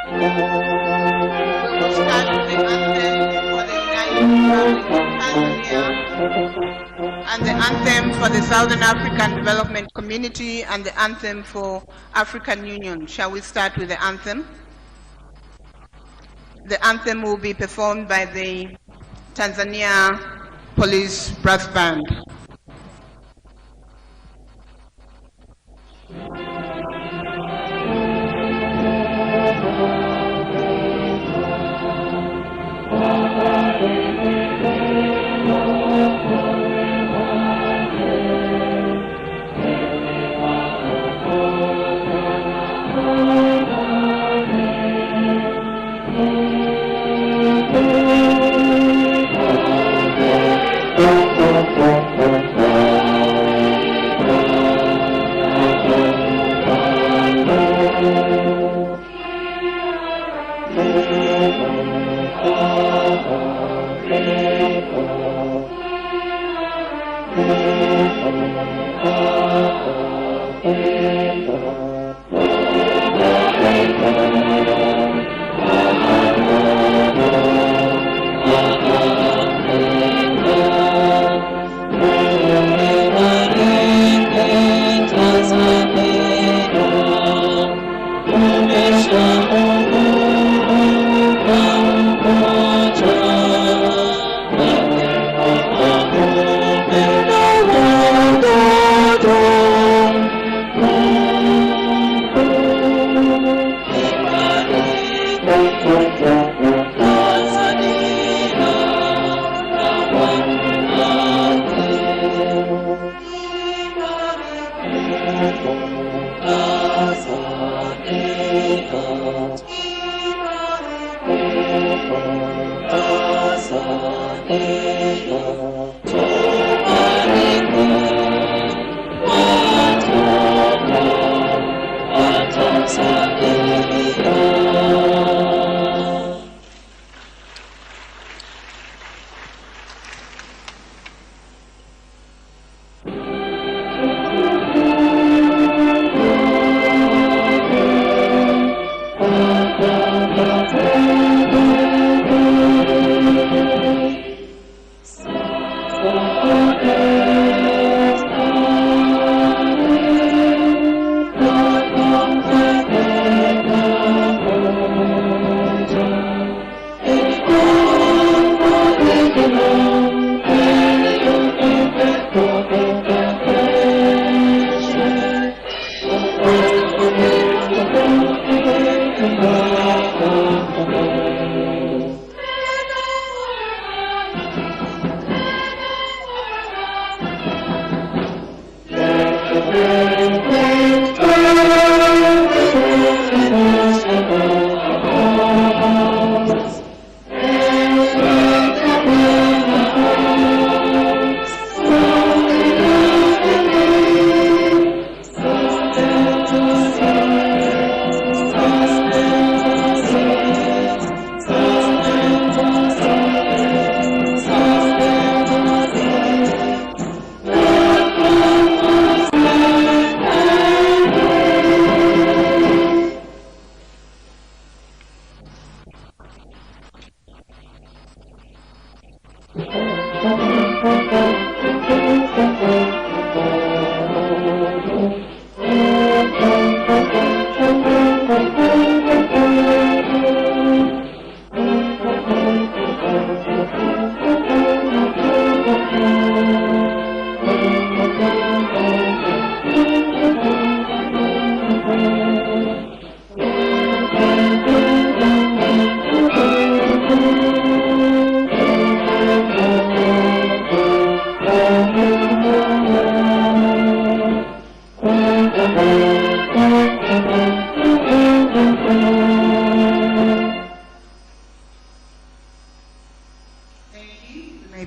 We'll start with the anthem for the United Republic of Tanzania and the anthem for the Southern African Development Community and the anthem for African Union. Shall we start with the anthem? The anthem will be performed by the Tanzania Police Brass Band.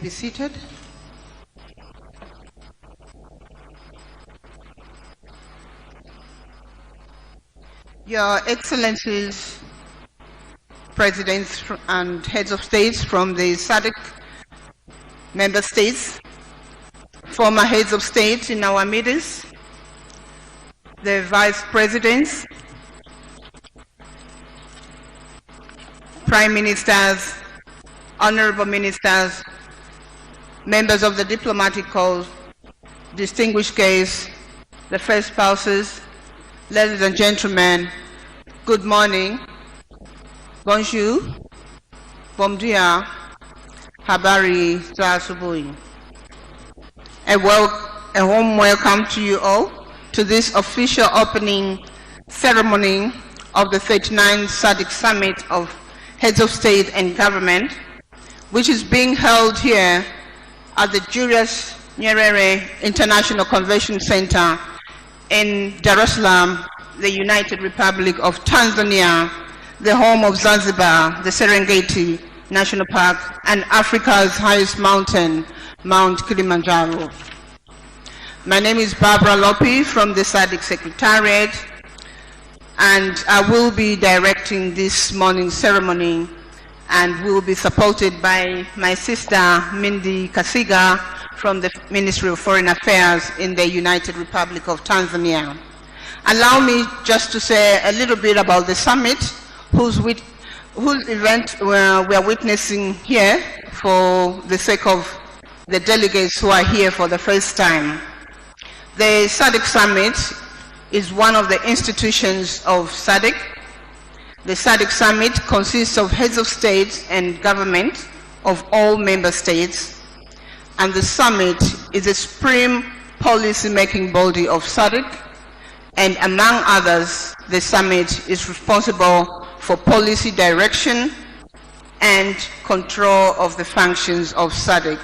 Seated. Your Excellencies, Presidents and Heads of States from the SADC member states, former heads of state in our midst, the Vice Presidents, prime ministers, honorable ministers, members of the diplomatic corps, distinguished guests, the first spouses, ladies and gentlemen, good morning, bonjour, bom dia, habari za asubuhi. A warm welcome to you all to this official opening ceremony of the 39th SADC Summit of Heads of State and Government, which is being held here at the Julius Nyerere International Convention Center in Dar es Salaam, the United Republic of Tanzania, the home of Zanzibar, the Serengeti National Park, and Africa's highest mountain, Mount Kilimanjaro. My name is Barbara Lopi from the SADC Secretariat, and I will be directing this morning's ceremony and will be supported by my sister Mindy Kasiga from the Ministry of Foreign Affairs in the United Republic of Tanzania. Allow me just to say a little bit about the summit, whose event we are witnessing here for the sake of the delegates who are here for the first time. The SADC Summit is one of the institutions of SADC. The SADC Summit consists of heads of state and government of all member states, and the summit is a supreme policy-making body of SADC, and among others, the summit is responsible for policy direction and control of the functions of SADC.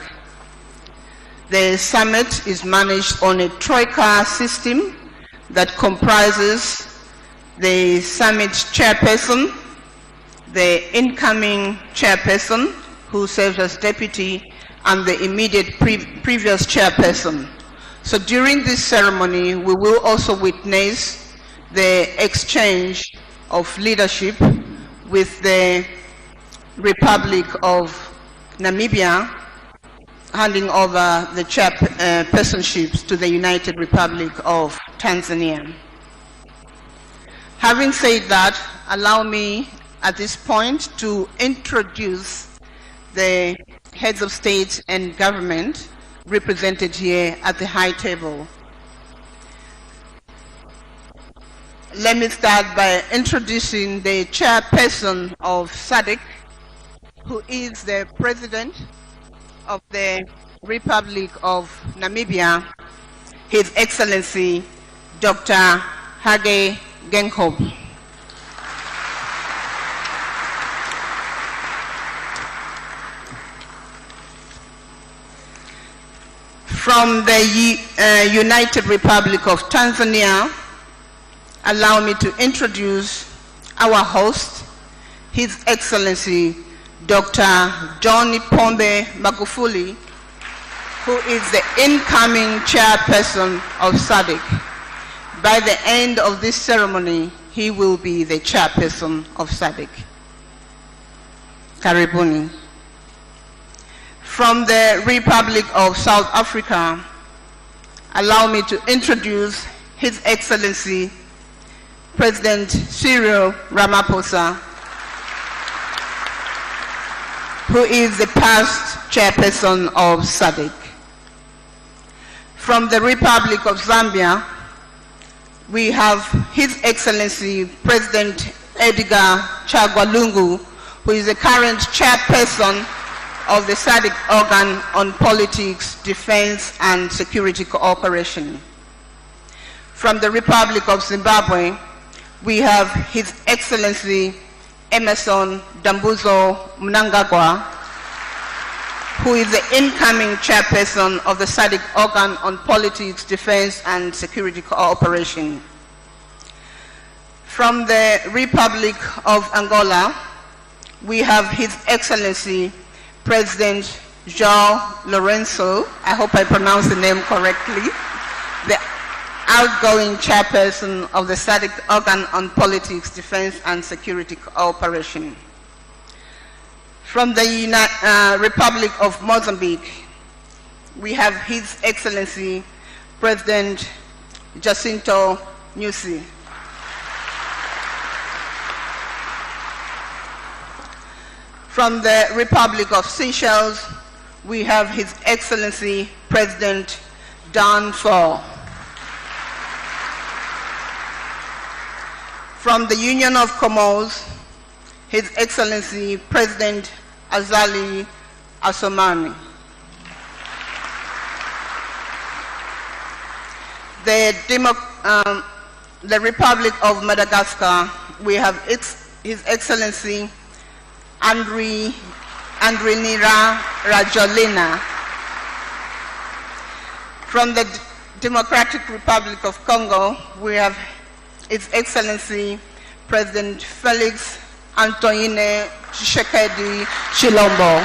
The summit is managed on a troika system that comprises the summit chairperson, the incoming chairperson who serves as deputy, and the immediate previous chairperson. So during this ceremony, we will also witness the exchange of leadership with the Republic of Namibia, handing over the chairpersonships to the United Republic of Tanzania. Having said that, allow me at this point to introduce the heads of state and government represented here at the high table. Let me start by introducing the chairperson of SADC, who is the president of the Republic of Namibia, His Excellency Dr. Hage Geingob. From the United Republic of Tanzania, allow me to introduce our host, His Excellency Dr. John Pombe Magufuli, who is the incoming chairperson of SADC. By the end of this ceremony, he will be the chairperson of SADC. Karibuni. From the Republic of South Africa, allow me to introduce His Excellency President Cyril Ramaphosa, who is the past chairperson of SADC. From the Republic of Zambia, we have His Excellency President Edgar Chagwa Lungu, who is the current chairperson of the SADC organ on politics, defense, and security cooperation. From the Republic of Zimbabwe, we have His Excellency Emerson Dambuzo Mnangagwa, who is the incoming chairperson of the SADC organ on politics, defense, and security cooperation. From the Republic of Angola, we have His Excellency President João Lourenço, I hope I pronounced the name correctly, the outgoing chairperson of the SADC organ on politics, defense, and security cooperation. From the Republic of Mozambique, we have His Excellency President Jacinto Nyusi. From the Republic of Seychelles, we have His Excellency President Dan Foe. From the Union of Comoros, His Excellency President Azali Assoumani. The Republic of Madagascar, we have His Excellency Andrinira Rajolina. From the Democratic Republic of Congo, we have His Excellency President Felix Antoine Tshisekedi Chilombo.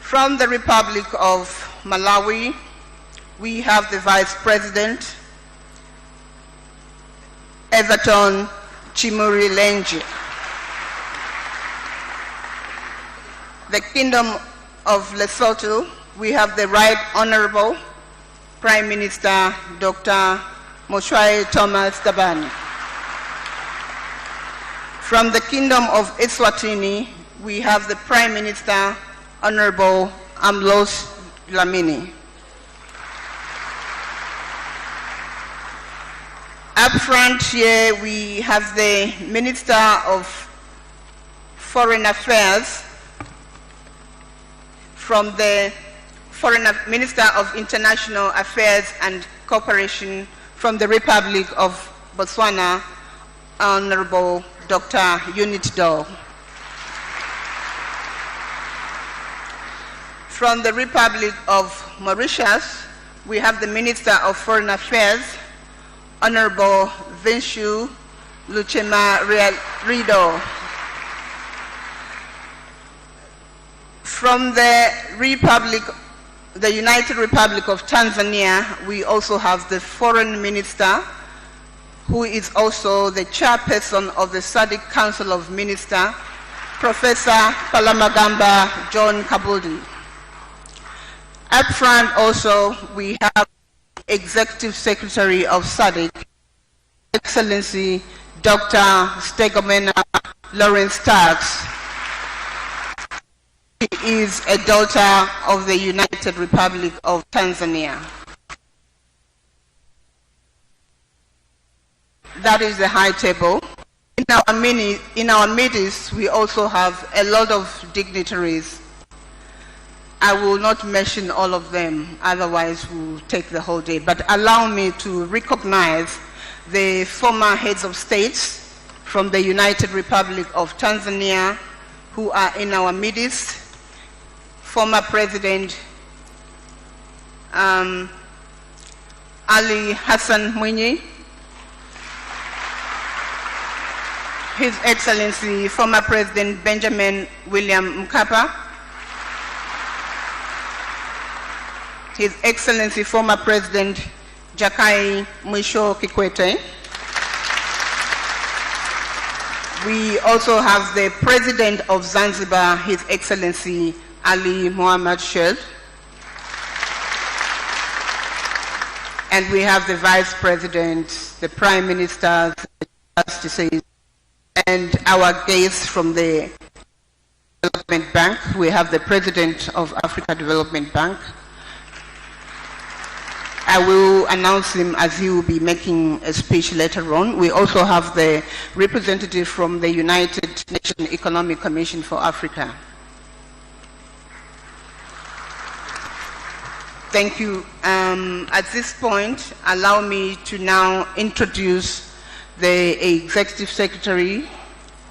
From the Republic of Malawi, we have the Vice President, Everton Chimurilenji. The Kingdom of Lesotho, we have the Right Honorable Prime Minister Dr. Moshwai Thomas Tabane. From the Kingdom of Eswatini, we have the Prime Minister Honorable Ambrose Dlamini. Up front here, we have the Minister of Foreign Affairs. From the Minister of International Affairs and Cooperation from the Republic of Botswana, Honorable Dr. Unit Doe. From the Republic of Mauritius, we have the Minister of Foreign Affairs, Honorable Vinshu Luchema Rido. From the United Republic of Tanzania, we also have the Foreign Minister, who is also the chairperson of the SADC Council of Ministers, Professor Palamagamba John Kabudi. Up front also, we have Executive Secretary of SADC, Excellency Dr. Stegomena Lawrence Tax. She is a daughter of the United Republic of Tanzania. That is the high table. In our midst, we also have a lot of dignitaries. I will not mention all of them, otherwise we'll take the whole day. But allow me to recognize the former heads of states from the United Republic of Tanzania who are in our midst. Former President Ali Hassan Mwinyi, His Excellency former President Benjamin William Mkapa, His Excellency former President Jakaya Mrisho Kikwete. We also have the President of Zanzibar, His Excellency Ali Mohammed Sheikh. And we have the Vice President, the Prime Minister, the Justices, and our guests from the Development Bank. We have the President of Africa Development Bank. I will announce him as he will be making a speech later on. We also have the representative from the United Nations Economic Commission for Africa. Thank you. At this point, allow me to now introduce the Executive Secretary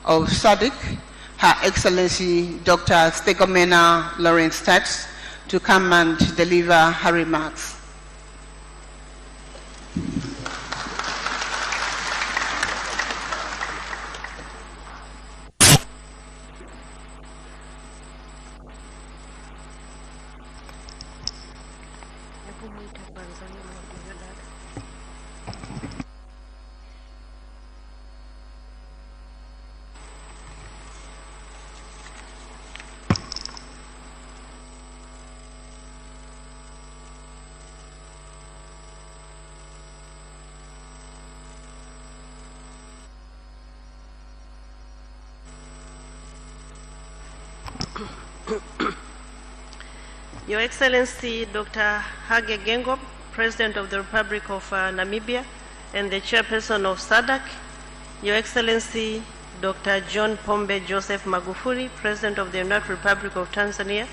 of SADC, Her Excellency Dr. Stegomena Lawrence Tax, to come and deliver her remarks. Your Excellency Dr. Hage Geingob, President of the Republic of Namibia and the Chairperson of SADC, Your Excellency Dr. John Pombe Joseph Magufuli, President of the United Republic of Tanzania,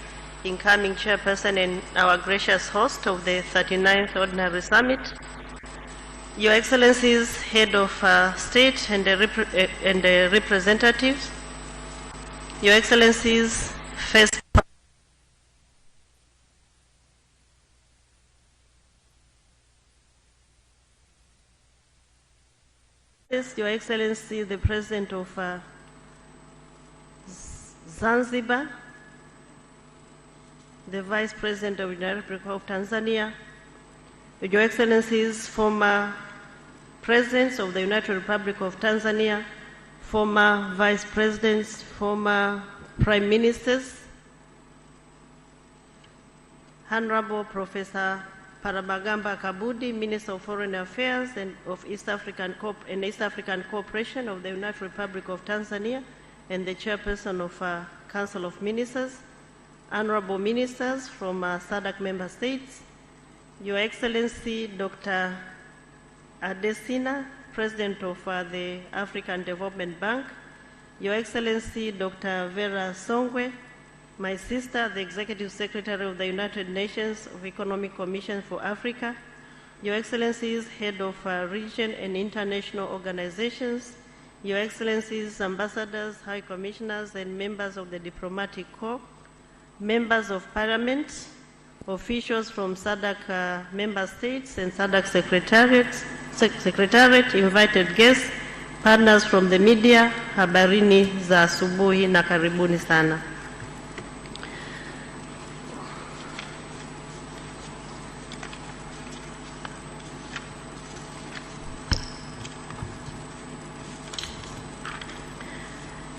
incoming Chairperson and our gracious host of the 39th Ordinary Summit, Your Excellencies, Head of State and the representatives, Your Excellencies, First Your Excellency, the President of Zanzibar, the Vice President of the United Republic of Tanzania, Your Excellencies, former Presidents of the United Republic of Tanzania, former Vice Presidents, former Prime Ministers, Honorable Professor Paramagamba Kabudi, Minister of Foreign Affairs and of East African Cooperation of the United Republic of Tanzania and the Chairperson of Council of Ministers, Honorable Ministers from SADC member states, Your Excellency Dr. Adesina, President of the African Development Bank, Your Excellency Dr. Vera Songwe, my sister, the Executive Secretary of the United Nations of Economic Commission for Africa, Your Excellencies, Head of Region and International Organizations, Your Excellencies, Ambassadors, High Commissioners, and members of the Diplomatic Corps, members of Parliament, officials from SADC member states and SADC Secretariat, invited guests, partners from the media, habarini za asubuhi na karibuni sana.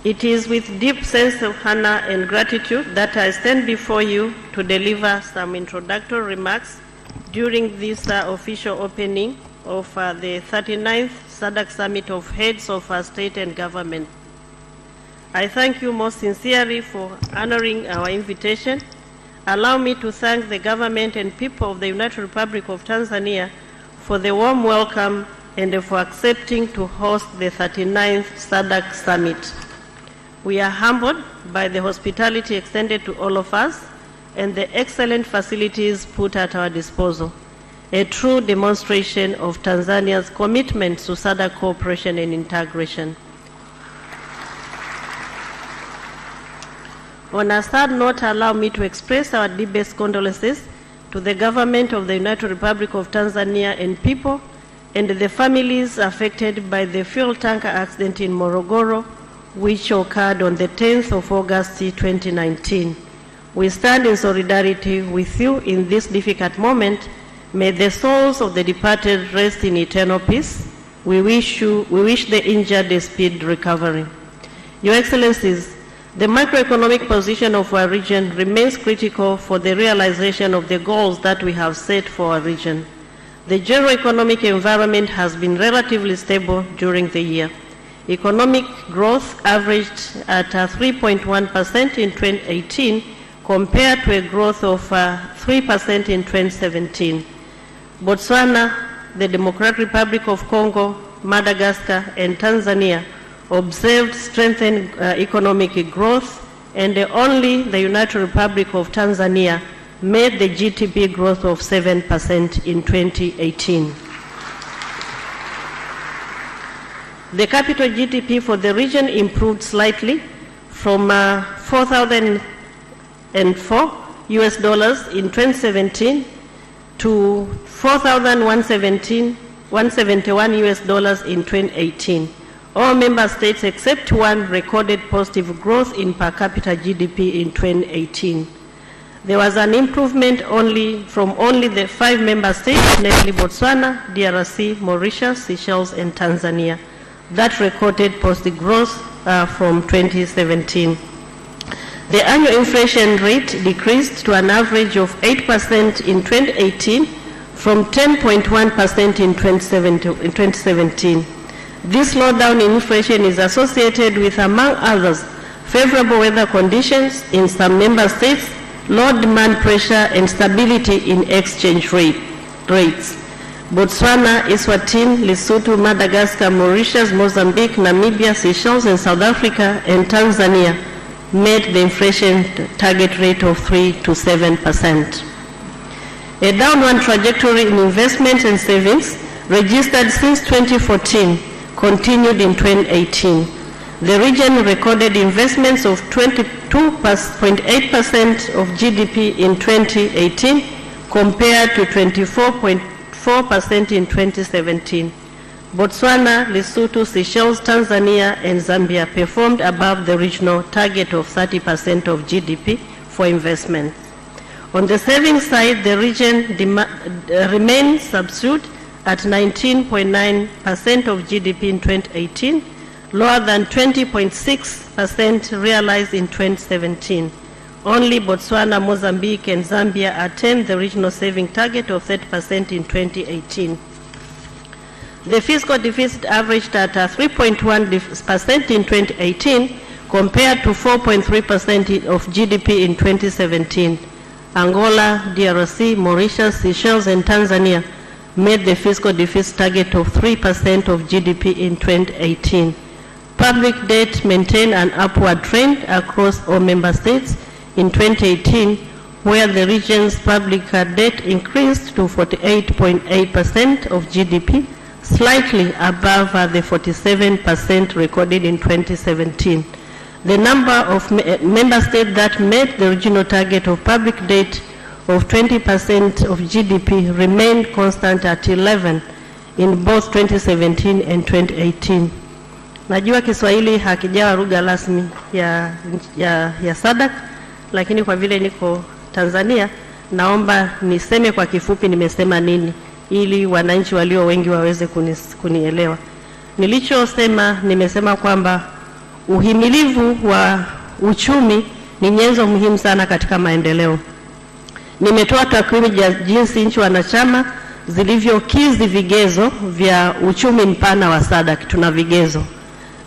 It is with deep sense of honor and gratitude that I stand before you to deliver some introductory remarks during this official opening of the 39th SADC Summit of Heads of State and Government. I thank you most sincerely for honoring our invitation. Allow me to thank the government and people of the United Republic of Tanzania for the warm welcome and for accepting to host the 39th SADC Summit. We are humbled by the hospitality extended to all of us and the excellent facilities put at our disposal, a true demonstration of Tanzania's commitment to SADC cooperation and integration. On a sad note, allow me to express our deepest condolences to the government of the United Republic of Tanzania and people and the families affected by the fuel tanker accident in Morogoro, which occurred on the 10th of August 2019. We stand in solidarity with you in this difficult moment. May the souls of the departed rest in eternal peace. We wish the injured a speedy recovery. Your Excellencies, the macroeconomic position of our region remains critical for the realization of the goals that we have set for our region. The general economic environment has been relatively stable during the year. Economic growth averaged at 3.1% in 2018 compared to a growth of 3% in 2017. Botswana, the Democratic Republic of Congo, Madagascar, and Tanzania observed strengthened economic growth, and only the United Republic of Tanzania made the GDP growth of 7% in 2018. The capital GDP for the region improved slightly from $4,004 in 2017 to $4,171 in 2018. All member states except one recorded positive growth in per capita GDP in 2018. There was an improvement from only the 5 member states, namely Botswana, DRC, Mauritius, Seychelles, and Tanzania, that recorded positive growth from 2017. The annual inflation rate decreased to an average of 8% in 2018 from 10.1% in 2017. This slowdown in inflation is associated with, among others, favorable weather conditions in some member states low demand pressure, and stability in exchange rates. Botswana, Eswatini, Lesotho, Madagascar, Mauritius, Mozambique, Namibia, Seychelles, and South Africa and Tanzania met the inflation target rate of 3 to 7%. A downward trajectory in investments and savings registered since 2014 continued in 2018. The region recorded investments of 22.8% of GDP in 2018 compared to 24.4% in 2017. Botswana, Lesotho, Seychelles, Tanzania, and Zambia performed above the regional target of 30% of GDP for investment. On the savings side, the region remained subdued at 19.9% of GDP in 2018, lower than 20.6% realized in 2017. Only Botswana, Mozambique, and Zambia attained the regional saving target of 30% in 2018. The fiscal deficit averaged at 3.1% in 2018 compared to 4.3% of GDP in 2017. Angola, DRC, Mauritius, Seychelles, and Tanzania made the fiscal deficit target of 3% of GDP in 2018. Public debt maintained an upward trend across all member states in 2018, where the region's public debt increased to 48.8% of GDP, slightly above the 47% recorded in 2017. The number of member states that met the regional target of public debt of 20% of GDP remained constant at 11 in both 2017 and 2018. Najua Kiswahili hakijawa lugha rasmi ya SADC, lakini kwa vile niko Tanzania, naomba niseme kwa kifupi nimesema nini, ili wananchi walio wengi waweze kunielewa. Nilichosema, nimesema kwamba uhimilivu wa uchumi ni nyenzo muhimu sana katika maendeleo. Nimetoa takwimu ya jinsi nchi wanachama zilivyokidhi vigezo vya uchumi mpana wa SADC. Tuna vigezo,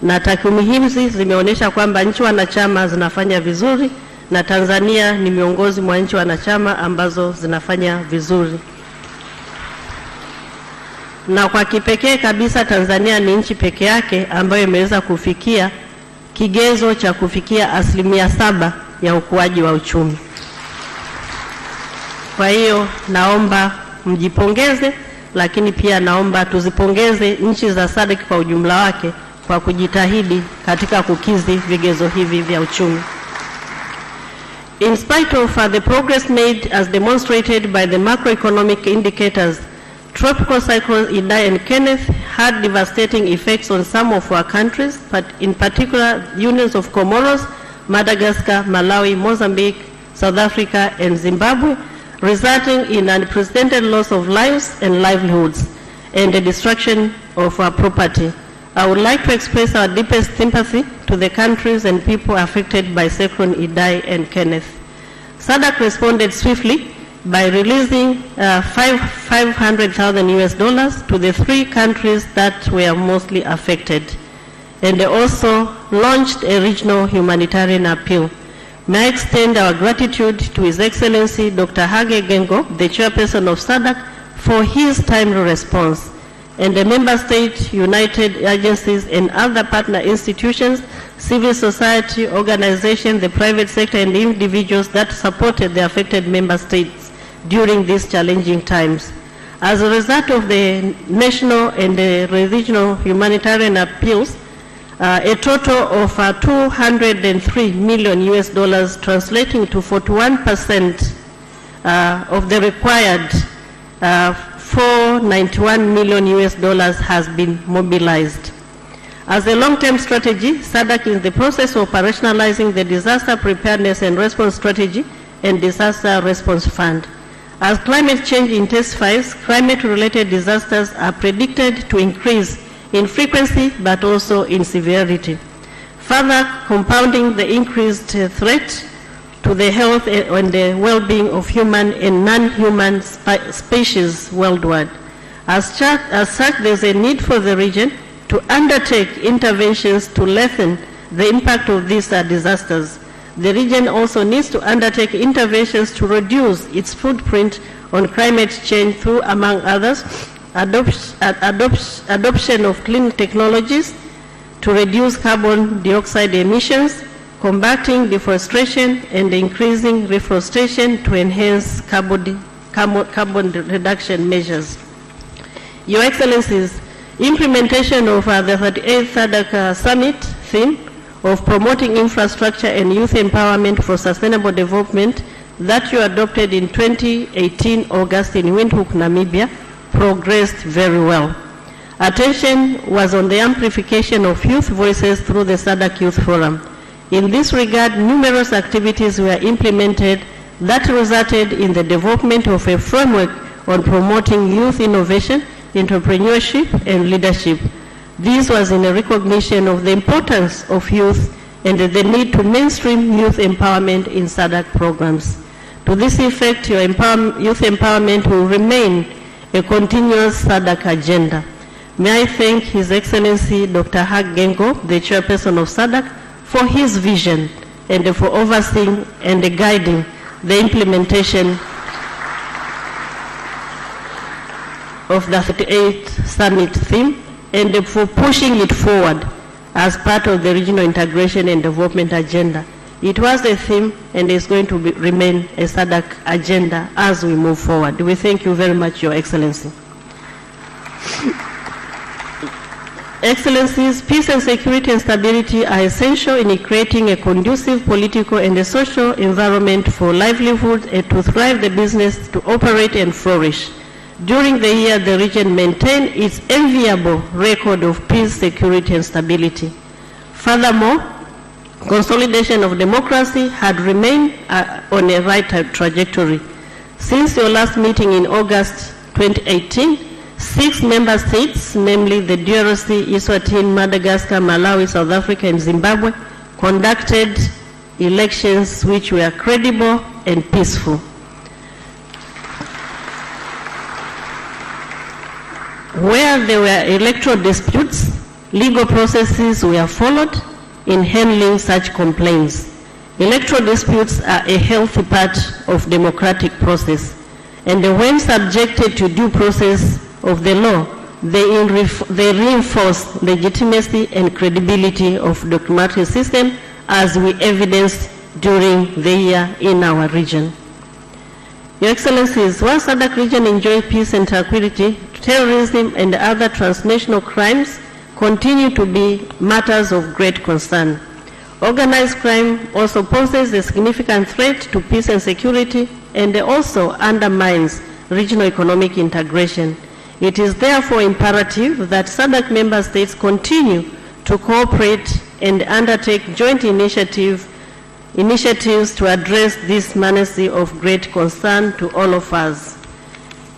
na takwimu hizi zimeonyesha kwamba nchi wanachama zinafanya vizuri, na Tanzania ni miongoni mwa nchi wanachama ambazo zinafanya vizuri. Na kwa kipekee kabisa, Tanzania ni nchi peke yake ambayo imeweza kufikia kigezo cha kufikia 7% ya ukuaji wa uchumi. Kwa hiyo naomba mjipongeze, lakini pia naomba tuzipongeze nchi za SADC kwa ujumla wake kwa kujitahidi katika kukidhi vigezo hivi vya uchumi. In spite of the progress made as demonstrated by the macroeconomic indicators, tropical cyclones Idai and Kenneth had devastating effects on some of our countries, but in particular unions of Comoros, Madagascar, Malawi, Mozambique, South Africa, and Zimbabwe, resulting in unprecedented loss of lives and livelihoods and the destruction of our property. I would like to express our deepest sympathy to the countries and people affected by Cyclone Idai and Kenneth. SADC responded swiftly by releasing $500,000 to the 3 countries that were mostly affected. And they also launched a regional humanitarian appeal. May I extend our gratitude to His Excellency Dr. Hage Gengo, the chairperson of SADC, for his timely response, and the member state, united agencies, and other partner institutions, civil society organizations, the private sector, and individuals that supported the affected member states during these challenging times. As a result of the national and the regional humanitarian appeals, a total of $203 million translating to 41% of the required $491 million has been mobilized. As a long-term strategy, SADC is in the process of operationalizing the Disaster Preparedness and Response Strategy and Disaster Response Fund. As climate change intensifies, climate-related disasters are predicted to increase in frequency but also in severity, further compounding the increased threat to the health and the well-being of human and non-human species worldwide. As such, there is a need for the region to undertake interventions to lessen the impact of these disasters. The region also needs to undertake interventions to reduce its footprint on climate change through, among others, adoption of clean technologies to reduce carbon dioxide emissions, combating deforestation, and increasing reforestation to enhance carbon reduction measures. Your Excellencies, implementation of the 38th SADC Summit theme of promoting infrastructure and youth empowerment for sustainable development that you adopted in 2018 August in Windhoek, Namibia, progressed very well. Attention was on the amplification of youth voices through the SADC Youth Forum. In this regard, numerous activities were implemented that resulted in the development of a framework on promoting youth innovation, entrepreneurship, and leadership. This was in a recognition of the importance of youth and the need to mainstream youth empowerment in SADC programs. To this effect, your youth empowerment will remain a continuous SADC agenda. May I thank His Excellency Dr. Hag Gengo, the chairperson of SADC, for his vision and for overseeing and guiding the implementation of the 38th Summit theme and for pushing it forward as part of the regional integration and development agenda. It was a theme and is going to remain a SADC agenda as we move forward. We thank you very much, Your Excellency. Excellencies, peace and security and stability are essential in creating a conducive political and a social environment for livelihood and to thrive the business to operate and flourish. During the year, the region maintained its enviable record of peace, security, and stability. Furthermore, consolidation of democracy had remained on a right trajectory. Since your last meeting in August 2018, 6 member states, namely the DRC, Eswatini, Madagascar, Malawi, South Africa, and Zimbabwe, conducted elections which were credible and peaceful. Where there were electoral disputes, legal processes were followed in handling such complaints. Electoral disputes are a healthy part of democratic process, and when subjected to due process of the law, they reinforce legitimacy and credibility of the democratic system, as we evidenced during the year in our region. Your Excellencies, while SADC region enjoys peace and tranquility, terrorism and other transnational crimes continue to be matters of great concern. Organized crime also poses a significant threat to peace and security and also undermines regional economic integration. It is therefore imperative that SADC member states continue to cooperate and undertake joint initiatives to address this menace of great concern to all of us.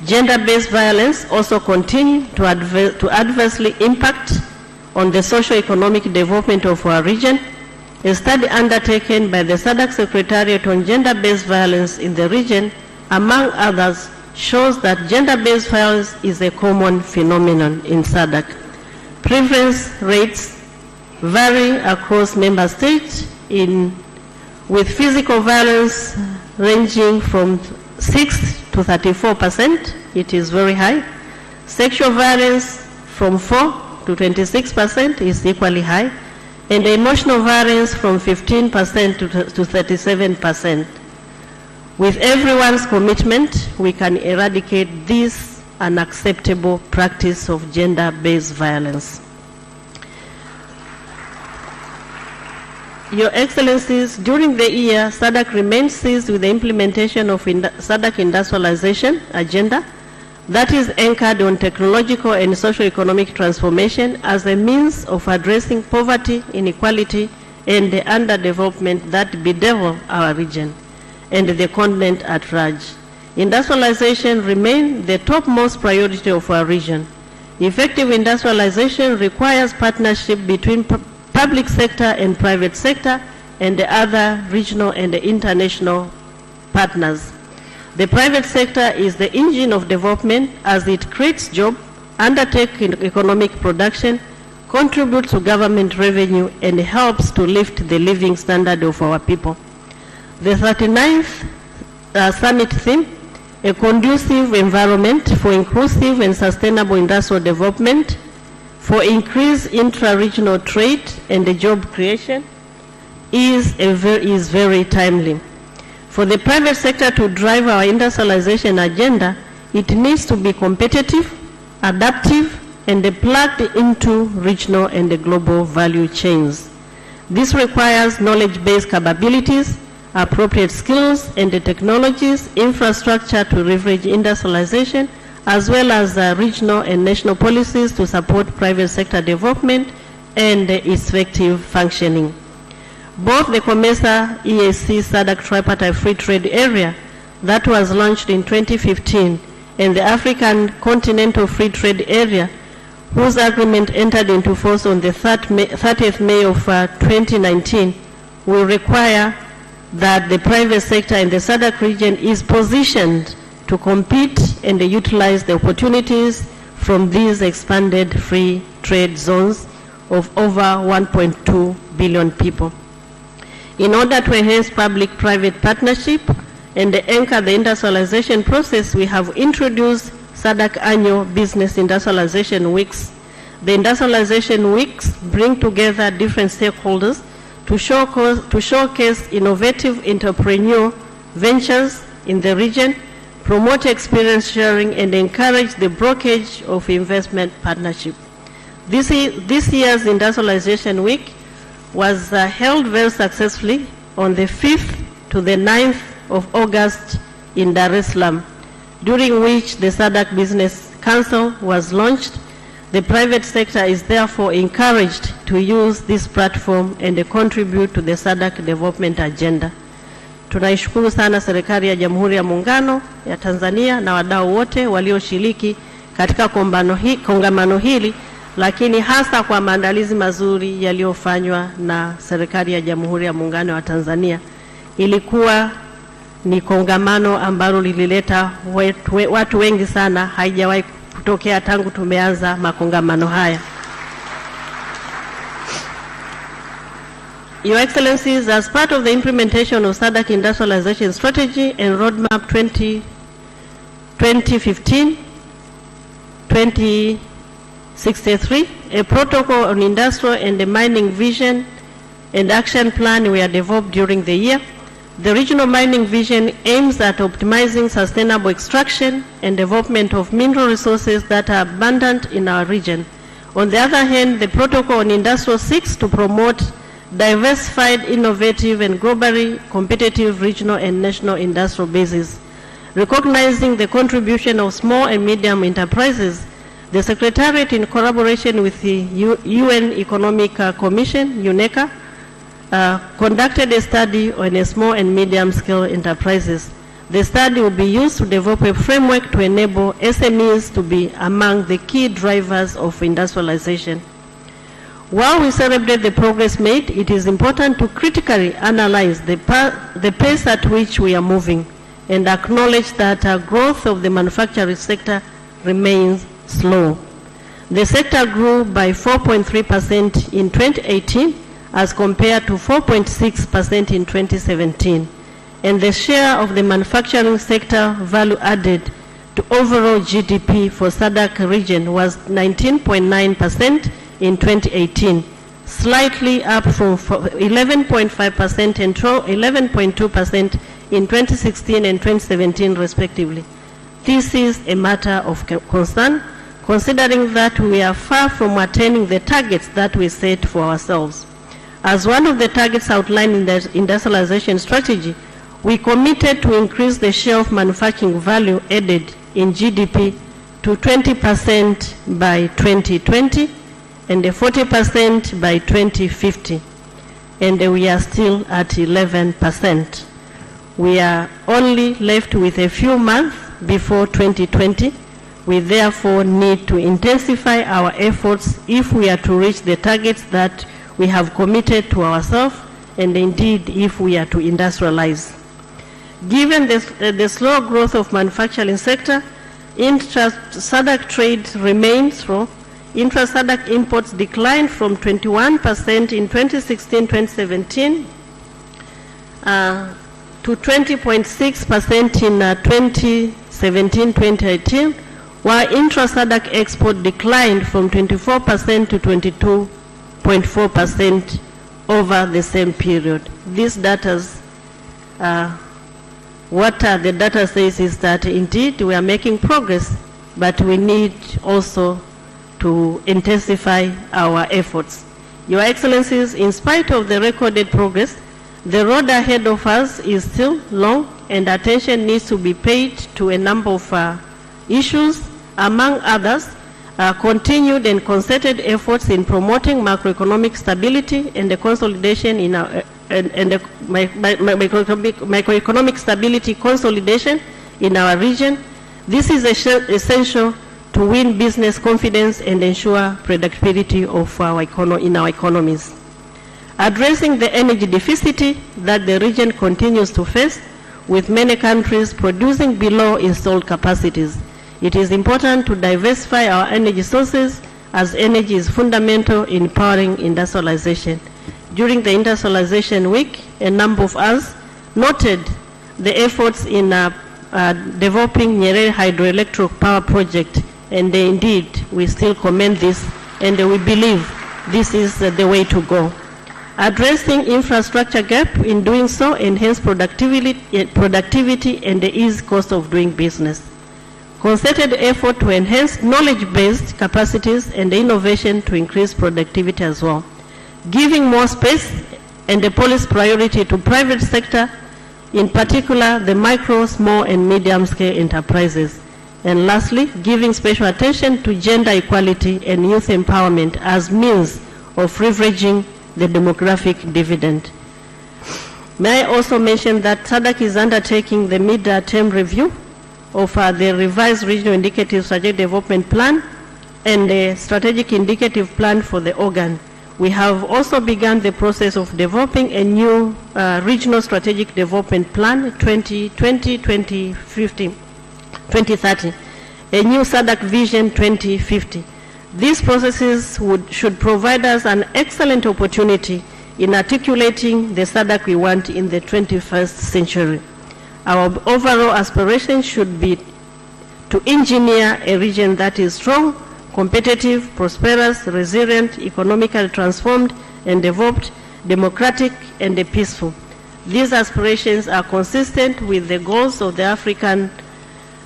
Gender-based violence also continues to adversely impact on the socio-economic development of our region. A study undertaken by the SADC Secretariat on gender-based violence in the region, among others, shows that gender-based violence is a common phenomenon in SADC. Prevalence rates vary across member states, with physical violence ranging from 6 to 34%, it is very high. Sexual violence from 4 to 26% is equally high, and emotional violence from 15% to 37%. With everyone's commitment, we can eradicate this unacceptable practice of gender-based violence. Your Excellencies, during the year, SADC remains seized with the implementation of SADC industrialization agenda that is anchored on technological and socio-economic transformation as a means of addressing poverty, inequality, and the underdevelopment that bedevil our region and the continent at large. Industrialization remains the topmost priority of our region. Effective industrialization requires partnership between public sector and private sector and the other regional and the international partners. The private sector is the engine of development as it creates jobs, undertakes economic production, contributes to government revenue, and helps to lift the living standard of our people. The 39th summit theme, a conducive environment for inclusive and sustainable industrial development, for increased intra-regional trade and the job creation, is very timely. For the private sector to drive our industrialization agenda, it needs to be competitive, adaptive, and plugged into regional and the global value chains. This requires knowledge-based capabilities, appropriate skills and the technologies, infrastructure to leverage industrialization, as well as regional and national policies to support private sector development and its effective functioning. Both the COMESA EAC SADC Tripartite Free Trade Area that was launched in 2015 and the African Continental Free Trade Area, whose agreement entered into force on the 30th May of 2019, will require that the private sector in the SADC region is positioned to compete and utilize the opportunities from these expanded free trade zones of over 1.2 billion people. In order to enhance public-private partnership and anchor the industrialization process, we have introduced SADC annual business industrialization weeks. The industrialization weeks bring together different stakeholders to showcase innovative entrepreneurial ventures in the region, promote experience sharing, and encourage the brokerage of investment partnership. This year's Industrialization Week was held very successfully on the 5th to the 9th of August in Dar es Salaam, during which the SADC Business Council was launched. The private sector is therefore encouraged to use this platform and contribute to the SADC development agenda. Tunaishukuru sana serikali ya Jamhuri ya Muungano ya Tanzania na wadau wote walioshiriki katika kongamano hili, lakini hasa kwa maandalizi mazuri yaliyofanywa na serikali ya Jamhuri ya Muungano wa Tanzania. Ilikuwa ni kongamano ambalo lilileta watu wengi sana, haijawahi kutokea tangu tumeanza makongamano haya. Your Excellencies, as part of the implementation of SADC Industrialization Strategy and Roadmap 2015-2063, a protocol on industrial and the mining vision and action plan were developed during the year. The regional mining vision aims at optimizing sustainable extraction and development of mineral resources that are abundant in our region. On the other hand, the protocol on industrial seeks to promote diversified, innovative, and globally competitive regional and national industrial bases. Recognizing the contribution of small and medium enterprises, the Secretariat, in collaboration with the UN Economic Commission, UNECA, conducted a study on a small and medium-scale enterprises. The study will be used to develop a framework to enable SMEs to be among the key drivers of industrialization. While we celebrate the progress made, it is important to critically analyze the pace at which we are moving and acknowledge that growth of the manufacturing sector remains slow. The sector grew by 4.3% in 2018 as compared to 4.6% in 2017. And the share of the manufacturing sector value added to overall GDP for SADC region was 19.9% in 2018, slightly up from 11.5% and 11.2% in 2016 and 2017 respectively. This is a matter of concern, considering that we are far from attaining the targets that we set for ourselves. As one of the targets outlined in the industrialization strategy, we committed to increase the share of manufacturing value added in GDP to 20% by 2020 and 40% by 2050, and we are still at 11%. We are only left with a few months before 2020. We therefore need to intensify our efforts if we are to reach the targets that we have committed to ourselves, and indeed if we are to industrialize. Given the slow growth of manufacturing sector, intra-SADC trade remains slow. Intra-SADC imports declined from 21% in 2016-2017 to 20.6% in 2017-2018, while intra-SADC export declined from 24% to 22.4% over the same period. These data, what the data says is that indeed we are making progress, but we need also to intensify our efforts. Your Excellencies, in spite of the recorded progress, the road ahead of us is still long, and attention needs to be paid to a number of issues, among others, continued and concerted efforts in promoting macroeconomic stability and the consolidation in our macroeconomic stability consolidation in our region. This is essential to win business confidence and ensure predictability of our in our economies. Addressing the energy deficit that the region continues to face, with many countries producing below installed capacities, it is important to diversify our energy sources, as energy is fundamental in powering industrialization. During the Industrialization Week, a number of us noted the efforts in developing Nyerere hydroelectric power project, and indeed we still commend this, and we believe this is the way to go. Addressing infrastructure gap, in doing so enhance productivity and the ease cost of doing business. Concerted effort to enhance knowledge-based capacities and innovation to increase productivity as well. Giving more space and the policy priority to private sector, in particular the micro, small and medium scale enterprises. And lastly, giving special attention to gender equality and youth empowerment as means of leveraging the demographic dividend. May I also mention that SADC is undertaking the mid-term review of the revised regional indicative strategic development plan and the strategic indicative plan for the organ. We have also begun the process of developing a new regional strategic development plan 2020-2030, a new SADC vision 2050. These processes should provide us an excellent opportunity in articulating the SADC we want in the 21st century. Our overall aspiration should be to engineer a region that is strong, competitive, prosperous, resilient, economically transformed and developed, democratic and peaceful. These aspirations are consistent with the goals of the African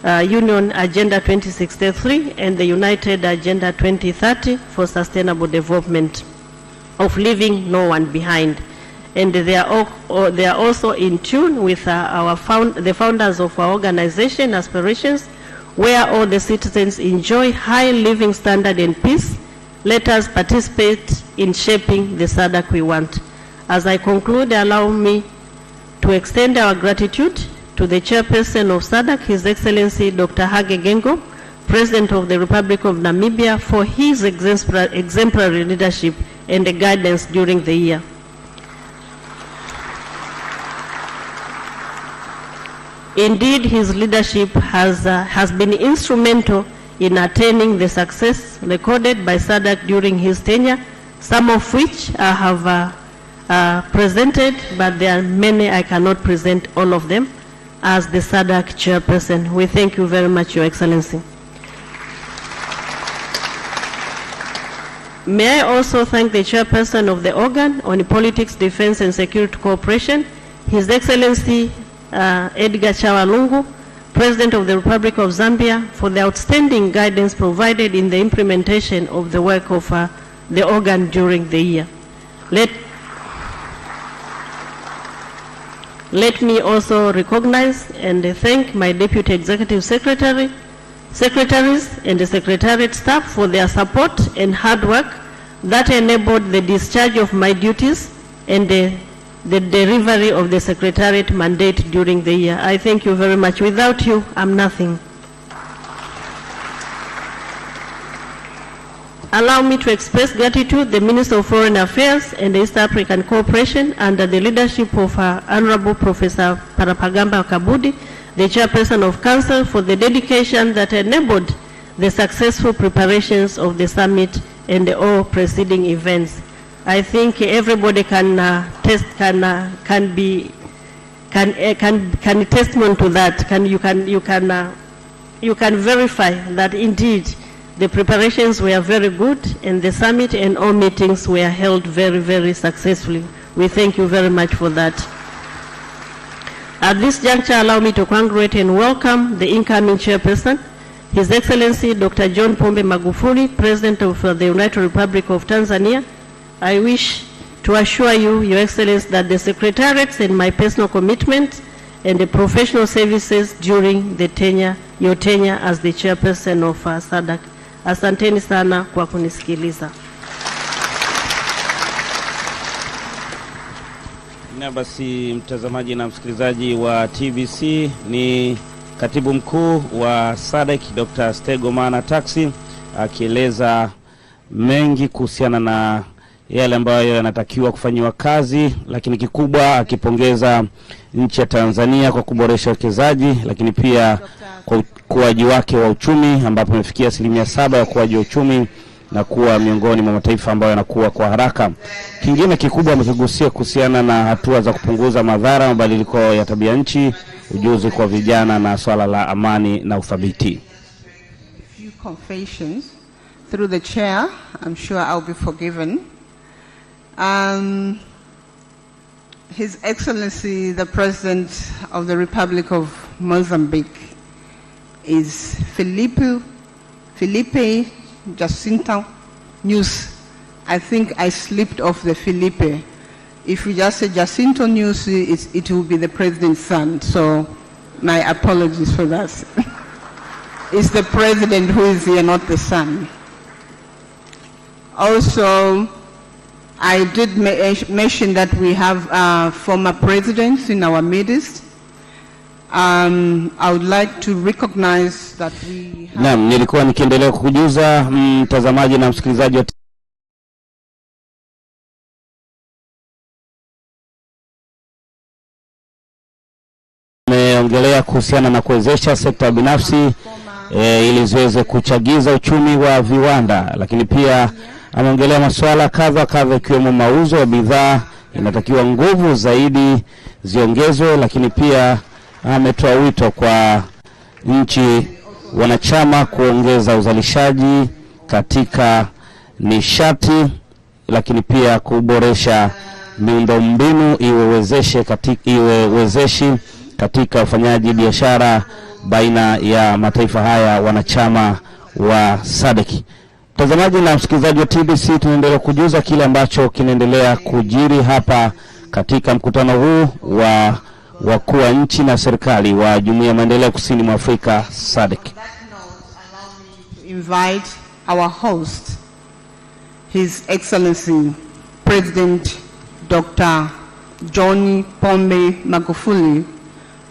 Union Agenda 2063 and the United Agenda 2030 for Sustainable Development, of leaving no one behind. And they are also in tune with the founders of our organization aspirations, where all the citizens enjoy high living standard and peace. Let us participate in shaping the SADC we want. As I conclude, allow me to extend our gratitude to the chairperson of SADC, His Excellency Dr. Hage Geingob, President of the Republic of Namibia, for his exemplary leadership and the guidance during the year. Indeed, his leadership has been instrumental in attaining the success recorded by SADC during his tenure, some of which I have presented, but there are many I cannot present all of them as the SADC chairperson. We thank you very much, Your Excellency. May I also thank the chairperson of the organ on politics, defense and security cooperation, His Excellency Edgar Chawalungu, President of the Republic of Zambia, for the outstanding guidance provided in the implementation of the work of the organ during the year. Let me also recognize and thank my Deputy Executive Secretaries and the Secretariat staff for their support and hard work that enabled the discharge of my duties and the delivery of the Secretariat mandate during the year. I thank you very much. Without you, I'm nothing. Allow me to express gratitude to the Minister of Foreign Affairs and East African Cooperation under the leadership of Honorable Professor Parapagamba Kabudi, the Chairperson of Council, for the dedication that enabled the successful preparations of the summit and all preceding events. I think everybody can can testimony to that. You can verify that indeed the preparations were very good, and the summit and all meetings were held very, very successfully. We thank you very much for that. At this juncture, allow me to congratulate and welcome the incoming chairperson, His Excellency Dr. John Pombe Magufuli, President of the United Republic of Tanzania. I wish to assure you, Your Excellency, that the Secretariats and my personal commitment and the professional services during your tenure as the chairperson of SADC. Asanteni sana kwa kunisikiliza. Na basi mtazamaji na msikilizaji wa TVC, ni Katibu Mkuu wa SADC Dr. Stegomana Taxi akieleza mengi kuhusiana na yale ambayo yanatakiwa kufanyiwa kazi, lakini kikubwa akipongeza nchi ya Tanzania kwa kuboresha uwekezaji, lakini pia kwa ukuaji wake wa uchumi ambapo imefikia 7% ya ukuaji wa uchumi na kuwa miongoni mwa mataifa ambayo yanakuwa kwa haraka. Kingine kikubwa amekigusia kuhusiana na hatua za kupunguza madhara mabadiliko ya tabia nchi, ujuzi kwa vijana na swala la amani na uthabiti. Few confessions through the chair. I'm sure I'll be forgiven. His Excellency the President of the Republic of Mozambique is Felipe Jacinto News. I think I slipped off the Felipe. If we just say Jacinto News, it will be the President's son. So my apologies for that. It's the President who is here, not the son. Also, I did mention that we have former presidents in our midst. I would like to recognize that we have... Naam, nilikuwa nikiendelea kukujuza mtazamaji na msikilizaji wa meongelea kuhusiana na kuwezesha sekta binafsi ili ziweze kuchagiza uchumi wa viwanda, lakini pia ameongelea masuala kadha ikiwemo mauzo ya bidhaa inatakiwa nguvu zaidi ziongezwe, lakini pia ametoa wito kwa nchi wanachama kuongeza uzalishaji katika nishati, lakini pia kuboresha miundombinu iwe wezeshi katika ufanyaji biashara baina ya mataifa haya wanachama wa SADC. Mtazamaji na msikilizaji wa TBC, tunaendelea kujuza kile ambacho kinaendelea kujiri hapa katika mkutano huu wa wakuu wa nchi na serikali wa Jumuiya ya Maendeleo Kusini mwa Afrika SADC. Invite our host, His Excellency President Dr. John Pombe Magufuli,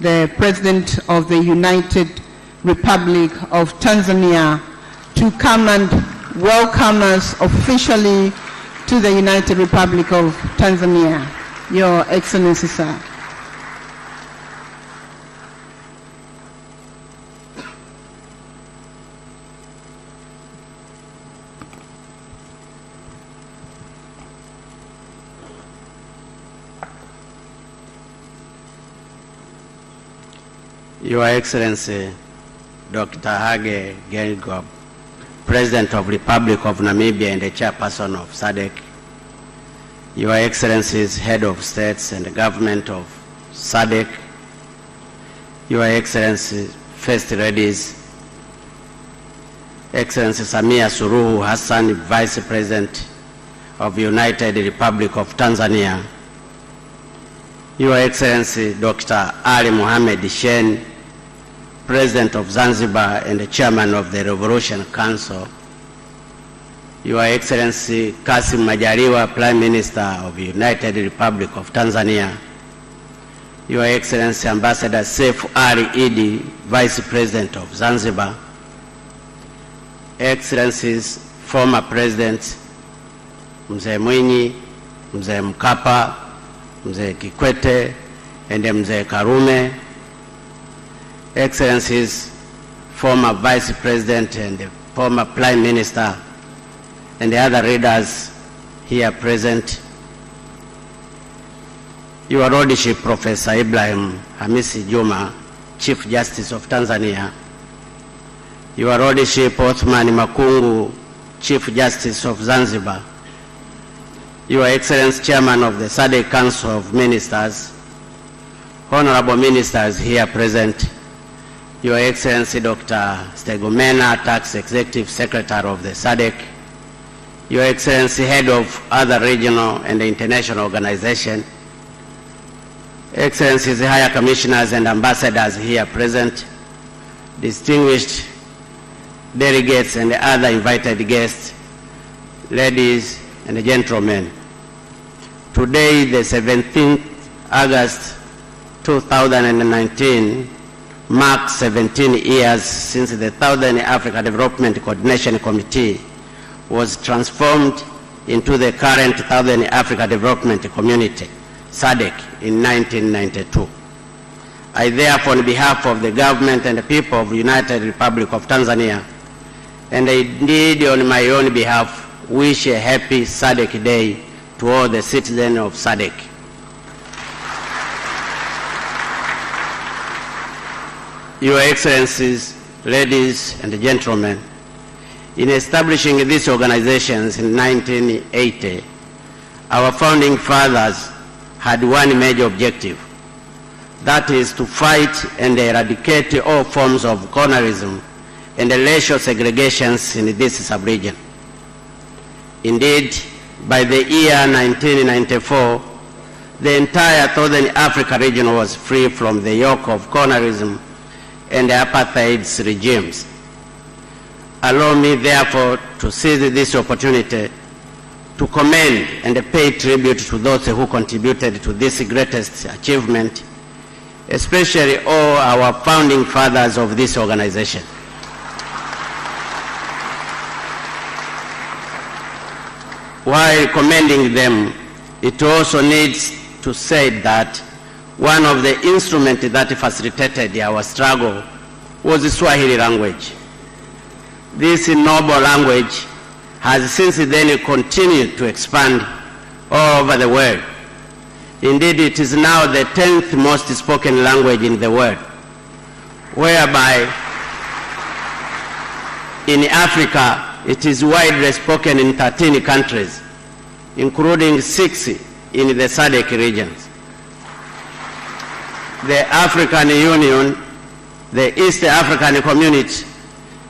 the President of the United Republic of Tanzania, to come and welcome us officially to the United Republic of Tanzania. Your Excellency, sir. Your Excellency, Dr. Hage Geingob, President of Republic of Namibia and the Chairperson of SADC, Your Excellencies, Head of States and the Government of SADC, Your Excellency, First Ladies, Excellency Samia Suluhu Hassan, Vice President of the United Republic of Tanzania, Your Excellency, Dr. Ali Mohamed Shein, President of Zanzibar and the Chairman of the Revolution Council, Your Excellency Kassim Majaliwa, Prime Minister of the United Republic of Tanzania, Your Excellency Ambassador Seif Ali Idi, Vice President of Zanzibar, Excellencies, former Presidents Mzee Mwinyi, Mzee Mkapa, Mzee Kikwete, and Mzee Karume, Excellencies, former Vice President and the former Prime Minister, and the other leaders here present, Your Lordship Professor Ibrahim Hamisi Juma, Chief Justice of Tanzania, Your Lordship Othman Makungu, Chief Justice of Zanzibar, Your Excellency Chairman of the SADC Council of Ministers, Honorable Ministers here present, Your Excellency Dr. Stegomena, Tax Executive Secretary of the SADC, Your Excellency Head of other regional and international organizations, Excellencies, Higher Commissioners and Ambassadors here present, distinguished delegates and other invited guests, ladies and gentlemen. Today, the 17th August 2019, marks 17 years since the Southern Africa Development Coordination Committee was transformed into the current Southern Africa Development Community, SADC, in 1992. I therefore, on behalf of the government and the people of the United Republic of Tanzania, and indeed on my own behalf, wish a happy SADC Day to all the citizens of SADC. Your Excellencies, ladies and gentlemen, in establishing these organizations in 1980, our founding fathers had one major objective, that is to fight and eradicate all forms of colonialism and racial segregations in this sub-region. Indeed, by the year 1994, the entire Southern Africa region was free from the yoke of colonialism and apartheid regimes. Allow me, therefore, to seize this opportunity to commend and pay tribute to those who contributed to this greatest achievement, especially all our founding fathers of this organization. While commending them, it also needs to say that one of the instruments that facilitated our struggle was the Swahili language. This noble language has since then continued to expand all over the world. Indeed, it is now the 10th most spoken language in the world, whereby in Africa it is widely spoken in 13 countries, including 6 in the SADC regions. The African Union, the East African Community,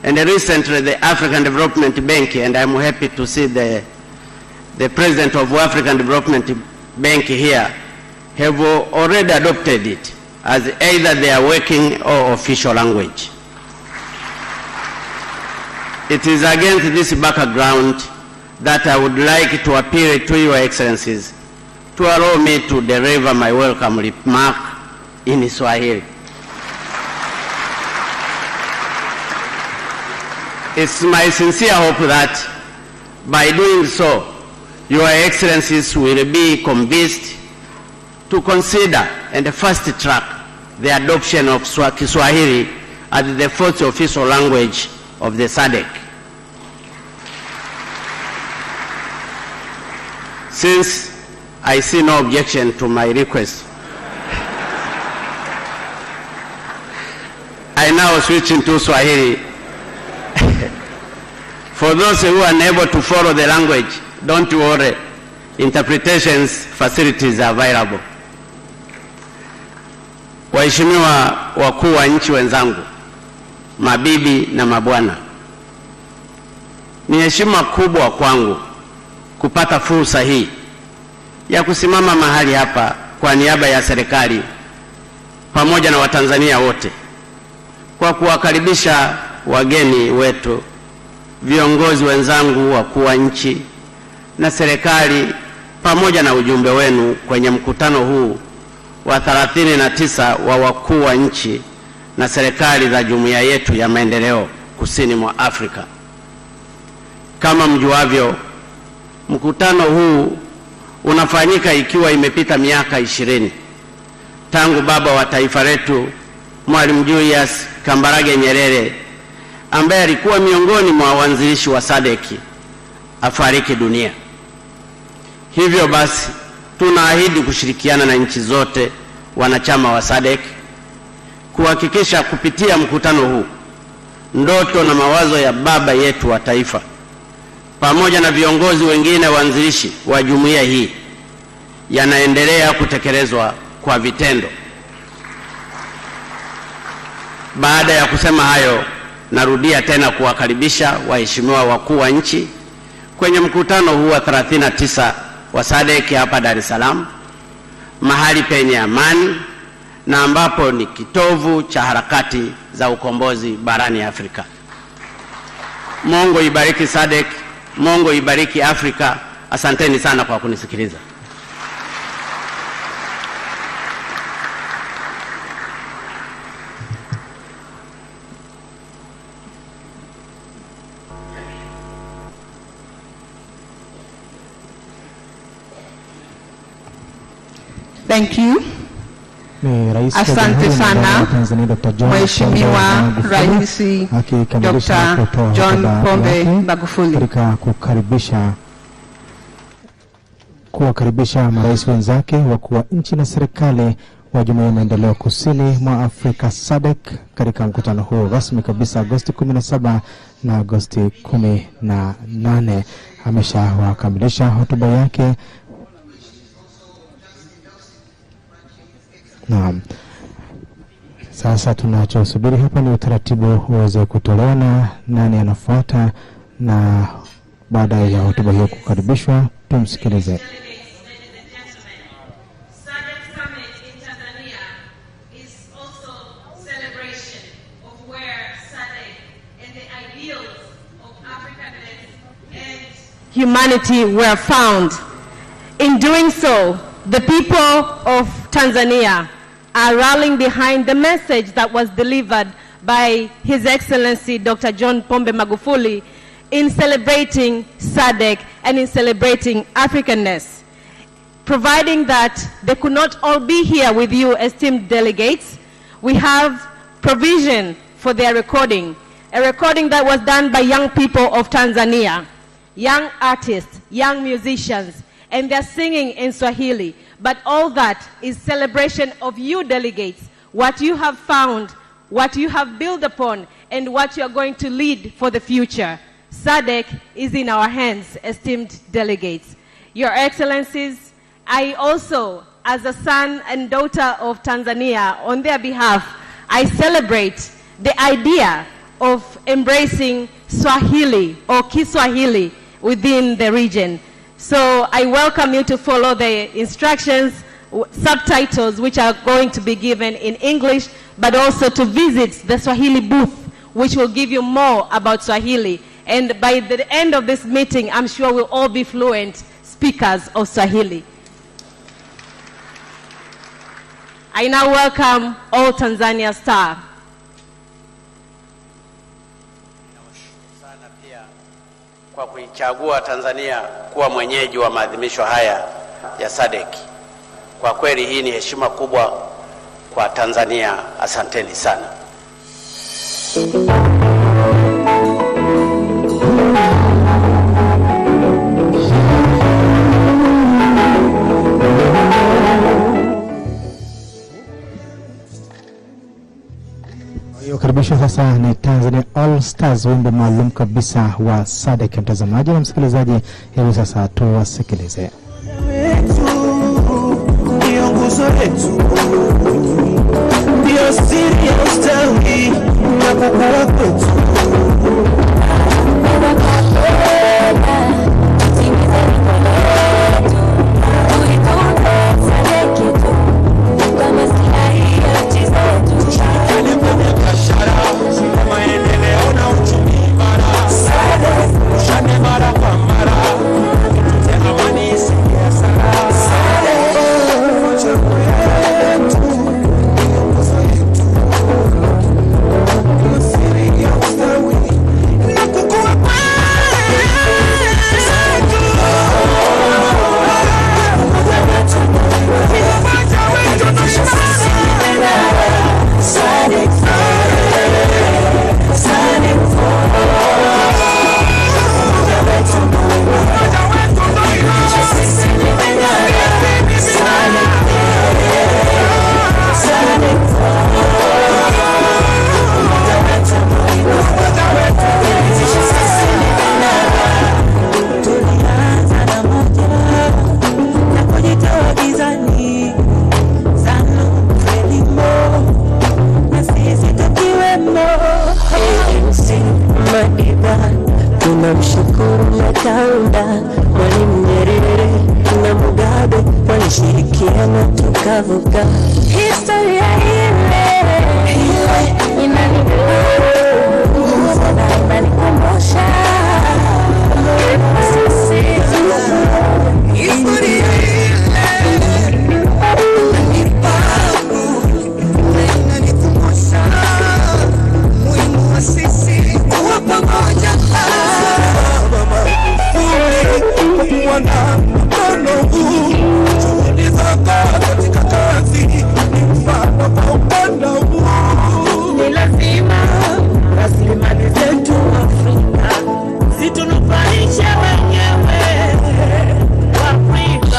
and recently the African Development Bank, and I'm happy to see the President of African Development Bank here, have already adopted it as either their working or official language. It is against this background that I would like to appeal to Your Excellencies to allow me to deliver my welcome remark in Swahili. It's my sincere hope that by doing so, Your Excellencies will be convinced to consider and fast track the adoption of Kiswahili as the fourth official language of the SADC. Since I see no objection to my request, I now switch into Swahili. For those who are unable to follow the language, don't worry, interpretations facilities are available. Waheshimiwa wakuu wa nchi wenzangu, mabibi na mabwana, ni heshima kubwa kwangu kupata fursa hii ya kusimama mahali hapa kwa niaba ya serikali pamoja na Watanzania wote kwa kuwakaribisha wageni wetu, viongozi wenzangu wakuu wa nchi na serikali pamoja na ujumbe wenu kwenye mkutano huu wa 39 wa wakuu wa nchi na serikali za jumuiya yetu ya maendeleo kusini mwa Afrika. Kama mjuavyo, mkutano huu unafanyika ikiwa imepita miaka 20 tangu baba wa taifa letu Mwalimu Julius Nyerere, ambaye alikuwa miongoni mwa waanzilishi wa SADC, afariki dunia. Hivyo basi, tunaahidi kushirikiana na nchi zote wanachama wa SADC kuhakikisha kupitia mkutano huu ndoto na mawazo ya baba yetu wa taifa pamoja na viongozi wengine waanzilishi wa jumuiya hii yanaendelea kutekelezwa kwa vitendo. Baada ya kusema hayo, narudia tena kuwakaribisha waheshimiwa wakuu wa nchi kwenye mkutano huu wa 39 wa SADC hapa Dar es Salaam, mahali penye amani na ambapo ni kitovu cha harakati za ukombozi barani Afrika. Mungu ibariki SADC, Mungu ibariki Afrika. Asanteni sana kwa kunisikiliza. Thank you. Asante sana Mheshimiwa Rais Dr. John Pombe Magufuli. Kuwakaribisha marais wenzake, wakuu wa nchi na serikali wa Jumuiya ya Maendeleo Kusini mwa Afrika SADC katika mkutano huu rasmi kabisa Agosti 17 na Agosti 18. Ameshawakamilisha hotuba yake. Naam. Sasa tunachosubiri hapa ni utaratibu uweze kutolewa na nani anafuata, na baada ya hotuba hiyo kukaribishwa tumsikilize. Humanity were found. In doing so, the people of Tanzania are rallying behind the message that was delivered by His Excellency Dr. John Pombe Magufuli in celebrating SADC and in celebrating Africanness. Providing that they could not all be here with you, esteemed delegates, we have provision for their recording, a recording that was done by young people of Tanzania, young artists, young musicians, and they're singing in Swahili. But all that is celebration of you delegates, what you have found, what you have built upon, and what you are going to lead for the future. SADC is in our hands, esteemed delegates. Your Excellencies, I also, as a son and daughter of Tanzania, on their behalf, I celebrate the idea of embracing Swahili or Kiswahili within the region. So I welcome you to follow the instructions, subtitles which are going to be given in English, but also to visit the Swahili booth, which will give you more about Swahili. And by the end of this meeting, I'm sure we'll all be fluent speakers of Swahili. I now welcome all Tanzania staff. Kwa kuichagua Tanzania kuwa mwenyeji wa maadhimisho haya ya SADC. Kwa kweli hii ni heshima kubwa kwa Tanzania. Asanteni sana. Karibisho sasa ni Tanzania All Stars, wimbo maalum kabisa wa SADC. Mtazamaji na msikilizaji, hivi sasa tuwasikilize. tushirikiane tukavuka. Historia ile inanigusa na inanikumbusha sisi. Historia sisi kuwa pamoja wana mkono huu, juhudi zako katika kazi ni mfano kwa upendo huu. Ni lazima rasilimali zetu Afrika zitunufaishe wenyewe Afrika.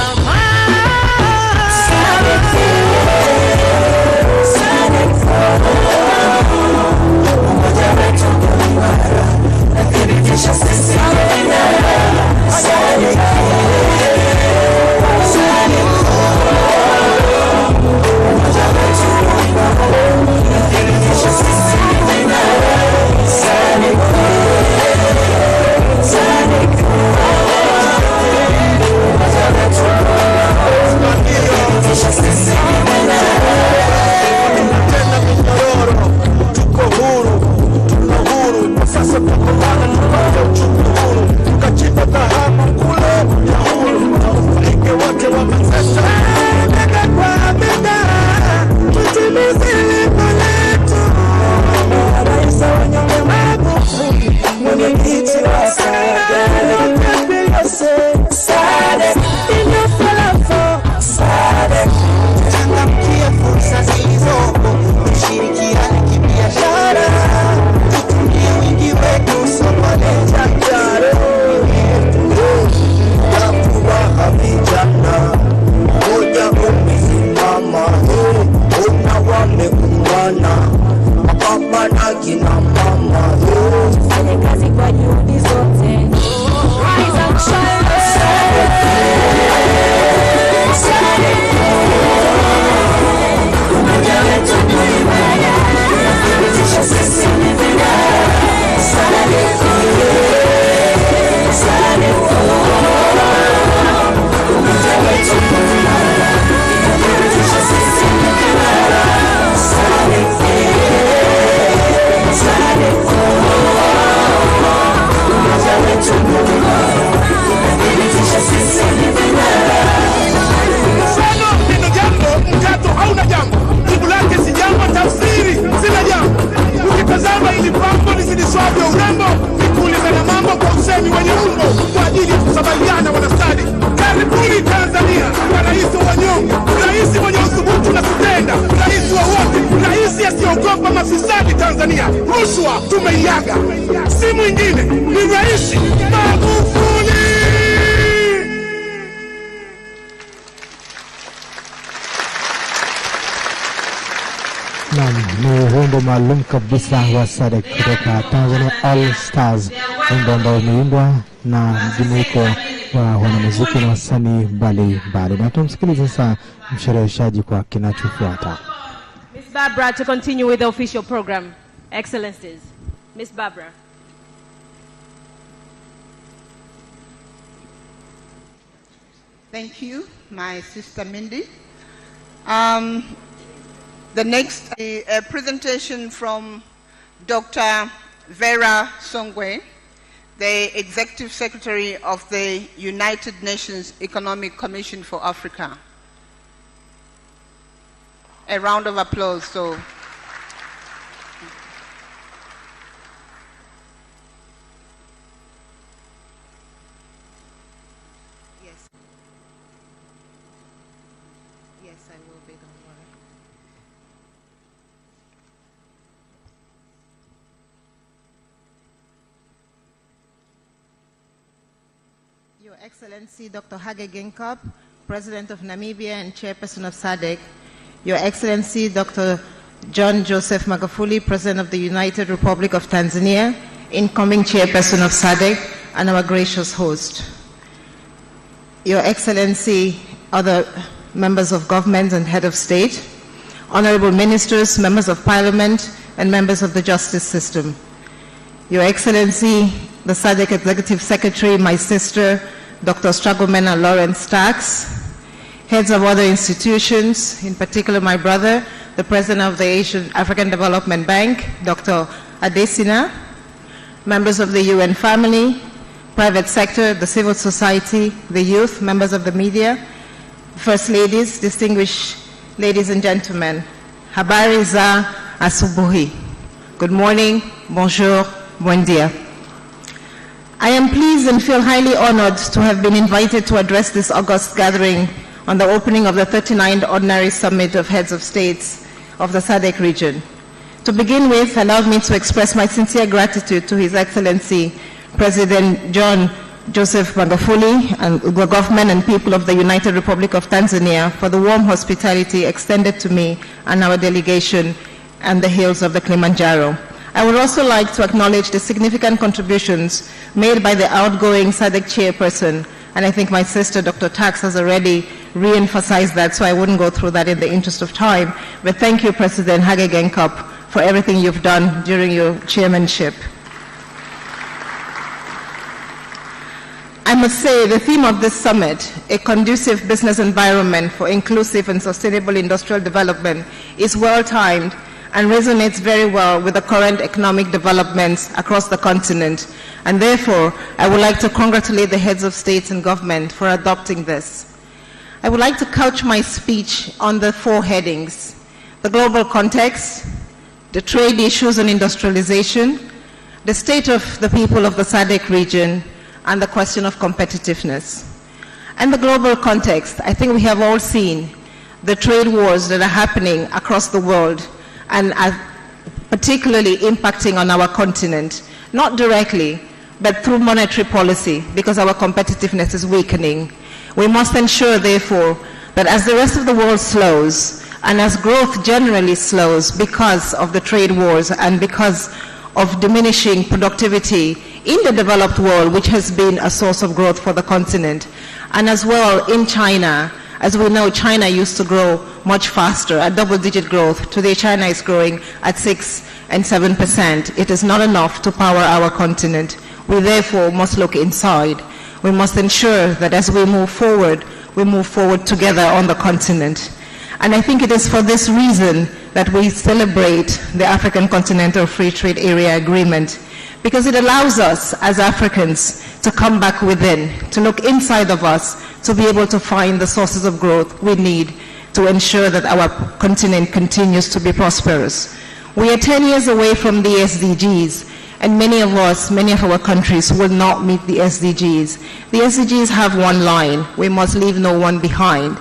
Tanzania, rushwa tumeiaga, si mwingine ni Rais Magufuli. Naam, ni wimbo maalum kabisa wa SADC kutoka Tanzania All Stars, wimbo ambao umeimbwa na mjumuiko wa wanamuziki na wasanii mbalimbali. Na tumsikilize sasa mshereheshaji kwa kinachofuata. Miss Barbara to continue with the official program. Excellencies. Miss Barbara. Thank you, my sister Mindy. The next a presentation from Dr. Vera Songwe, the Executive Secretary of the United Nations Economic Commission for Africa. A round of applause. So. Yes. Yes, I will be, don't worry. Your Excellency Dr. Hage Geingob, President of Namibia and Chairperson of SADC, Your Excellency Dr. John Joseph Magufuli, President of the United Republic of Tanzania, incoming Chairperson of SADC, and our gracious host. Your Excellency, other members of government and head of state, honorable ministers, members of parliament, and members of the justice system. Your Excellency, the SADC Executive Secretary, my sister, Dr. Stragomena Lawrence Tax, heads of other institutions, in particular my brother, the President of the Asian African Development Bank, Dr. Adesina, members of the UN family, private sector, the civil society, the youth, members of the media, First Ladies, distinguished ladies and gentlemen. Habari za asubuhi. Good morning, bonjour, buen dia. I am pleased and feel highly honored to have been invited to address this august gathering on the opening of the 39th Ordinary Summit of Heads of States of the SADC region. To begin with, allow me to express my sincere gratitude to His Excellency President John Joseph Magufuli and the government and people of the United Republic of Tanzania for the warm hospitality extended to me and our delegation and the hills of the Kilimanjaro. I would also like to acknowledge the significant contributions made by the outgoing SADC chairperson, and I think my sister, Dr. Tax, has already re-emphasized that, so I wouldn't go through that in the interest of time. But thank you, President Hage Geingob, for everything you've done during your chairmanship. I must say the theme of this summit, a conducive business environment for inclusive and sustainable industrial development, is well-timed and resonates very well with the current economic developments across the continent. And therefore, I would like to congratulate the heads of states and government for adopting this. I would like to couch my speech on the 4 headings: the global context, the trade issues and industrialization, the state of the people of the SADC region, and the question of competitiveness. And the global context, I think we have all seen the trade wars that are happening across the world and are particularly impacting on our continent, not directly, but through monetary policy, because our competitiveness is weakening. We must ensure, therefore, that as the rest of the world slows, and as growth generally slows because of the trade wars and because of diminishing productivity in the developed world, which has been a source of growth for the continent, and as well in China. As we know, China used to grow much faster, at double-digit growth. Today, China is growing at 6 and 7%. It is not enough to power our continent. We therefore must look inside. We must ensure that as we move forward together on the continent. And I think it is for this reason that we celebrate the African Continental Free Trade Area Agreement, because it allows us as Africans to come back within, to look inside of us, to be able to find the sources of growth we need to ensure that our continent continues to be prosperous. We are 10 years away from the SDGs, and many of our countries will not meet the SDGs. The SDGs have one line: we must leave no one behind.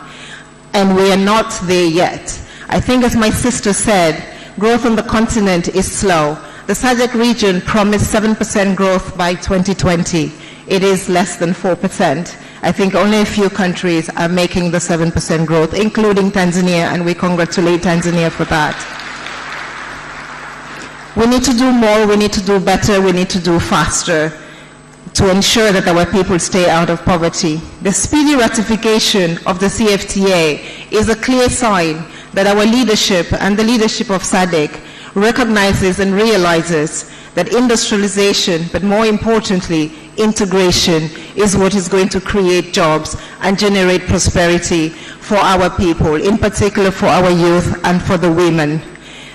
And we are not there yet. I think, as my sister said, growth on the continent is slow. The SADC region promised 7% growth by 2020. It is less than 4%. I think only a few countries are making the 7% growth, including Tanzania, and we congratulate Tanzania for that. We need to do more, we need to do better, we need to do faster to ensure that our people stay out of poverty. The speedy ratification of the CFTA is a clear sign that our leadership and the leadership of SADC recognizes and realizes that industrialization, but more importantly, integration, is what is going to create jobs and generate prosperity for our people, in particular for our youth and for the women.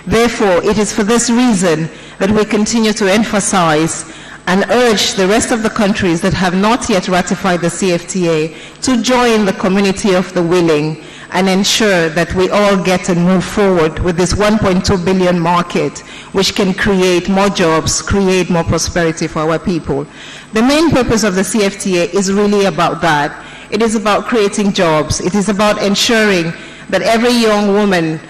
Therefore, it is for this reason that we continue to emphasize and urge the rest of the countries that have not yet ratified the CFTA to join the community of the willing and ensure that we all get and move forward with this 1.2 billion market, which can create more jobs, create more prosperity for our people. The main purpose of the CFTA is really about that. It is about creating jobs. It is about ensuring that every young woman,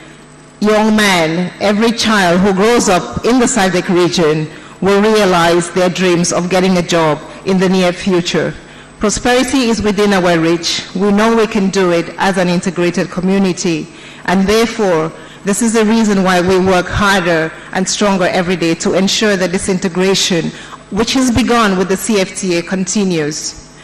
young man, every child who grows up in the SADC region will realize their dreams of getting a job in the near future. Prosperity is within our reach. We know we can do it as an integrated community, and therefore, this is the reason why we work harder and stronger every day to ensure that this integration, which has begun with the CFTA, continues.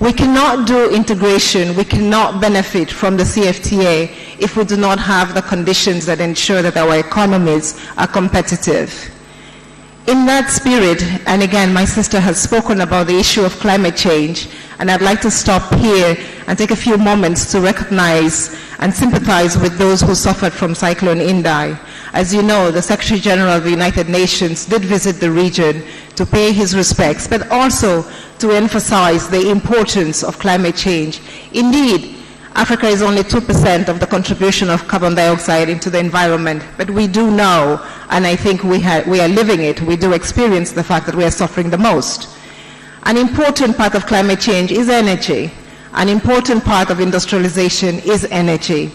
We cannot do integration, we cannot benefit from the CFTA if we do not have the conditions that ensure that our economies are competitive. In that spirit, and again, my sister has spoken about the issue of climate change, And I'd like to stop here and take a few moments to recognize and sympathize with those who suffered from Cyclone Indai. As you know, the Secretary General of the United Nations did visit the region to pay his respects, but also to emphasize the importance of climate change. Indeed, Africa is only 2% of the contribution of carbon dioxide into the environment, but we do know, and I think we are living it, we do experience the fact that we are suffering the most. An important part of climate change is energy. An important part of industrialization is energy.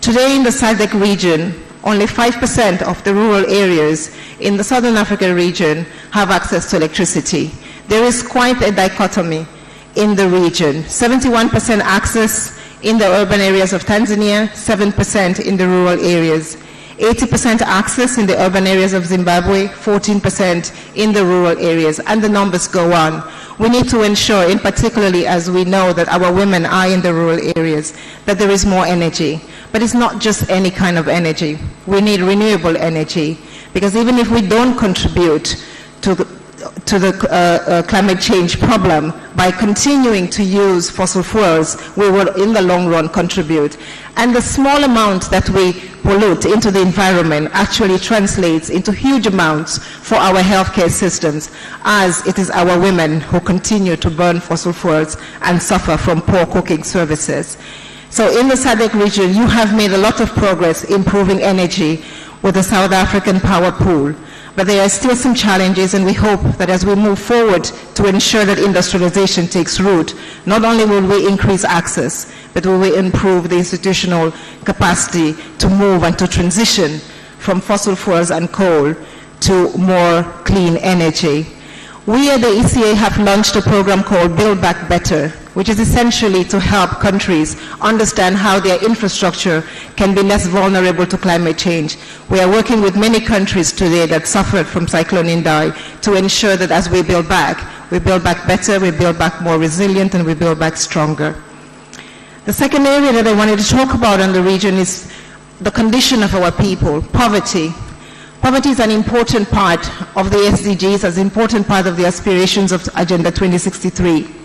Today in the SADC region, only 5% of the rural areas in the Southern African region have access to electricity. There is quite a dichotomy in the region. 71% access in the urban areas of Tanzania, 7% in the rural areas. 80% access in the urban areas of Zimbabwe, 14% in the rural areas, and the numbers go on. We need to ensure, in particularly as we know that our women are in the rural areas, that there is more energy. But it's not just any kind of energy. We need renewable energy, because even if we don't contribute to the climate change problem by continuing to use fossil fuels, we will in the long run contribute. And the small amount that we pollute into the environment actually translates into huge amounts for our healthcare systems, as it is our women who continue to burn fossil fuels and suffer from poor cooking services. So in the SADC region, you have made a lot of progress improving energy with the South African power pool. But there are still some challenges, and we hope that as we move forward to ensure that industrialization takes root, not only will we increase access, but we will improve the institutional capacity to move and to transition from fossil fuels and coal to more clean energy. We at the ECA have launched a program called Build Back Better, which is essentially to help countries understand how their infrastructure can be less vulnerable to climate change. We are working with many countries today that suffered from Cyclone Indai to ensure that as we build back better, we build back more resilient, and we build back stronger. The second area that I wanted to talk about in the region is the condition of our people, poverty. Poverty is an important part of the SDGs, as an important part of the aspirations of Agenda 2063.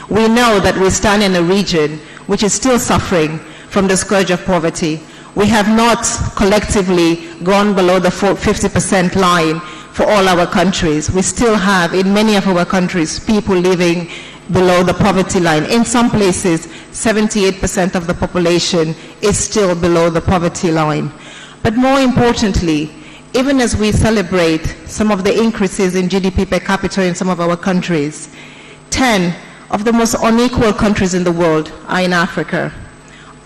We know that we stand in a region which is still suffering from the scourge of poverty. We have not collectively gone below the 50% line for all our countries. We still have, in many of our countries, people living below the poverty line. In some places, 78% of the population is still below the poverty line. But more importantly, even as we celebrate some of the increases in GDP per capita in some of our countries, 10 of the most unequal countries in the world are in Africa.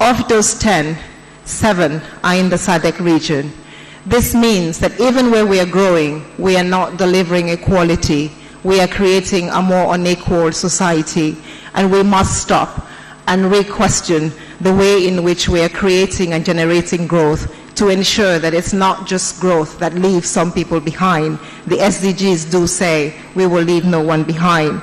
Of those 10, 7 are in the SADC region. This means that even where we are growing, we are not delivering equality. We are creating a more unequal society, and we must stop and re-question the way in which we are creating and generating growth to ensure that it's not just growth that leaves some people behind. The SDGs do say we will leave no one behind.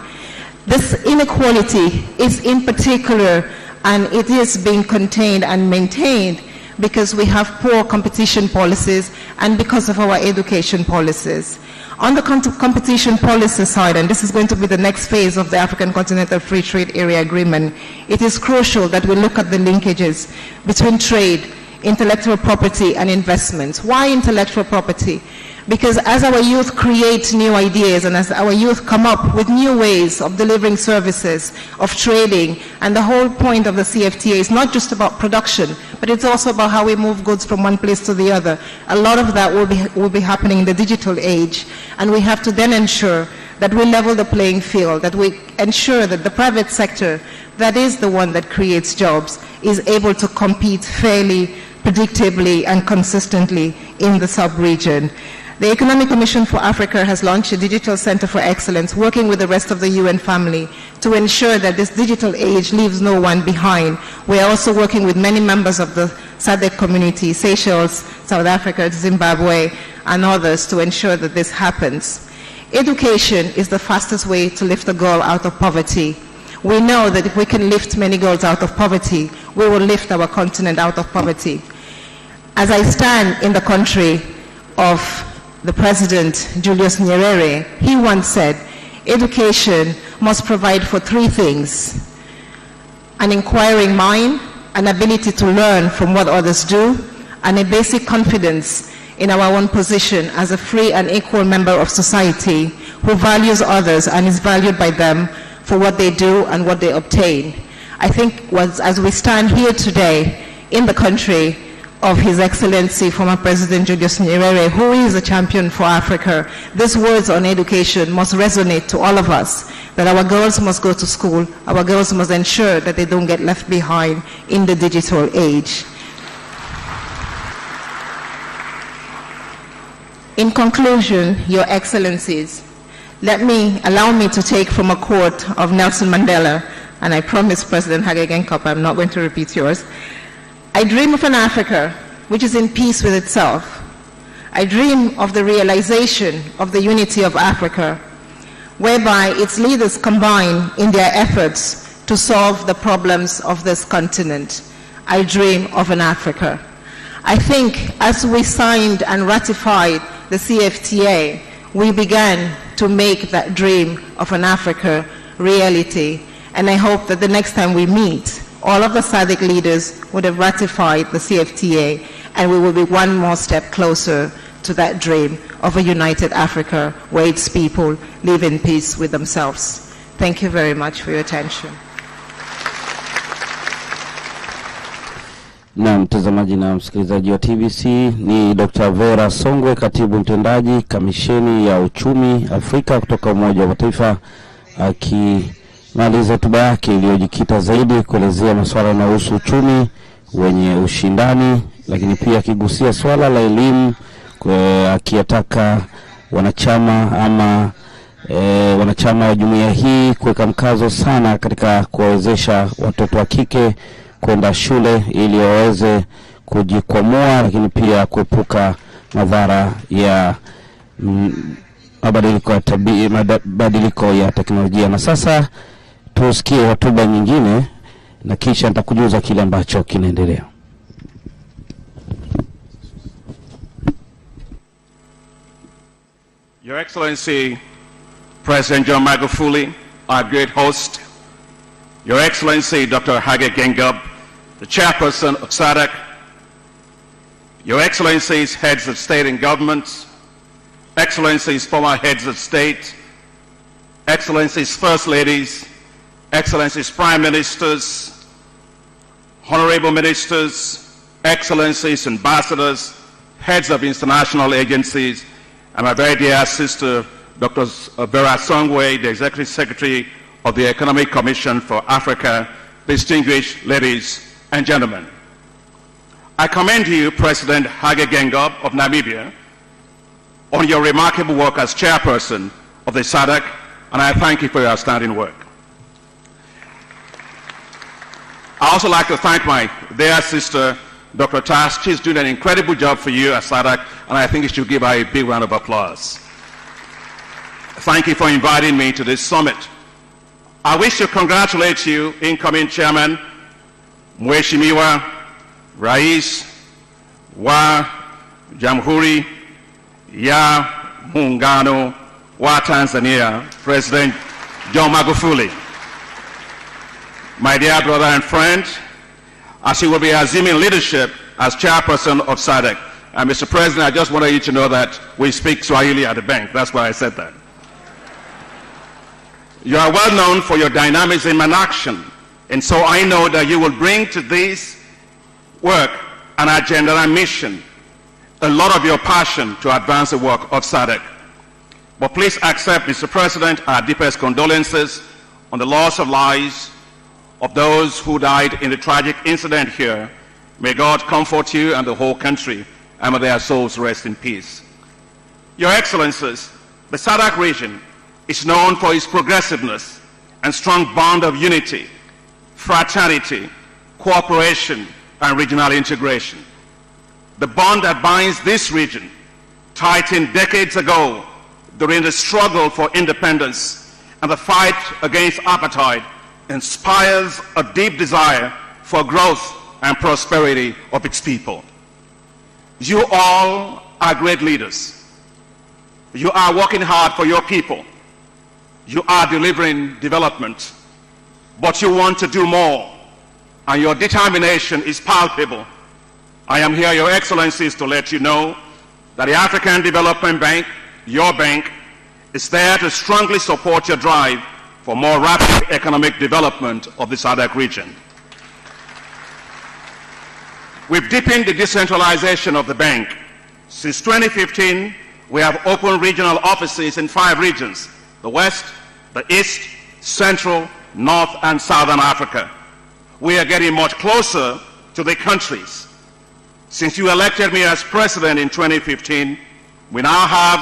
This inequality is in particular, and it is being contained and maintained because we have poor competition policies and because of our education policies. On the competition policy side, and this is going to be the next phase of the African Continental Free Trade Area Agreement, it is crucial that we look at the linkages between trade, intellectual property, and investments. Why intellectual property? Because as our youth create new ideas and as our youth come up with new ways of delivering services, of trading, and the whole point of the CFTA is not just about production, but it's also about how we move goods from one place to the other. A lot of that will be happening in the digital age, and we have to then ensure that we level the playing field, that we ensure that the private sector, that is the one that creates jobs, is able to compete fairly, predictably, and consistently in the sub-region. The Economic Commission for Africa has launched a Digital Center for Excellence, working with the rest of the UN family to ensure that this digital age leaves no one behind. We are also working with many members of the SADC community, Seychelles, South Africa, Zimbabwe, and others to ensure that this happens. Education is the fastest way to lift a girl out of poverty. We know that if we can lift many girls out of poverty, we will lift our continent out of poverty. As I stand in the country of the President Julius Nyerere, he once said, education must provide for three things: an inquiring mind, an ability to learn from what others do, and a basic confidence in our own position as a free and equal member of society who values others and is valued by them for what they do and what they obtain. I think as we stand here today in the country of His Excellency, former President Julius Nyerere, who is a champion for Africa, these words on education must resonate to all of us, that our girls must go to school, our girls must ensure that they don't get left behind in the digital age. In conclusion, Your Excellencies, allow me to take from a quote of Nelson Mandela, and I promise President Hage Geingob I'm not going to repeat yours. I dream of an Africa which is in peace with itself. I dream of the realization of the unity of Africa, whereby its leaders combine in their efforts to solve the problems of this continent. I dream of an Africa. I think as we signed and ratified the CFTA, we began to make that dream of an Africa reality. And I hope that the next time we meet, all of the SADC leaders would have ratified the CFTA, and we will be one more step closer to that dream of a united Africa where its people live in peace with themselves. Thank you very much for your attention. Na mtazamaji na msikilizaji wa TBC, ni Dr. Vera Songwe, katibu mtendaji Kamisheni ya Uchumi Afrika kutoka Umoja wa Mataifa, akimaliza hotuba yake iliyojikita zaidi kuelezea masuala yanayohusu uchumi wenye ushindani, lakini pia akigusia swala la elimu, akiyataka wanachama wanachama wa jumuiya hii kuweka mkazo sana katika kuwawezesha watoto wa kike kwenda shule ili waweze kujikwamua, lakini pia kuepuka madhara ya mabadiliko ya teknolojia. Na sasa tusikie hotuba nyingine na kisha nitakujuza kile ambacho kinaendelea. Your Excellency President John Magufuli, our great host, Your Excellency Dr. Hage Geingob, the chairperson of SADC, Your Excellencies, heads of state and governments, Excellencies, former heads of state, Excellencies, first ladies, Excellencies, prime ministers, honorable ministers, Excellencies, ambassadors, heads of international agencies, and my very dear sister, Dr. Vera Songwe, the Executive Secretary of the Economic Commission for Africa, distinguished ladies and gentlemen. I commend you, President Hage Geingob of Namibia, on your remarkable work as chairperson of the SADC, and I thank you for your outstanding work. I also like to thank my dear sister, Dr. Task. She's doing an incredible job for you at SADC, and I think you should give her a big round of applause. Thank you for inviting me to this summit. I wish to congratulate you, incoming Chairman, Mheshimiwa Rais wa Jamhuri ya Muungano wa Tanzania, President John Magufuli. My dear brother and friend, as you will be assuming leadership as chairperson of SADC, and Mr. President, I just wanted you to know that we speak Swahili at the bank. That's why I said that. You are well known for your dynamism and action, and so I know that you will bring to this work an agenda and mission, a lot of your passion to advance the work of SADC. But please accept, Mr. President, our deepest condolences on the loss of lives of those who died in the tragic incident here. May God comfort you and the whole country, and may their souls rest in peace. Your Excellencies, the SADC region is known for its progressiveness and strong bond of unity, fraternity, cooperation, and regional integration. The bond that binds this region, tightened decades ago during the struggle for independence and the fight against apartheid, inspires a deep desire for growth and prosperity of its people. You all are great leaders. You are working hard for your people. you are delivering development, but you want to do more, and your determination is palpable. I am here, Your Excellencies, to let you know that the African Development Bank, your bank, is there to strongly support your drive for more rapid economic development of the SADC region. We've deepened the decentralization of the bank. Since 2015, we have opened regional offices in 5 regions: the West, the East, Central, North, and Southern Africa. We are getting much closer to the countries. Since you elected me as president in 2015, we now have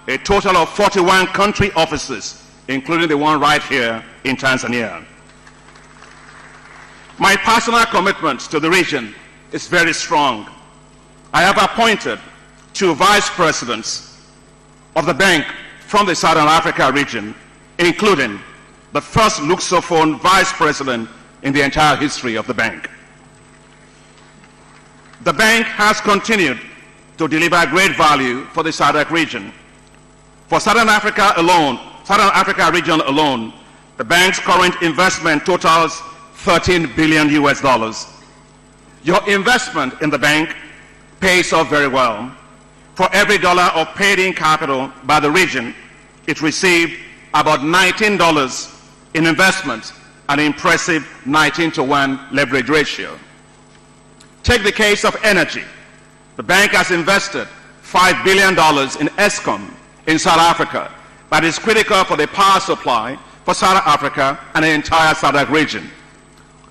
a total of 41 country offices, including the one right here in Tanzania. My personal commitment to the region is very strong. I have appointed 2 vice presidents of the bank from the Southern Africa region, including the first Lusophone vice president in the entire history of the bank. The bank has continued to deliver great value for the SADC region. For Southern Africa region alone, the bank's current investment totals $13 billion. Your investment in the bank pays off very well. For every dollar of paid-in capital by the region, it received about $19 in investment, an impressive 19-to-1 leverage ratio. Take the case of energy. The bank has invested $5 billion in Eskom in South Africa that is critical for the power supply for South Africa and the entire SADC region.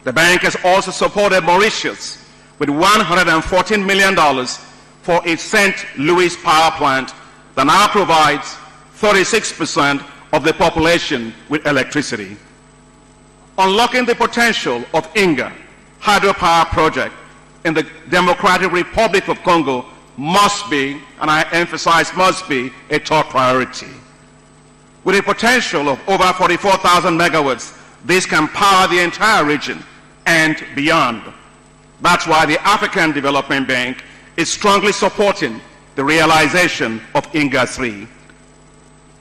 The bank has also supported Mauritius with $114 million for its St. Louis power plant that now provides 36% of the population with electricity. Unlocking the potential of INGA hydropower project in the Democratic Republic of Congo must be, and I emphasize must be, a top priority. With a potential of over 44,000 megawatts, this can power the entire region and beyond. That's why the African Development Bank is strongly supporting the realization of INGA 3.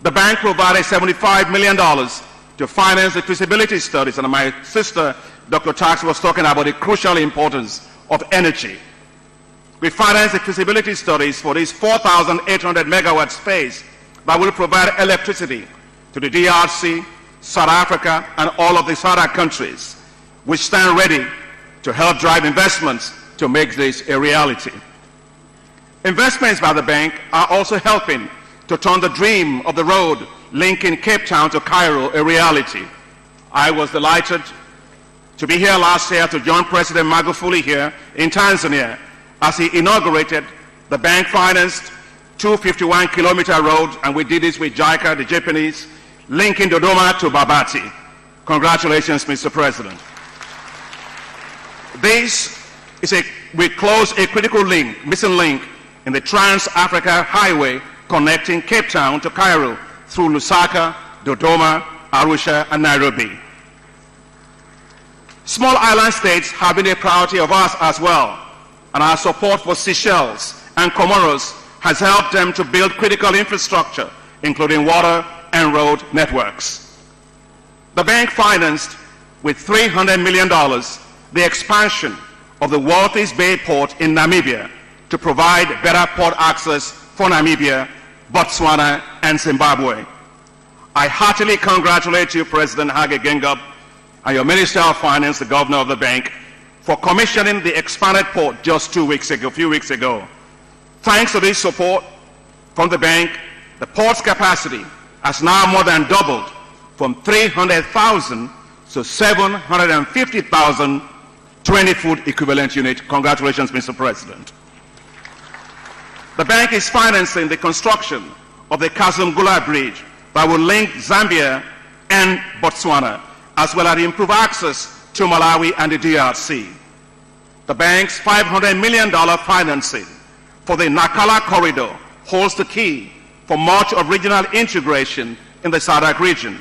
The bank provided $75 million to finance the feasibility studies, and my sister, Dr. Tax, was talking about the crucial importance of energy. We financed the feasibility studies for this 4,800 megawatt space that will provide electricity to the DRC, South Africa, and all of the SADC countries. We stand ready to help drive investments to make this a reality. Investments by the bank are also helping to turn the dream of the road linking Cape Town to Cairo a reality. I was delighted to be here last year to join President Magufuli here in Tanzania as he inaugurated the bank-financed 251-kilometer road, and we did this with JICA, the Japanese, linking Dodoma to Babati. Congratulations, Mr. President. We close a critical link, missing link, in the Trans-Africa Highway connecting Cape Town to Cairo through Lusaka, Dodoma, Arusha, and Nairobi. Small island states have been a priority of ours as well, and our support for Seychelles and Comoros has helped them to build critical infrastructure, including water and road networks. The bank financed with $300 million the expansion of the Walvis Bay port in Namibia to provide better port access for Namibia, Botswana, and Zimbabwe. I heartily congratulate you, President Hage Geingob, and your Minister of Finance, the Governor of the bank, for commissioning the expanded port just a few weeks ago. Thanks to this support from the bank, the port's capacity has now more than doubled from 300,000 to 750,000 20-foot equivalent unit. Congratulations, Mr. President. The bank is financing the construction of the Kazungula Bridge that will link Zambia and Botswana, as well as improve access to Malawi and the DRC. The bank's $500 million financing for the Nakala Corridor holds the key for much of regional integration in the SADC region.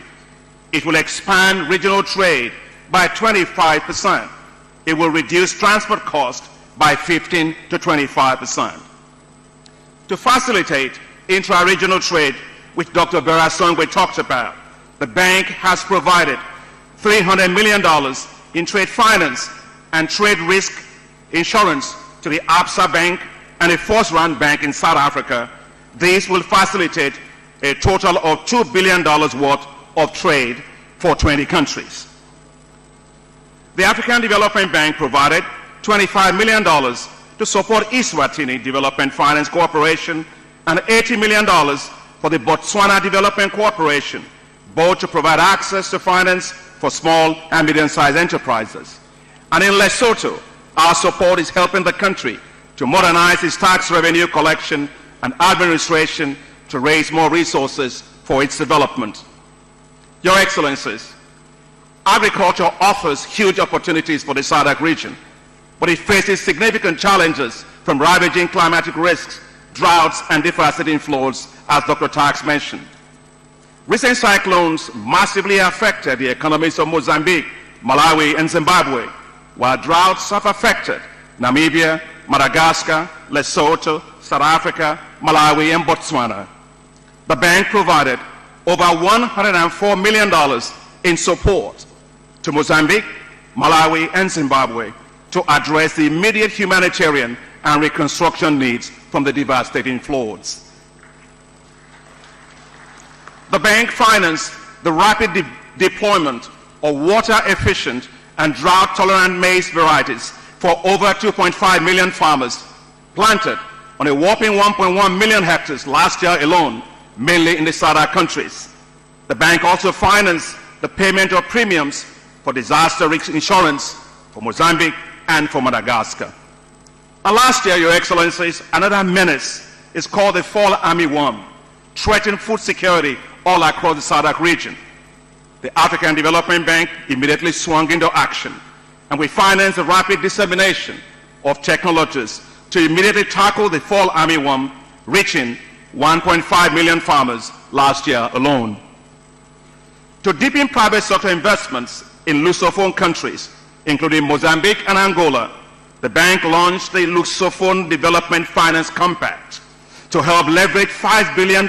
It will expand regional trade by 25%. It will reduce transport costs by 15 to 25%. To facilitate intra-regional trade, which Dr. Vera Songwe talked about, the bank has provided $300 million in trade finance and trade risk insurance to the Absa Bank and a FirstRand Bank in South Africa. These will facilitate a total of $2 billion worth of trade for 20 countries. The African Development Bank provided $25 million to support Eswatini Development Finance Corporation and $80 million for the Botswana Development Corporation, both to provide access to finance for small and medium-sized enterprises. And in Lesotho, our support is helping the country to modernize its tax revenue collection and administration to raise more resources for its development. Your Excellencies, agriculture offers huge opportunities for the SADC region, but it faces significant challenges from ravaging climatic risks, droughts, and devastating floods, as Dr. Tax mentioned. Recent cyclones massively affected the economies of Mozambique, Malawi, and Zimbabwe, while droughts have affected Namibia, Madagascar, Lesotho, South Africa, Malawi, and Botswana. The bank provided over $104 million in support to Mozambique, Malawi, and Zimbabwe to address the immediate humanitarian and reconstruction needs from the devastating floods. The bank financed the rapid deployment of water-efficient and drought-tolerant maize varieties for over 2.5 million farmers planted on a whopping 1.1 million hectares last year alone, mainly in the SADC countries. The bank also financed the payment of premiums for disaster risk insurance for Mozambique and for Madagascar. And last year, Your Excellencies, another menace is called the fall armyworm, threatening food security all across the SADC region. The African Development Bank immediately swung into action, and we financed the rapid dissemination of technologies to immediately tackle the fall armyworm, reaching 1.5 million farmers last year alone. To deepen private sector investments in Lusophone countries, including Mozambique and Angola, the bank launched the Lusophone Development Finance Compact to help leverage $5 billion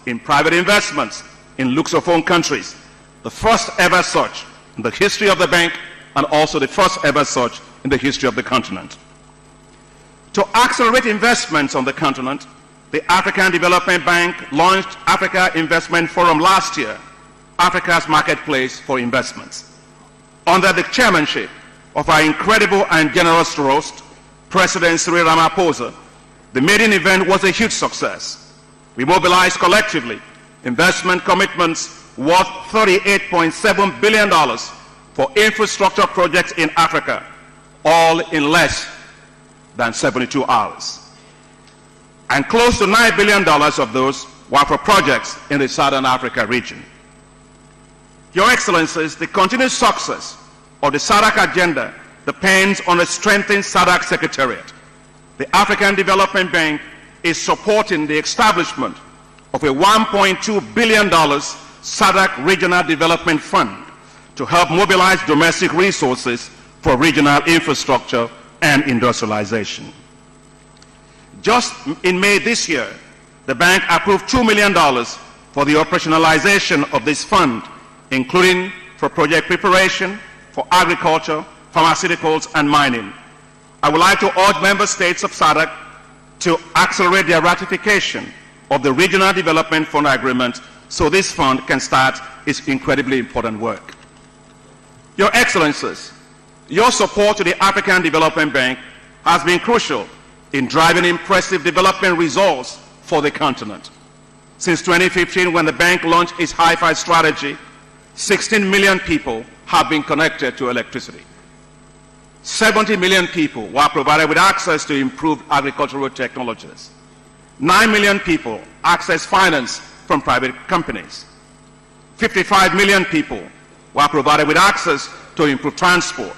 in private investments in Lusophone countries, the first ever such in the history of the bank and also the first ever such in the history of the continent. To accelerate investments on the continent, the African Development Bank launched Africa Investment Forum last year, Africa's marketplace for investments. Under the chairmanship of our incredible and generous host, President Cyril Ramaphosa, the maiden event was a huge success. We mobilized collectively investment commitments worth $38.7 billion for infrastructure projects in Africa, all in less than 72 hours. And close to $9 billion of those were for projects in the Southern Africa region. Your Excellencies, the continued success of the SADC agenda depends on a strengthened SADC Secretariat. The African Development Bank is supporting the establishment of a $1.2 billion SADC Regional Development Fund to help mobilize domestic resources for regional infrastructure and industrialization. Just in May this year, the bank approved $2 million for the operationalization of this fund, including for project preparation, for agriculture, pharmaceuticals, and mining. I would like to urge member states of SADC to accelerate their ratification of the Regional Development Fund Agreement so this fund can start its incredibly important work. Your Excellencies, your support to the African Development Bank has been crucial in driving impressive development results for the continent. Since 2015, when the bank launched its Hi-Fi strategy, 16 million people have been connected to electricity. 70 million people were provided with access to improved agricultural technologies. 9 million people access finance from private companies. 55 million people were provided with access to improved transport.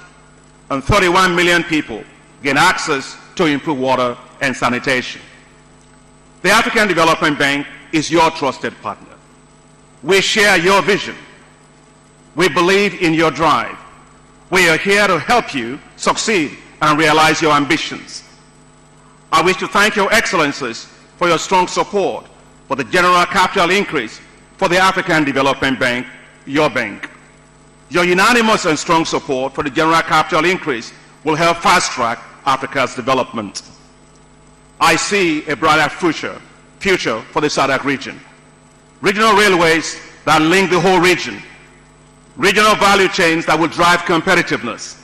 And 31 million people gain access to improve water and sanitation. The African Development Bank is your trusted partner. We share your vision. We believe in your drive. We are here to help you succeed and realize your ambitions. I wish to thank your Excellencies for your strong support for the general capital increase for the African Development Bank, your bank. Your unanimous and strong support for the general capital increase will help fast-track Africa's development. I see a brighter future for the SADC region. Regional railways that link the whole region. Regional value chains that will drive competitiveness.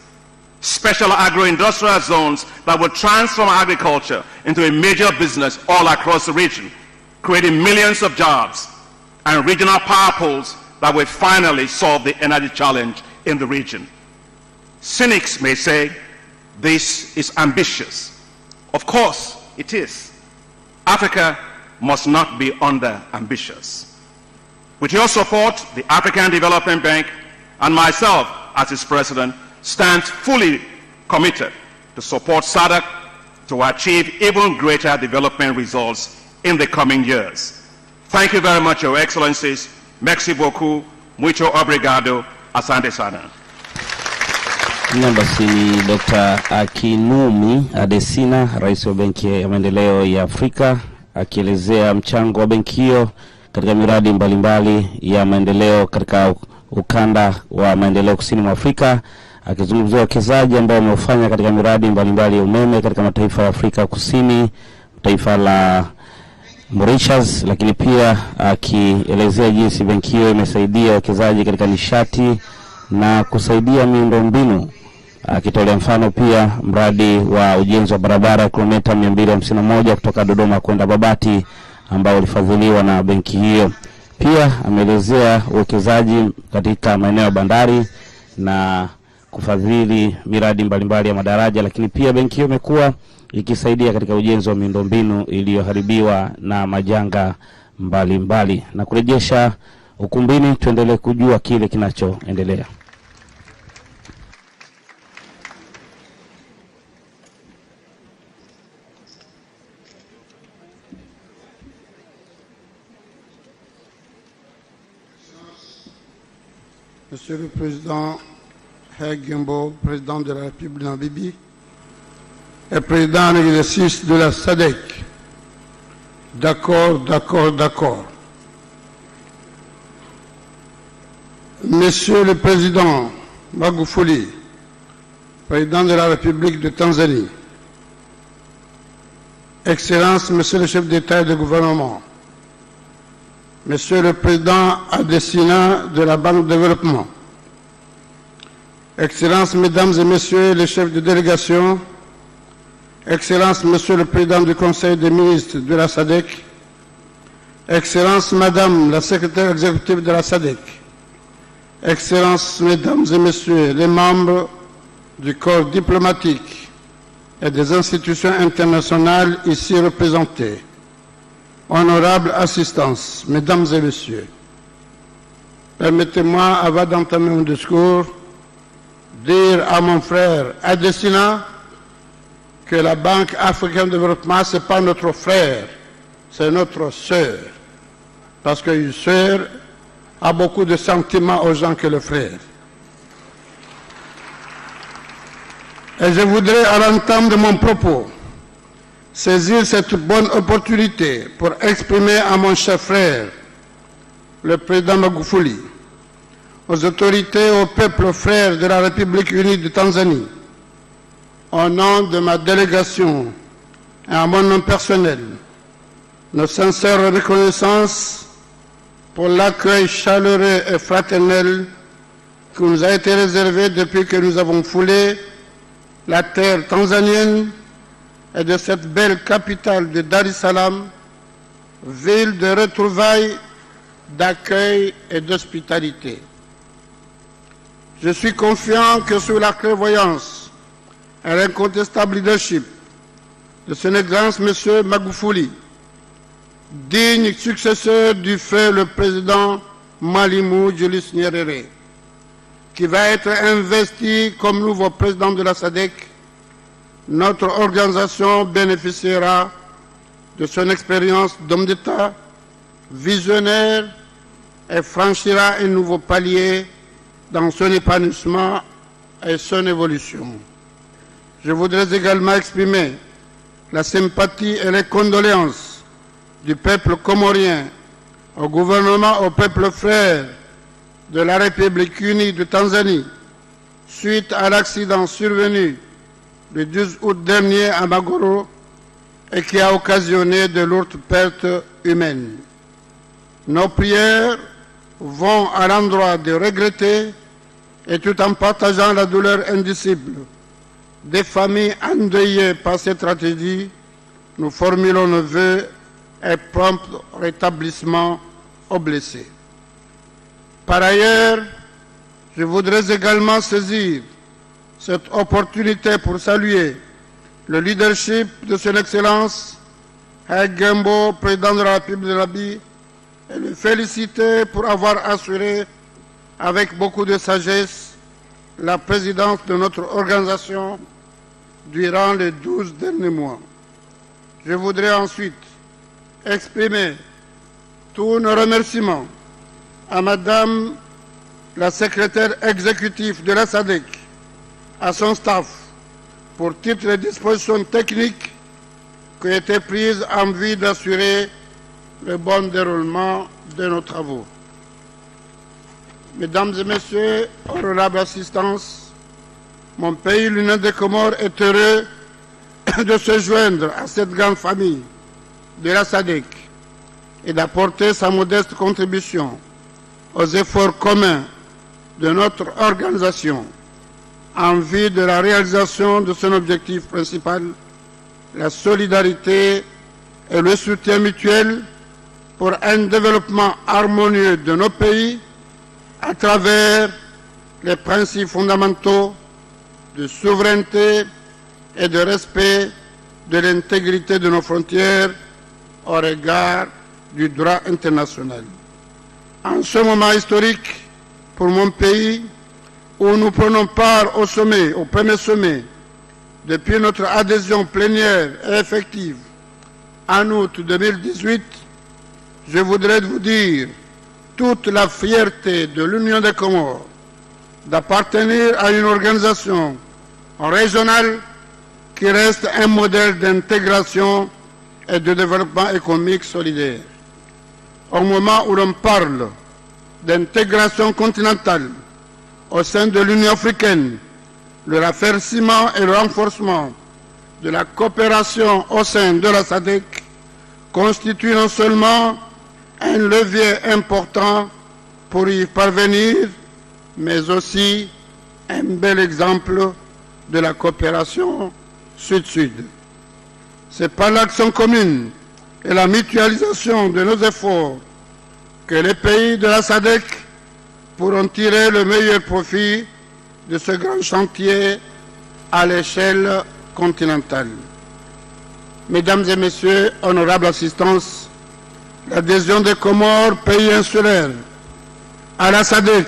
Special agro-industrial zones that will transform agriculture into a major business all across the region, creating millions of jobs, and regional power pools that will finally solve the energy challenge in the region. Cynics may say this is ambitious. Of course it is. Africa must not be under-ambitious. With your support, the African Development Bank and myself as its president stands fully committed to support SADC to achieve even greater development results in the coming years. Thank you very much, Your Excellencies. Merci beaucoup. Mucho obrigado. Asante sana. Basi ni Dr. Akinwumi Adesina, Rais wa Benki ya Maendeleo ya Afrika, akielezea mchango wa benki hiyo katika miradi mbalimbali ya maendeleo katika ukanda wa maendeleo kusini mwa Afrika, akizungumzia wawekezaji ambao wamefanya katika miradi mbalimbali ya umeme katika mataifa ya Afrika Kusini, taifa la Mauritius, lakini pia akielezea jinsi benki hiyo imesaidia wawekezaji katika nishati na kusaidia miundombinu, akitolea mfano pia mradi wa ujenzi wa barabara kilomita 251 kutoka Dodoma kwenda Babati ambao ulifadhiliwa na benki hiyo. Pia ameelezea uwekezaji katika maeneo ya bandari na kufadhili miradi mbalimbali ya madaraja, lakini pia benki hiyo imekuwa ikisaidia katika ujenzi wa miundombinu iliyoharibiwa na majanga mbalimbali. Na kurejesha ukumbini, tuendelee kujua kile kinachoendelea. Monsieur le Président Hegimbo, Président de la République de Namibie, et Président en exercice de la SADC. D'accord. Monsieur le Président Magufuli, Président de la République de Tanzanie, Excellences, Monsieur le chef d'État et de gouvernement, Monsieur le Président Adesina de la Banque de développement, Excellences, Mesdames et Messieurs les chefs de délégation, Excellences, Monsieur le Président du Conseil des ministres de la SADC, Excellences, Madame la Secrétaire exécutive de la SADC, Excellences, Mesdames et Messieurs les membres du corps diplomatique et des institutions internationales ici représentées, honorable assistance, Mesdames et Messieurs, permettez-moi, avant d'entamer mon discours, dire à mon frère Adesina que la Banque africaine de développement, ce n'est pas notre frère, c'est notre sœur. Parce qu'une sœur a beaucoup de sentiments aux gens que le frère. Et je voudrais, à l'entame de mon propos, saisir cette bonne opportunité pour exprimer à mon cher frère, le président Magufuli, aux autorités et au peuple frère de la République unie de Tanzanie, au nom de ma délégation et à mon nom personnel, nos sincères reconnaissances pour l'accueil chaleureux et fraternel qui nous a été réservé depuis que nous avons foulé la terre tanzanienne et de cette belle capitale de Dar es Salaam, ville de retrouvailles, d'accueil et d'hospitalité. Je suis confiant que sous la clairvoyance et l'incontestable leadership de son Excellence M. Magufuli, digne successeur du feu le président Mwalimu Julius Nyerere, qui va être investi comme nouveau président de la SADC, notre organisation bénéficiera de son expérience d'homme d'État, visionnaire, et franchira un nouveau palier dans son épanouissement et son évolution. Je voudrais également exprimer la sympathie et les condoléances du peuple comorien au gouvernement, au peuple frère de la République unie de Tanzanie, suite à l'accident survenu le 12 août dernier à Magoro et qui a occasionné de lourdes pertes humaines. Nos prières vont à l'endroit de regretter et tout en partageant la douleur indicible des familles endeuillées par cette tragédie, nous formulons nos vœux et prompt rétablissement aux blessés. Par ailleurs, je voudrais également saisir cette opportunité pour saluer le leadership de son Excellence Gembo, président de la République de l'Abi, et le féliciter pour avoir assuré avec beaucoup de sagesse la présidence de notre organisation durant les 12 derniers mois. Je voudrais ensuite exprimer tous nos remerciements à Madame la secrétaire exécutive de la SADC, à son staff, pour toutes les dispositions techniques qui ont été prises en vue d'assurer le bon déroulement de nos travaux. Mesdames et Messieurs, honorables assistances, mon pays, l'Union des Comores, est heureux de se joindre à cette grande famille de la SADC et d'apporter sa modeste contribution aux efforts communs de notre organisation en vue de la réalisation de son objectif principal, la solidarité et le soutien mutuel pour un développement harmonieux de nos pays à travers les principes fondamentaux de souveraineté et de respect de l'intégrité de nos frontières au regard du droit international. En ce moment historique pour mon pays, où nous prenons part au sommet, au premier sommet, depuis notre adhésion plénière et effective en août 2018, je voudrais vous dire toute la fierté de l'Union des Comores d'appartenir à une organisation régionale qui reste un modèle d'intégration et de développement économique solidaire. Au moment où l'on parle d'intégration continentale au sein de l'Union africaine, le raffermissement et le renforcement de la coopération au sein de la SADC constitue non seulement un levier important pour y parvenir, mais aussi un bel exemple de la coopération sud-sud. C'est par l'action commune et la mutualisation de nos efforts que les pays de la SADC pourront tirer le meilleur profit de ce grand chantier à l'échelle continentale. Mesdames et Messieurs, honorables assistances, l'adhésion des Comores, pays insulaires, à la SADC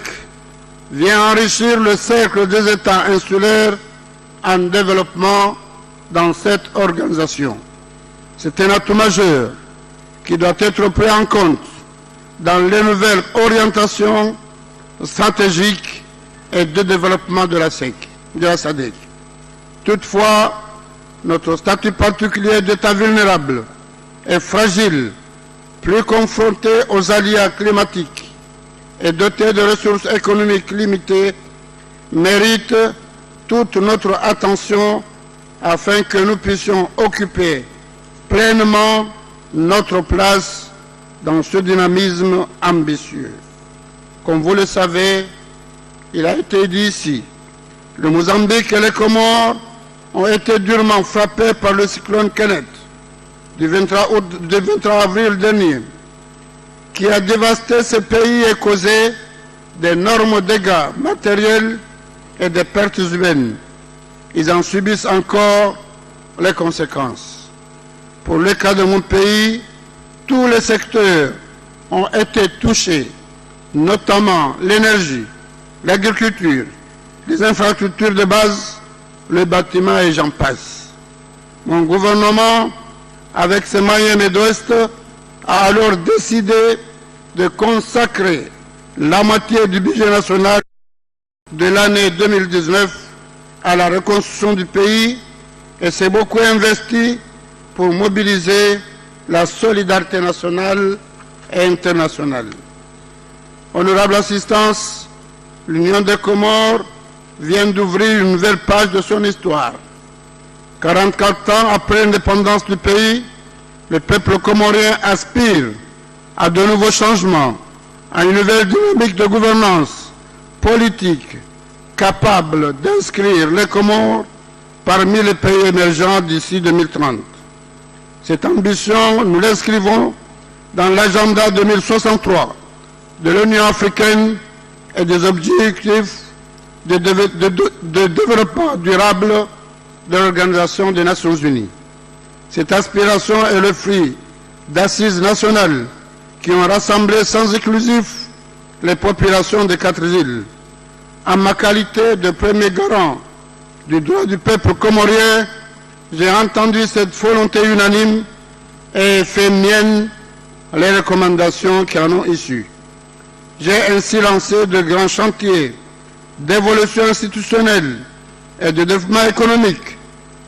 vient enrichir le cercle des États insulaires en développement dans cette organisation. C'est un atout majeur qui doit être pris en compte dans les nouvelles orientations stratégiques et de développement de la SADC. Toutefois, notre statut particulier d'État vulnérable et fragile, plus confronté aux aléas climatiques et doté de ressources économiques limitées, mérite toute notre attention afin que nous puissions occuper pleinement notre place dans ce dynamisme ambitieux. Comme vous le savez, il a été dit ici, le Mozambique et les Comores ont été durement frappés par le cyclone Kenneth du 23 avril dernier, qui a dévasté ce pays et causé d'énormes dégâts matériels et des pertes humaines. Ils en subissent encore les conséquences. Pour le cas de mon pays, tous les secteurs ont été touchés, notamment l'énergie, l'agriculture, les infrastructures de base, le bâtiment et j'en passe. Mon gouvernement, avec ses moyens modestes, a alors décidé de consacrer la moitié du budget national de l'année 2019 à la reconstruction du pays et s'est beaucoup investi pour mobiliser la solidarité nationale et internationale. Honorable assistance, l'Union des Comores vient d'ouvrir une nouvelle page de son histoire. 44 ans après l'indépendance du pays, le peuple comorien aspire à de nouveaux changements, à une nouvelle dynamique de gouvernance politique capable d'inscrire les Comores parmi les pays émergents d'ici 2030. Cette ambition, nous l'inscrivons dans l'agenda 2063 de l'Union africaine et des objectifs de développement durable de l'Organisation des Nations Unies. Cette aspiration est le fruit d'assises nationales qui ont rassemblé sans exclusif les populations des 4 îles. En ma qualité de premier garant du droit du peuple comorien, j'ai entendu cette volonté unanime et fait mienne les recommandations qui en ont issu. J'ai ainsi lancé de grands chantiers d'évolution institutionnelle et de développement économique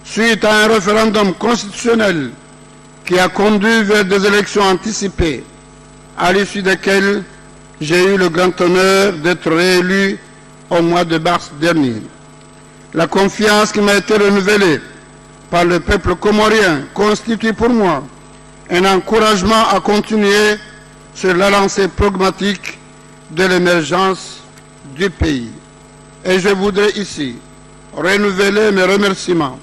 suite à un référendum constitutionnel qui a conduit vers des élections anticipées, à l'issue desquelles j'ai eu le grand honneur d'être réélu au mois de mars dernier. La confiance qui m'a été renouvelée par le peuple comorien constitue pour moi un encouragement à continuer sur la lancée pragmatique de l'émergence du pays. Et je voudrais ici renouveler mes remerciements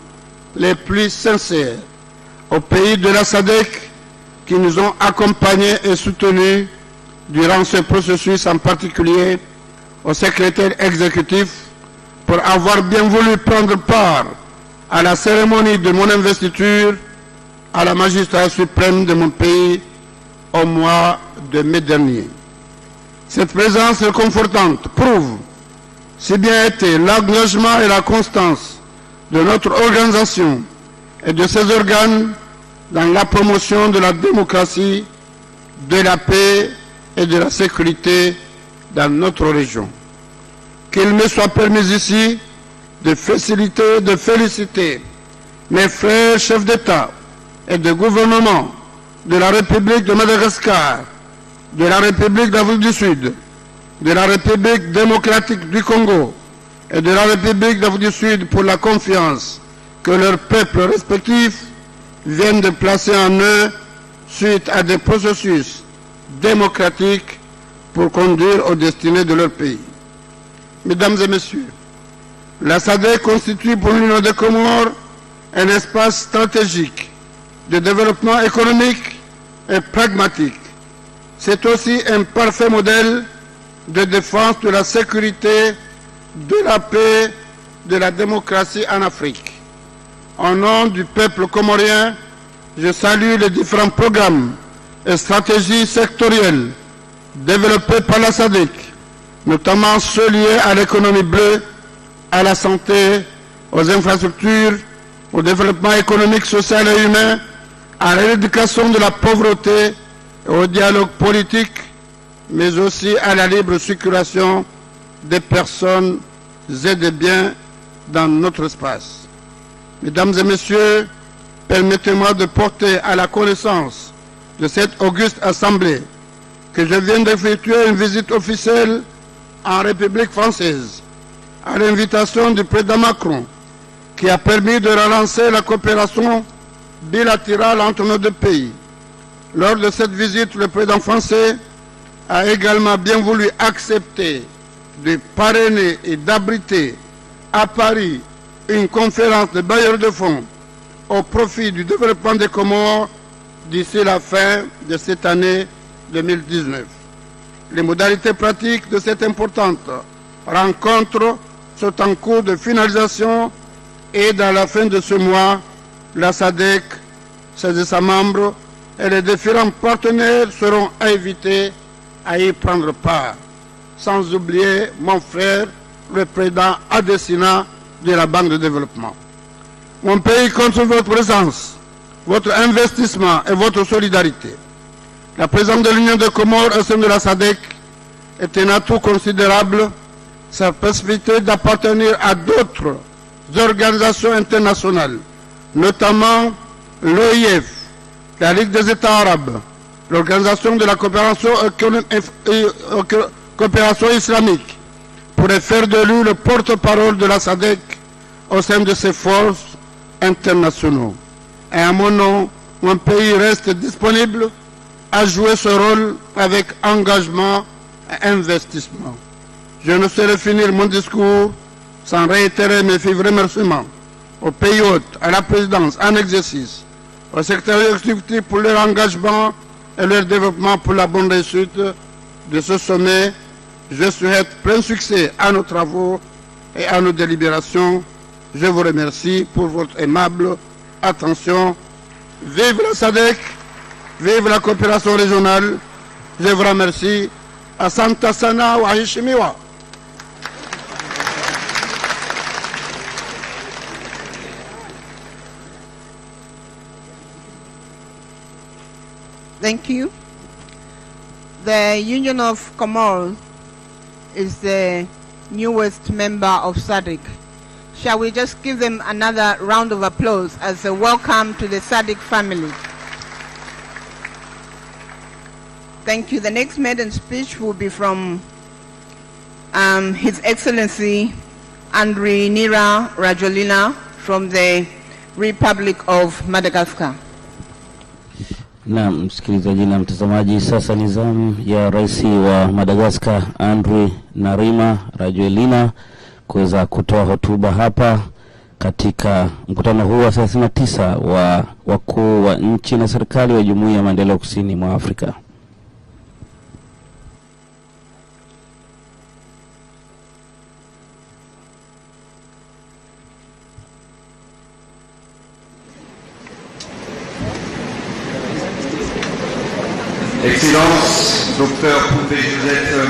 les plus sincères aux pays de la SADC qui nous ont accompagnés et soutenus durant ce processus, en particulier au secrétaire exécutif pour avoir bien voulu prendre part à la cérémonie de mon investiture à la magistrature suprême de mon pays au mois de mai dernier. Cette présence réconfortante prouve si bien été l'engagement et la constance de notre organisation et de ses organes dans la promotion de la démocratie, de la paix et de la sécurité dans notre région. Qu'il me soit permis ici de féliciter mes frères chefs d'État et de gouvernement de la République de Madagascar, de la République d'Afrique du Sud, de la République démocratique du Congo et de la République d'Afrique du Sud pour la confiance que leurs peuples respectifs viennent de placer en eux suite à des processus démocratiques pour conduire aux destinées de leur pays. Mesdames et messieurs, la SADC constitue pour l'Union des Comores un espace stratégique de développement économique et pragmatique. C'est aussi un parfait modèle de défense de la sécurité, de la paix, de la démocratie en Afrique. Au nom du peuple comorien, je salue les différents programmes et stratégies sectorielles développés par la SADC, notamment ceux liés à l'économie bleue, à la santé, aux infrastructures, au développement économique, social et humain, à l'éradication de la pauvreté et au dialogue politique, mais aussi à la libre circulation des personnes et des biens dans notre espace. Mesdames et messieurs, permettez-moi de porter à la connaissance de cette auguste assemblée que je viens d'effectuer une visite officielle en République française à l'invitation du président Macron, qui a permis de relancer la coopération bilatérale entre nos deux pays. Lors de cette visite, le président français a également bien voulu accepter de parrainer et d'abriter à Paris une conférence de bailleurs de fonds au profit du développement des Comores d'ici la fin de cette année 2019. Les modalités pratiques de cette importante rencontre sont en cours de finalisation et dans la fin de ce mois, la SADC, ses États membres et les différents partenaires seront invités à y prendre part. Sans oublier mon frère, le président Adesina de la Banque de développement. Mon pays compte sur votre présence, votre investissement et votre solidarité. La présence de l'Union des Comores au sein de la SADC est un atout considérable. Sa possibilité d'appartenir à d'autres organisations internationales, notamment l'OIF, la Ligue des États arabes, l'Organisation de la coopération islamique pourrait faire de lui le porte-parole de la SADC au sein de ses forces internationaux. Et à mon nom, mon pays reste disponible à jouer ce rôle avec engagement et investissement. Je ne saurais finir mon discours sans réitérer mes vifs remerciements aux pays hôtes, à la présidence en exercice, au secrétaire exécutif pour leur engagement et leur développement pour la bonne réussite de ce sommet. Je souhaite plein succès à nos travaux et à nos délibérations. Je vous remercie pour votre aimable attention. Vive la SADC, vive la coopération régionale. Je vous remercie. Asante sana waheshimiwa. Thank you. The Union of Comoros is the newest member of SADC. Shall we just give them another round of applause as a welcome to the SADC family? Thank you. The next maiden speech will be from His Excellency Andry Nira Rajolina from the Republic of Madagascar. Na msikilizaji na mtazamaji, sasa ni zamu ya Rais wa Madagascar Andry Nirima Rajolina kuweza kutoa hotuba hapa katika mkutano huu wa 39 wa wakuu wa nchi na serikali wa Jumuiya ya Maendeleo Kusini mwa Afrika. Excellence, Dr Julius Nyerere,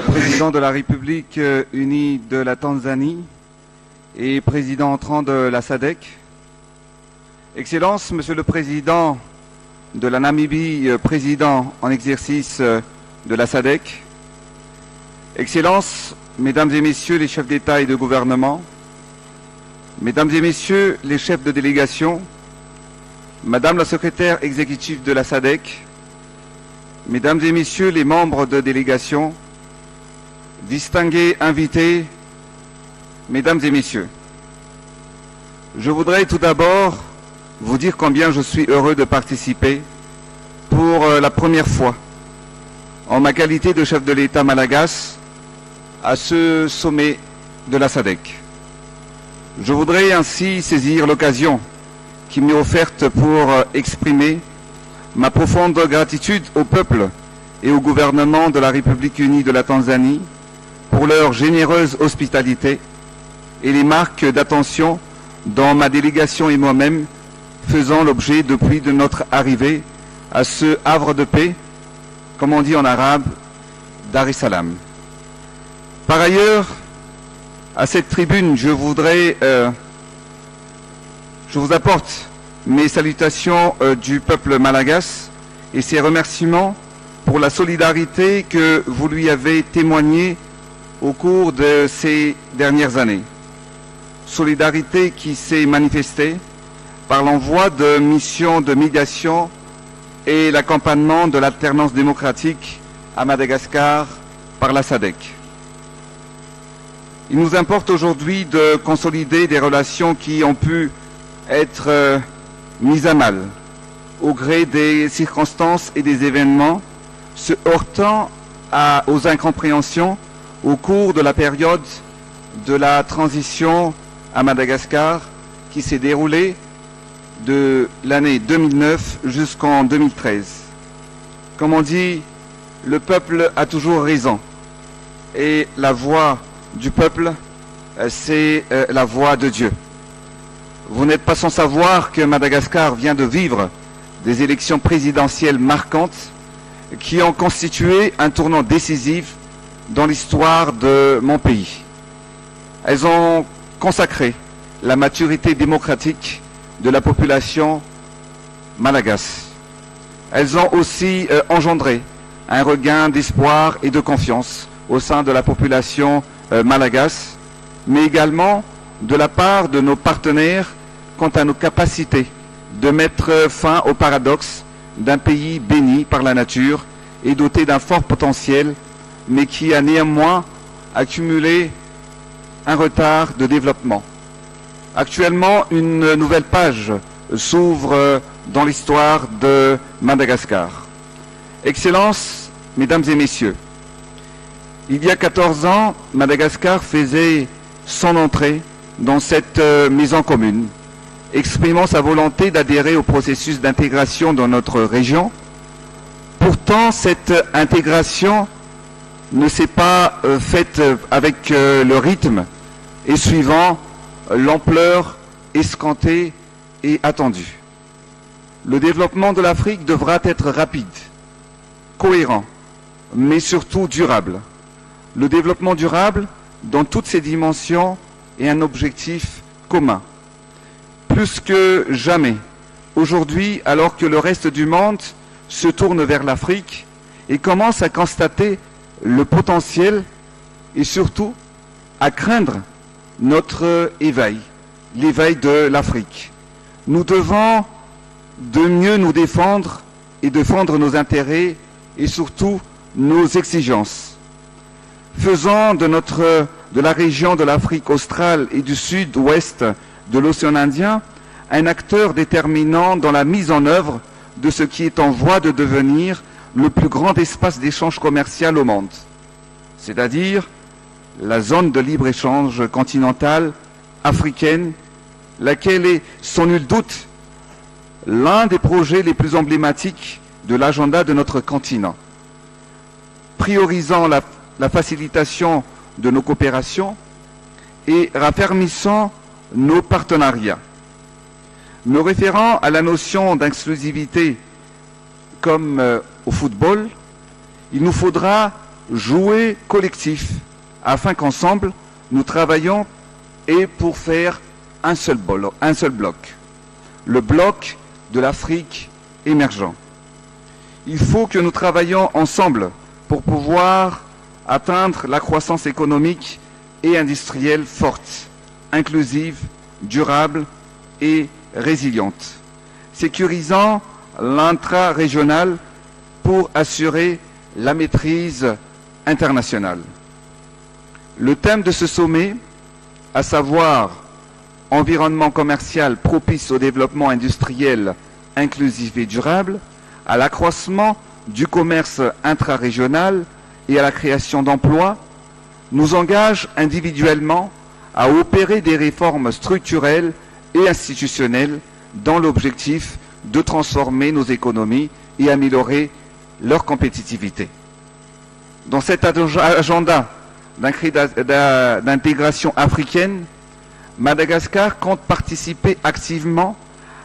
président de la République unie de la Tanzanie et président entrant de la SADC. Excellence, Monsieur le Président de la Namibie, président en exercice de la SADC. Excellence, Mesdames et Messieurs les chefs d'État et de gouvernement, Mesdames et Messieurs les chefs de délégation, Madame la secrétaire exécutive de la SADC, Mesdames et Messieurs les membres de délégation, distingués invités, Mesdames et Messieurs, je voudrais tout d'abord vous dire combien je suis heureux de participer pour la première fois, en ma qualité de chef de l'État malagasy, à ce sommet de la SADC. Je voudrais ainsi saisir l'occasion qui m'est offerte pour exprimer ma profonde gratitude au peuple et au gouvernement de la République unie de la Tanzanie pour leur généreuse hospitalité et les marques d'attention dont ma délégation et moi-même faisons l'objet depuis de notre arrivée à ce havre de paix, comme on dit en arabe, Dar es Salaam. Par ailleurs, à cette tribune, je vous apporte mes salutations du peuple malagasy et ses remerciements pour la solidarité que vous lui avez témoignée au cours de ces dernières années. Solidarité qui s'est manifestée par l'envoi de missions de médiation et l'accompagnement de l'alternance démocratique à Madagascar par la SADC. Il nous importe aujourd'hui de consolider des relations qui ont pu être mise à mal au gré des circonstances et des événements, se heurtant aux incompréhensions au cours de la période de la transition à Madagascar qui s'est déroulée de l'année 2009 jusqu'en 2013. Comme on dit, le peuple a toujours raison et la voix du peuple, c'est la voix de Dieu. Vous n'êtes pas sans savoir que Madagascar vient de vivre des élections présidentielles marquantes qui ont constitué un tournant décisif dans l'histoire de mon pays. Elles ont consacré la maturité démocratique de la population malagasy. Elles ont aussi engendré un regain d'espoir et de confiance au sein de la population malagasy, mais également de la part de nos partenaires quant à nos capacités de mettre fin au paradoxe d'un pays béni par la nature et doté d'un fort potentiel, mais qui a néanmoins accumulé un retard de développement. Actuellement, une nouvelle page s'ouvre dans l'histoire de Madagascar. Excellences, Mesdames et Messieurs, il y a 14 ans, Madagascar faisait son entrée dans cette maison commune, exprimant sa volonté d'adhérer au processus d'intégration dans notre région. Pourtant, cette intégration ne s'est pas faite avec le rythme et suivant l'ampleur escomptée et attendue. Le développement de l'Afrique devra être rapide, cohérent, mais surtout durable. Le développement durable, dans toutes ses dimensions, est un objectif commun. Plus que jamais, aujourd'hui, alors que le reste du monde se tourne vers l'Afrique et commence à constater le potentiel et surtout à craindre notre éveil, l'éveil de l'Afrique. Nous devons de mieux nous défendre et défendre nos intérêts et surtout nos exigences. Faisons de la région de l'Afrique australe et du sud-ouest de l'océan Indien un acteur déterminant dans la mise en œuvre de ce qui est en voie de devenir le plus grand espace d'échange commercial au monde, c'est-à-dire la zone de libre-échange continentale africaine, laquelle est sans nul doute l'un des projets les plus emblématiques de l'agenda de notre continent. Priorisant la facilitation de nos coopérations et raffermissant nos partenariats. Me référant à la notion d'exclusivité comme au football, il nous faudra jouer collectif afin qu'ensemble nous travaillions et pour faire un seul bloc, le bloc de l'Afrique émergent. Il faut que nous travaillions ensemble pour pouvoir atteindre la croissance économique et industrielle forte, inclusive, durable et résiliente, sécurisant l'intra-régional pour assurer la maîtrise internationale. Le thème de ce sommet, à savoir environnement commercial propice au développement industriel inclusif et durable, à l'accroissement du commerce intra-régional et à la création d'emplois, nous engage individuellement à opérer des réformes structurelles et institutionnelles dans l'objectif de transformer nos économies et améliorer leur compétitivité. Dans cet agenda d'intégration africaine, Madagascar compte participer activement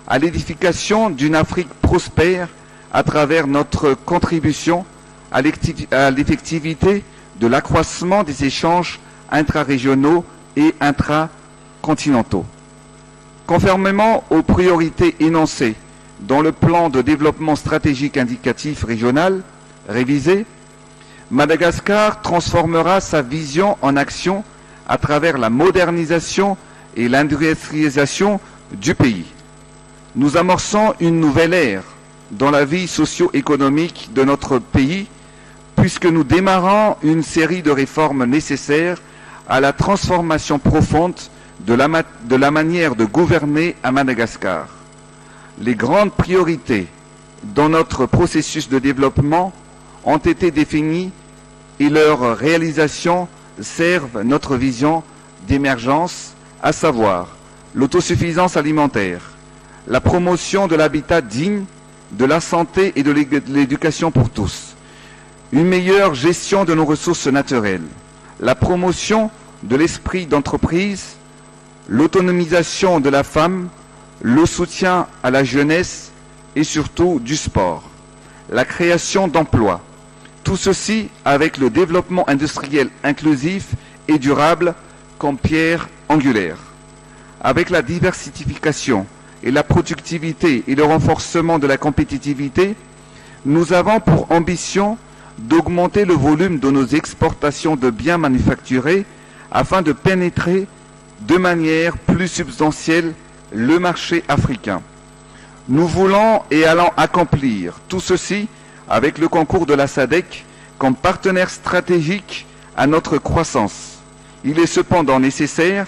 à l'édification d'une Afrique prospère à travers notre contribution à l'effectivité de l'accroissement des échanges intra-régionaux et intracontinentaux. Conformément aux priorités énoncées dans le plan de développement stratégique indicatif régional révisé, Madagascar transformera sa vision en action à travers la modernisation et l'industrialisation du pays. Nous amorçons une nouvelle ère dans la vie socio-économique de notre pays, puisque nous démarrons une série de réformes nécessaires à la transformation profonde de la manière de gouverner à Madagascar. Les grandes priorités dans notre processus de développement ont été définies et leur réalisation servent notre vision d'émergence, à savoir l'autosuffisance alimentaire, la promotion de l'habitat digne, de la santé et de l'éducation pour tous, une meilleure gestion de nos ressources naturelles, la promotion de l'esprit d'entreprise, l'autonomisation de la femme, le soutien à la jeunesse et surtout du sport, la création d'emplois. Tout ceci avec le développement industriel inclusif et durable comme pierre angulaire. Avec la diversification et la productivité et le renforcement de la compétitivité, nous avons pour ambition d'augmenter le volume de nos exportations de biens manufacturés afin de pénétrer de manière plus substantielle le marché africain. Nous voulons et allons accomplir tout ceci avec le concours de la SADC comme partenaire stratégique à notre croissance. Il est cependant nécessaire,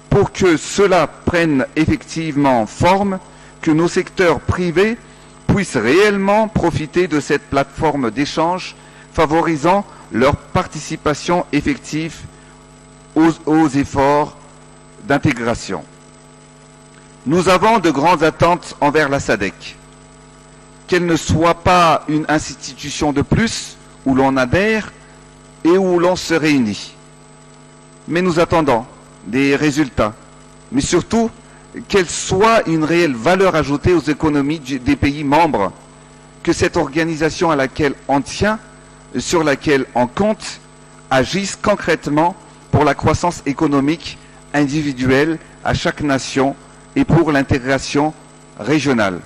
pour que cela prenne effectivement forme, que nos secteurs privés puissent réellement profiter de cette plateforme d'échange, favorisant leur participation effective aux efforts d'intégration. Nous avons de grandes attentes envers la SADC. Qu'elle ne soit pas une institution de plus où l'on adhère et où l'on se réunit. Mais nous attendons des résultats, mais surtout qu'elle soit une réelle valeur ajoutée aux économies des pays membres, que cette organisation à laquelle on tient, sur laquelle on compte, agisse concrètement pour la croissance économique individuelle à chaque nation et pour l'intégration régionale.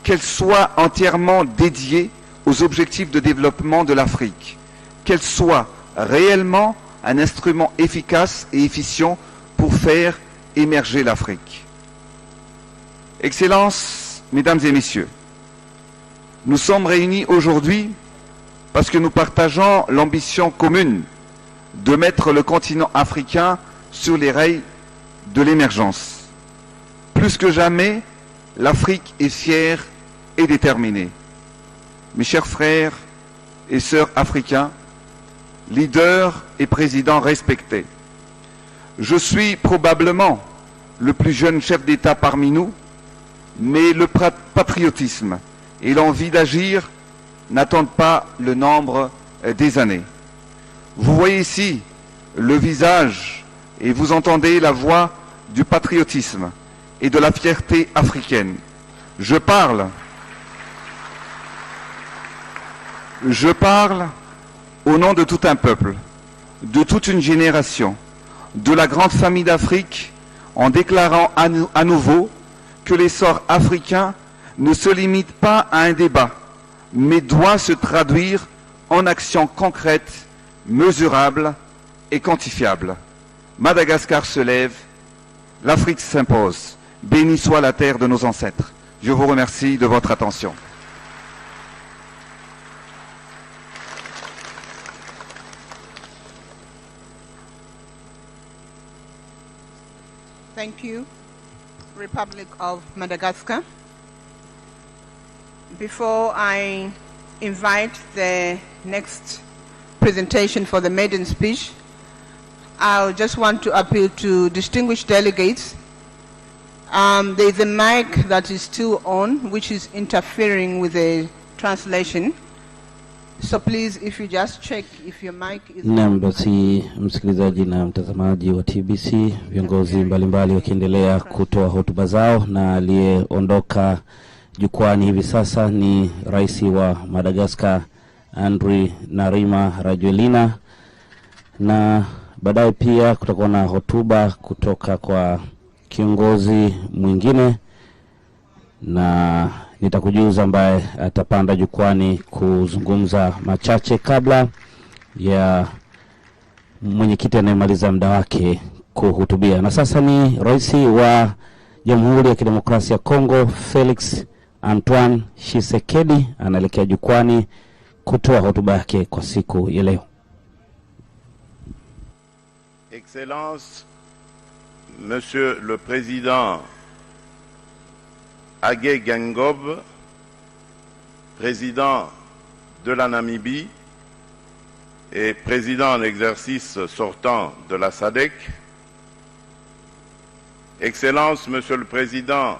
Qu'elle soit entièrement dédiée aux objectifs de développement de l'Afrique, qu'elle soit réellement un instrument efficace et efficient pour faire émerger l'Afrique. Excellences, Mesdames et Messieurs, nous sommes réunis aujourd'hui parce que nous partageons l'ambition commune de mettre le continent africain sur les rails de l'émergence. Plus que jamais, l'Afrique est fière et déterminée. Mes chers frères et sœurs africains, leaders et présidents respectés, je suis probablement le plus jeune chef d'État parmi nous, mais le patriotisme et l'envie d'agir n'attendent pas le nombre des années. Vous voyez ici le visage et vous entendez la voix du patriotisme et de la fierté africaine. Je parle au nom de tout un peuple, de toute une génération, de la grande famille d'Afrique, en déclarant à nouveau que l'essor africain ne se limite pas à un débat, mais doit se traduire en actions concrètes, mesurables et quantifiables. Madagascar se lève, l'Afrique s'impose. Béni soit la terre de nos ancêtres. Je vous remercie de votre attention. Thank you, Republic of Madagascar. Before I invite the next presentation for the maiden speech, I just want to appeal to distinguished delegates. There is a mic that is still on, which is interfering with the translation. So please, if you just check if your mic is on. Basi msikilizaji na mtazamaji wa TBC, viongozi mbalimbali wakiendelea kutoa hotuba zao, na aliyeondoka jukwani hivi sasa ni Rais wa Madagascar Andry Narima Rajoelina, na baadaye pia kutakuwa na hotuba kutoka kwa kiongozi mwingine, na nitakujuza ambaye atapanda jukwani kuzungumza machache kabla ya mwenyekiti anayemaliza muda wake kuhutubia. Na sasa ni Rais wa Jamhuri ya Kidemokrasia ya Kongo Felix Antoine Tshisekedi anaelekea jukwani kutoa hotuba yake kwa siku ya leo. Excellences, Monsieur le Président Hage Geingob, Président de la Namibie et Président en exercice sortant de la SADC, Excellences, Monsieur le Président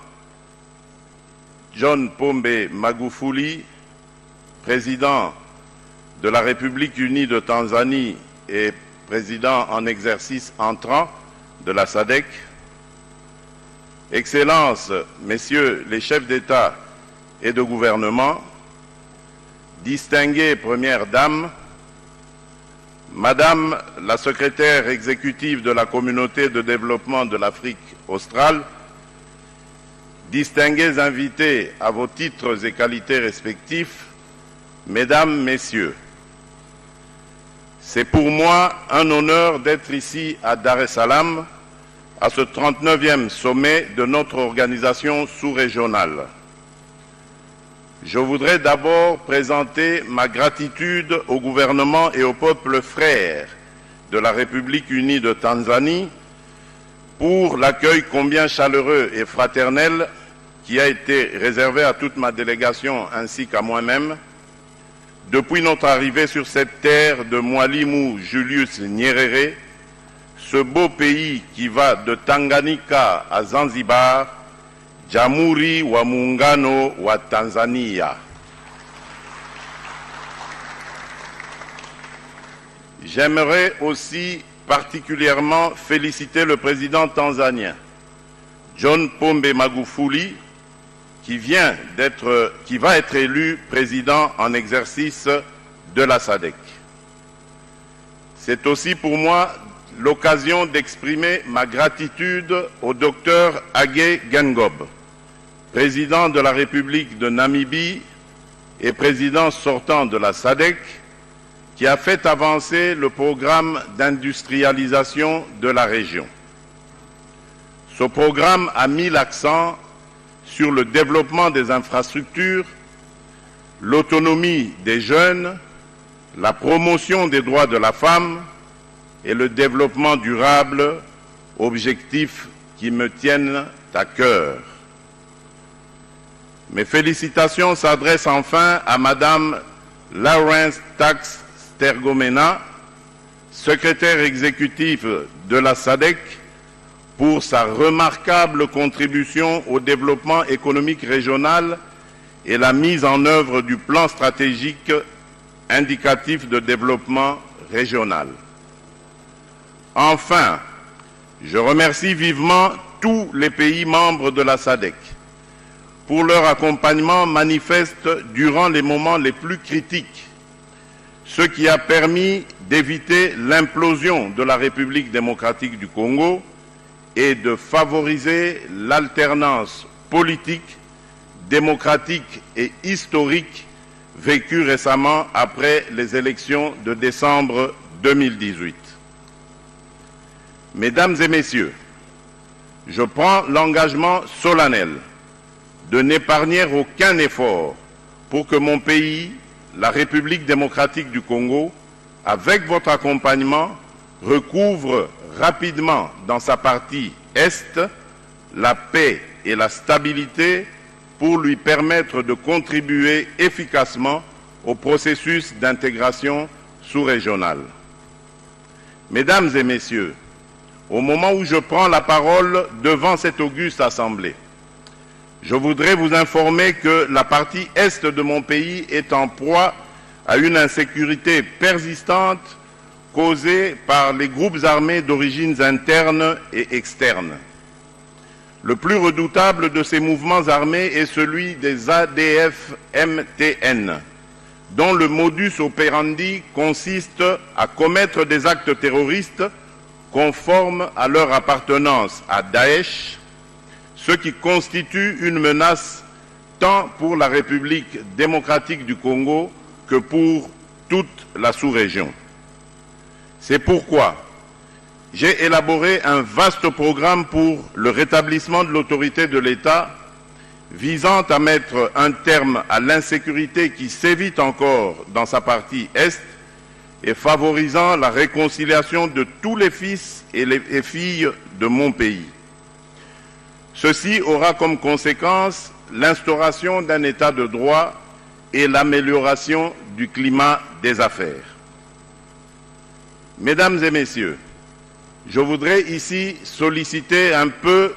John Pombe Magufuli, Président de la République unie de Tanzanie et Président en exercice entrant de la SADC, Excellences, Messieurs les chefs d'État et de gouvernement, distinguées Premières Dames, Madame la Secrétaire exécutive de la Communauté de développement de l'Afrique australe, distingués invités à vos titres et qualités respectifs, Mesdames, Messieurs, c'est pour moi un honneur d'être ici à Dar es Salaam, à ce 39e sommet de notre organisation sous-régionale. Je voudrais d'abord présenter ma gratitude au gouvernement et au peuple frère de la République unie de Tanzanie pour l'accueil combien chaleureux et fraternel qui a été réservé à toute ma délégation ainsi qu'à moi-même depuis notre arrivée sur cette terre de Mwalimu Julius Nyerere, ce beau pays qui va de Tanganyika à Zanzibar, Jamhuri wa Muungano wa Tanzania. J'aimerais aussi particulièrement féliciter le président tanzanien, John Pombe Magufuli, qui va être élu président en exercice de la SADC. C'est aussi pour moi l'occasion d'exprimer ma gratitude au docteur Hage Geingob, président de la République de Namibie et président sortant de la SADC, qui a fait avancer le programme d'industrialisation de la région. Ce programme a mis l'accent sur le développement des infrastructures, l'autonomie des jeunes, la promotion des droits de la femme et le développement durable, objectifs qui me tiennent à cœur. Mes félicitations s'adressent enfin à Madame Lawrence Tax Stergomena, secrétaire exécutive de la SADC, pour sa remarquable contribution au développement économique régional et la mise en œuvre du plan stratégique indicatif de développement régional. Enfin, je remercie vivement tous les pays membres de la SADC pour leur accompagnement manifeste durant les moments les plus critiques, ce qui a permis d'éviter l'implosion de la République démocratique du Congo et de favoriser l'alternance politique, démocratique et historique vécue récemment après les élections de décembre 2018. Mesdames et messieurs, je prends l'engagement solennel de n'épargner aucun effort pour que mon pays, la République démocratique du Congo, avec votre accompagnement, recouvre rapidement dans sa partie Est la paix et la stabilité pour lui permettre de contribuer efficacement au processus d'intégration sous-régionale. Mesdames et messieurs, au moment où je prends la parole devant cette auguste assemblée, je voudrais vous informer que la partie Est de mon pays est en proie à une insécurité persistante causée par les groupes armés d'origines internes et externes. Le plus redoutable de ces mouvements armés est celui des ADF-MTN, dont le modus operandi consiste à commettre des actes terroristes conformes à leur appartenance à Daesh, ce qui constitue une menace tant pour la République démocratique du Congo que pour toute la sous-région. C'est pourquoi j'ai élaboré un vaste programme pour le rétablissement de l'autorité de l'État visant à mettre un terme à l'insécurité qui sévit encore dans sa partie Est et favorisant la réconciliation de tous les fils et les filles de mon pays. Ceci aura comme conséquence l'instauration d'un état de droit et l'amélioration du climat des affaires. Mesdames et messieurs, je voudrais ici solliciter un peu,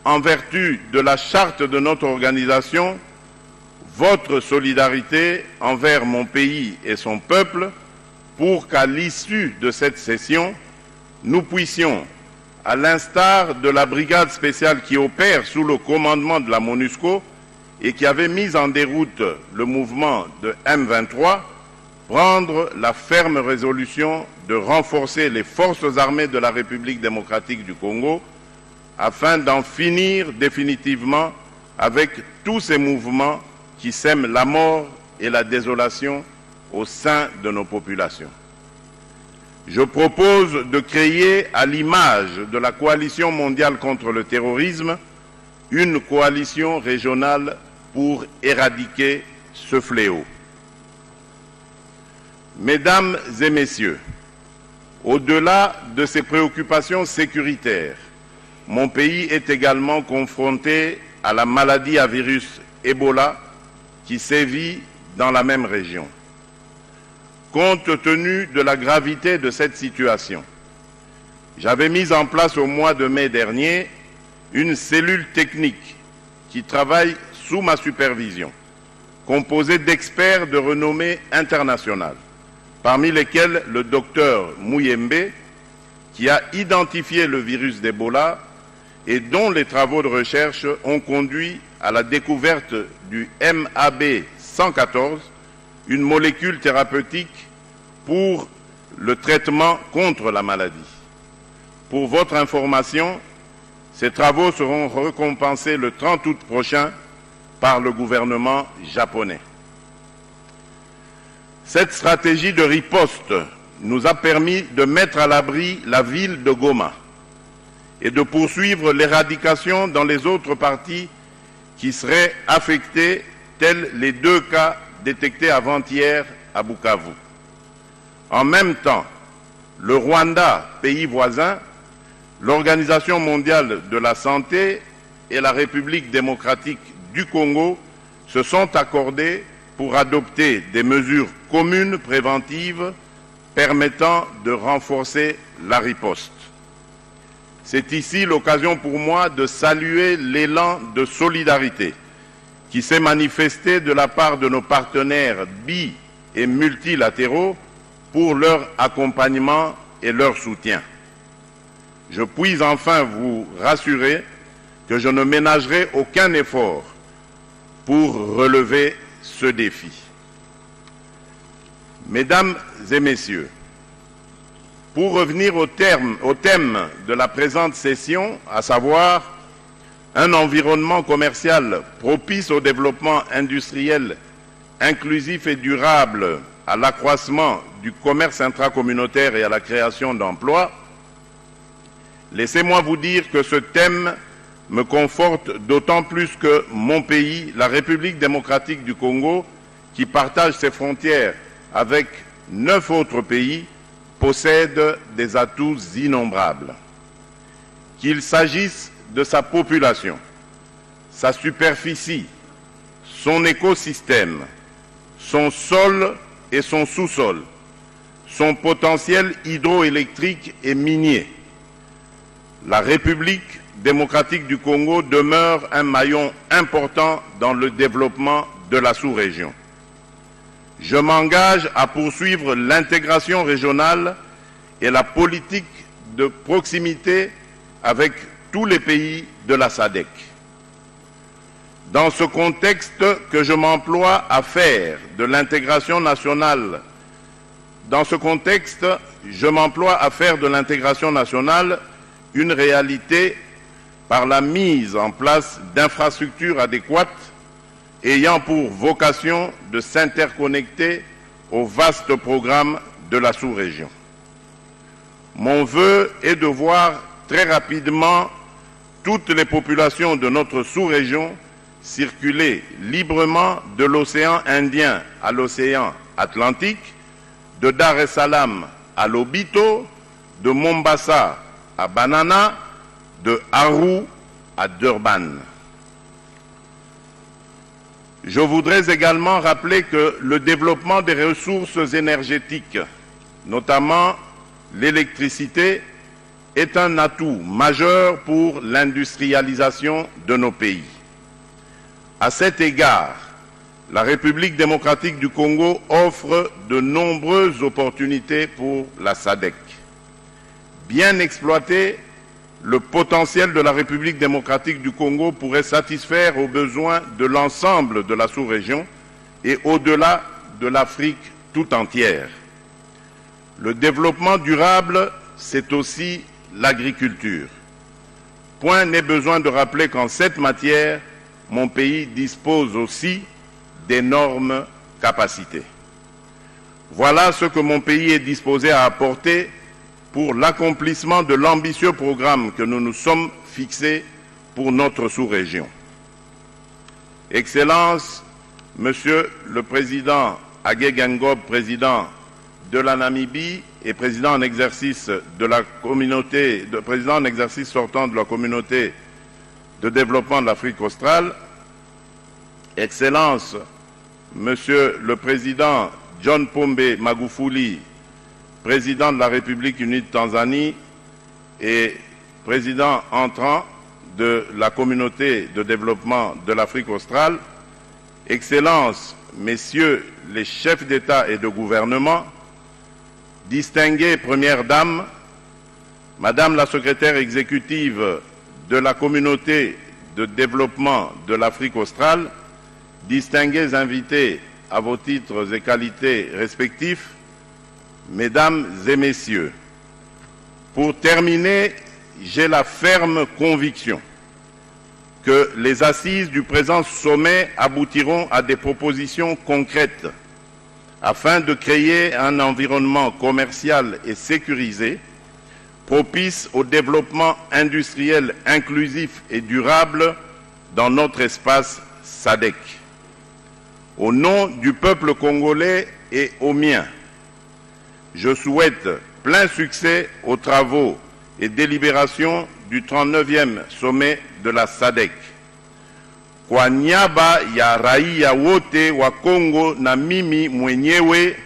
en vertu de la charte de notre organisation, votre solidarité envers mon pays et son peuple pour qu'à l'issue de cette session, nous puissions, à l'instar de la brigade spéciale qui opère sous le commandement de la MONUSCO et qui avait mis en déroute le mouvement de M23, prendre la ferme résolution de renforcer les forces armées de la République démocratique du Congo afin d'en finir définitivement avec tous ces mouvements qui sèment la mort et la désolation au sein de nos populations. Je propose de créer, à l'image de la coalition mondiale contre le terrorisme, une coalition régionale pour éradiquer ce fléau. Mesdames et messieurs, au-delà de ces préoccupations sécuritaires, mon pays est également confronté à la maladie à virus Ebola qui sévit dans la même région. Compte tenu de la gravité de cette situation, j'avais mis en place au mois de mai dernier une cellule technique qui travaille sous ma supervision, composée d'experts de renommée internationale, parmi lesquels le docteur Mouyembe, qui a identifié le virus d'Ebola et dont les travaux de recherche ont conduit à la découverte du MAB 114, une molécule thérapeutique pour le traitement contre la maladie. Pour votre information, ces travaux seront récompensés le 30 août prochain par le gouvernement japonais. Cette stratégie de riposte nous a permis de mettre à l'abri la ville de Goma et de poursuivre l'éradication dans les autres parties qui seraient affectées, tels les 2 cas détectés avant-hier à Bukavu. En même temps, le Rwanda, pays voisin, l'Organisation mondiale de la santé et la République démocratique du Congo se sont accordés pour adopter des mesures communes préventives permettant de renforcer la riposte. C'est ici l'occasion pour moi de saluer l'élan de solidarité qui s'est manifesté de la part de nos partenaires bi- et multilatéraux pour leur accompagnement et leur soutien. Je puis enfin vous rassurer que je ne ménagerai aucun effort pour relever ce défi. Mesdames et messieurs, pour revenir au thème de la présente session, à savoir un environnement commercial propice au développement industriel inclusif et durable, à l'accroissement du commerce intracommunautaire et à la création d'emplois, laissez-moi vous dire que ce thème me conforte d'autant plus que mon pays, la République démocratique du Congo, qui partage ses frontières avec 9 autres pays, possède des atouts innombrables. Qu'il s'agisse de sa population, sa superficie, son écosystème, son sol et son sous-sol, son potentiel hydroélectrique et minier, la République démocratique du Congo demeure un maillon important dans le développement de la sous-région. Je m'engage à poursuivre l'intégration régionale et la politique de proximité avec tous les pays de la SADC. Dans ce contexte que je m'emploie à faire de l'intégration nationale, une réalité par la mise en place d'infrastructures adéquates ayant pour vocation de s'interconnecter au vaste programme de la sous-région. Mon vœu est de voir très rapidement toutes les populations de notre sous-région circuler librement de l'océan Indien à l'océan Atlantique, de Dar es Salaam à Lobito, de Mombasa à Banana, de Aru à Durban. Je voudrais également rappeler que le développement des ressources énergétiques, notamment l'électricité, est un atout majeur pour l'industrialisation de nos pays. À cet égard, la République démocratique du Congo offre de nombreuses opportunités pour la SADC. Bien exploité, le potentiel de la République démocratique du Congo pourrait satisfaire aux besoins de l'ensemble de la sous-région et au-delà de l'Afrique tout entière. Le développement durable, c'est aussi l'agriculture. Point n'est besoin de rappeler qu'en cette matière, mon pays dispose aussi d'énormes capacités. Voilà ce que mon pays est disposé à apporter pour l'accomplissement de l'ambitieux programme que nous nous sommes fixés pour notre sous-région. Excellences, Monsieur le Président Hage Geingob, président de la Namibie et président en exercice de la communauté, président en exercice sortant de la communauté de développement de l'Afrique australe, Excellences, Monsieur le Président John Pombe Magufuli, président de la République unie de Tanzanie et président entrant de la communauté de développement de l'Afrique australe, Excellences, Messieurs les chefs d'État et de gouvernement, distinguées Premières Dames, Madame la secrétaire exécutive de la communauté de développement de l'Afrique australe, distingués invités à vos titres et qualités respectifs, Mesdames et Messieurs, pour terminer, j'ai la ferme conviction que les assises du présent sommet aboutiront à des propositions concrètes afin de créer un environnement commercial et sécurisé, propice au développement industriel inclusif et durable dans notre espace SADC. Au nom du peuple congolais et au mien, je souhaite plein succès aux travaux et délibérations du 39e sommet de la SADC. Kwa niaba ya raia wote wa Kongo na mimi mwenyewe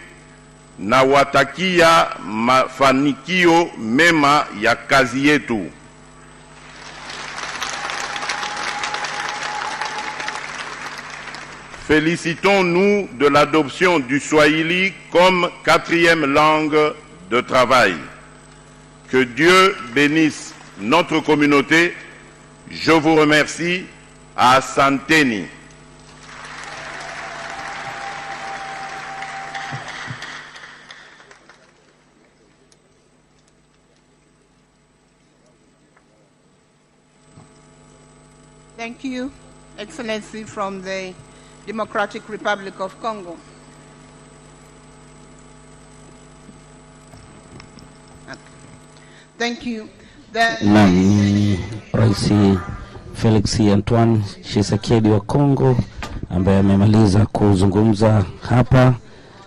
na watakia mafanikio mema ya kazi yetu. Félicitons-nous de l'adoption du Swahili comme 4e langue de travail. Que Dieu bénisse notre communauté. Je vous remercie. Asanteni. Thank you, Excellency, from the Democratic Republic of Congo. Thank you. Rais Felix Antoine Tshisekedi wa Kongo ambaye amemaliza kuzungumza hapa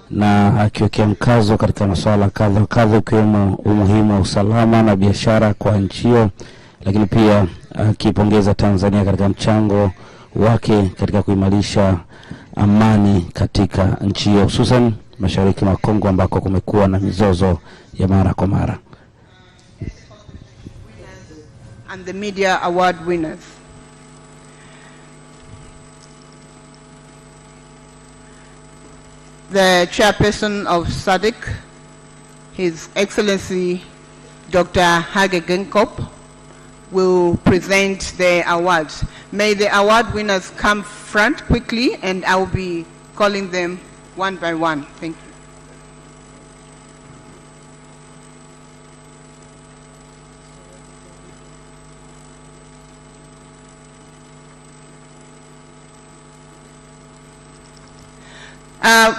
na akiwekea mkazo katika masuala kadha ikiwemo umuhimu wa usalama na biashara kwa nchi hiyo, lakini pia akipongeza Tanzania katika mchango wake katika kuimarisha amani katika nchi hiyo, hususan mashariki mwa Kongo ambako kumekuwa na mizozo ya mara kwa mara. And the media award winners. The chairperson of Tzadik, His Excellency Dr. Hage Geingob, will present the awards. May the award winners come front quickly, and I will be calling them one by one. Thank you.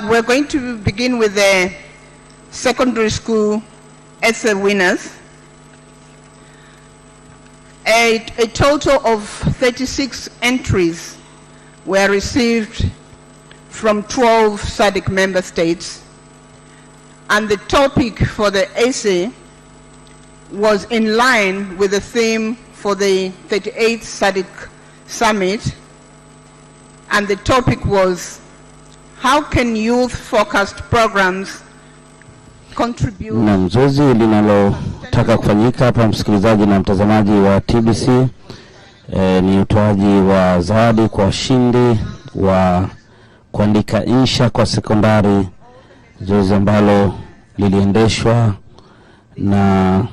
We're going to begin with the secondary school essay winners. A total of 36 entries were received from 12 SADC member states, and the topic for the essay was in line with the theme for the 38th SADC Summit, and the topic was, how can youth-focused programs contribute? Na zoezi linalotaka kufanyika hapa, msikilizaji na mtazamaji wa TBC, ni utoaji wa zawadi kwa washindi wa kuandika insha kwa sekondari, zoezi ambalo liliendeshwa na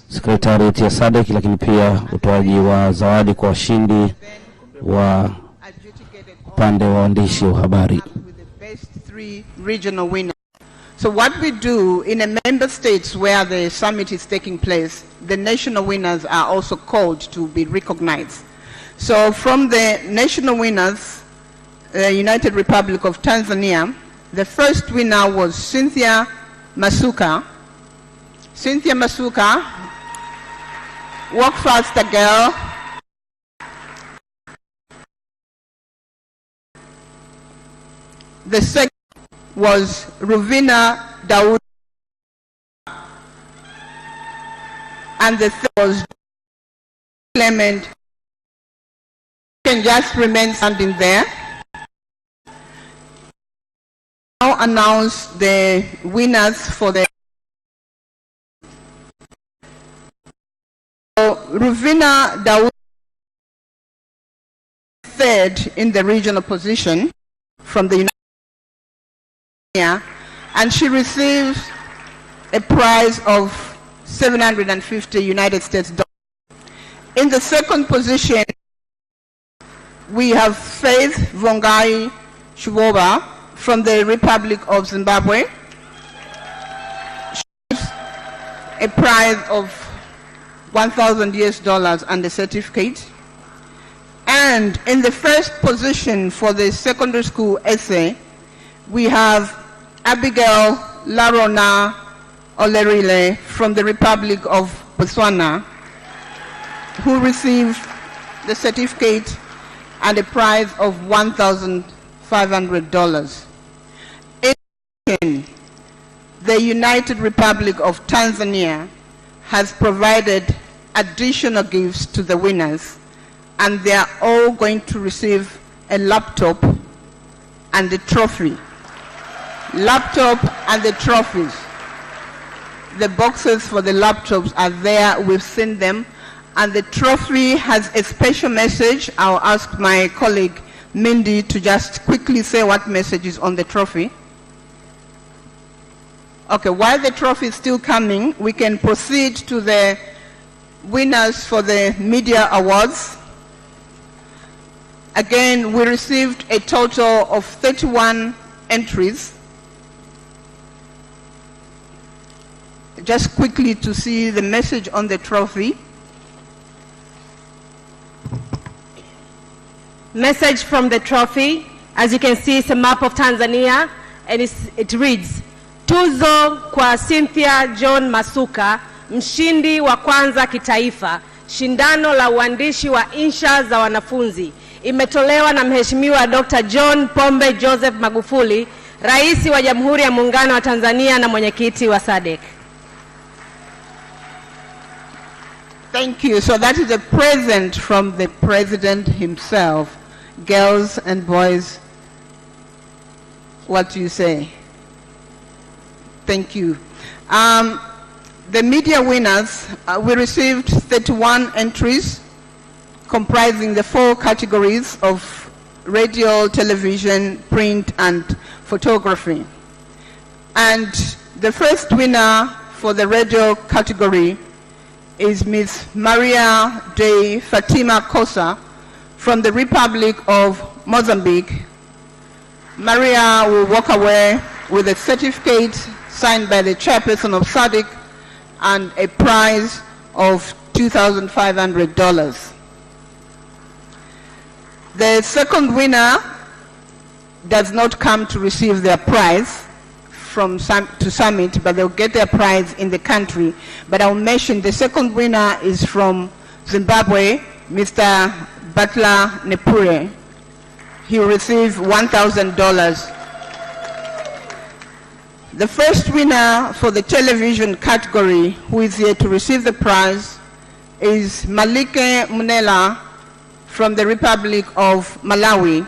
Secretariat ya SADC, lakini pia utoaji wa zawadi kwa washindi wa upande wa waandishi wa habari. Regional winners. So what we do in a member states where the summit is taking place, the national winners are also called to be recognized. So from the national winners, the United Republic of Tanzania, the first winner was Cynthia Masuka. Cynthia Masuka, work faster girl. The second was Ruvina Daud, and the third was Clement. You can just remain standing there. Now announce the winners for the Ruvina Daud, third in the regional position from the United States, and she received a prize of 750 United States dollars. In the second position, we have Faith Vongai Shuboba from the Republic of Zimbabwe. She received a prize of $1,000 and a certificate. And in the first position for the secondary school essay, we have Abigail Larona Olerile from the Republic of Botswana, who received the certificate and a prize of $1,500. In addition, the United Republic of Tanzania has provided additional gifts to the winners, and they are all going to receive a laptop and a trophy. Laptop and the trophies. The boxes for the laptops are there, we've seen them, and the trophy has a special message. I'll ask my colleague Mindy to just quickly say what message is on the trophy. Okay, while the trophy is still coming, we can proceed to the winners for the media awards. Again, we received a total of 31 entries. Just quickly to see the message on the trophy. Message from the trophy, as you can see, it's a map of Tanzania, and it reads, Tuzo kwa Cynthia John Masuka, mshindi wa kwanza kitaifa, shindano la uandishi wa insha za wanafunzi. Imetolewa na Mheshimiwa Dr. John Pombe Joseph Magufuli, Rais wa Jamhuri ya Muungano wa Tanzania na mwenyekiti wa SADC. Thank you. So that is a present from the President himself. Girls and boys, what do you say? Thank you. The media winners, we received 31 entries comprising the 4 categories of radio, television, print, and photography. And the first winner for the radio category is Ms. Maria de Fatima Kosa from the Republic of Mozambique. Maria will walk away with a certificate signed by the chairperson of Tzadik and a prize of $2,500. The second winner does not come to receive their prize to Summit, but they'll get their prize in the country. But I'll mention the second winner is from Zimbabwe, Mr. Butler Nepure. He will receive $1,000. The first winner for the television category, who is here to receive the prize, is Malike Munela from the Republic of Malawi.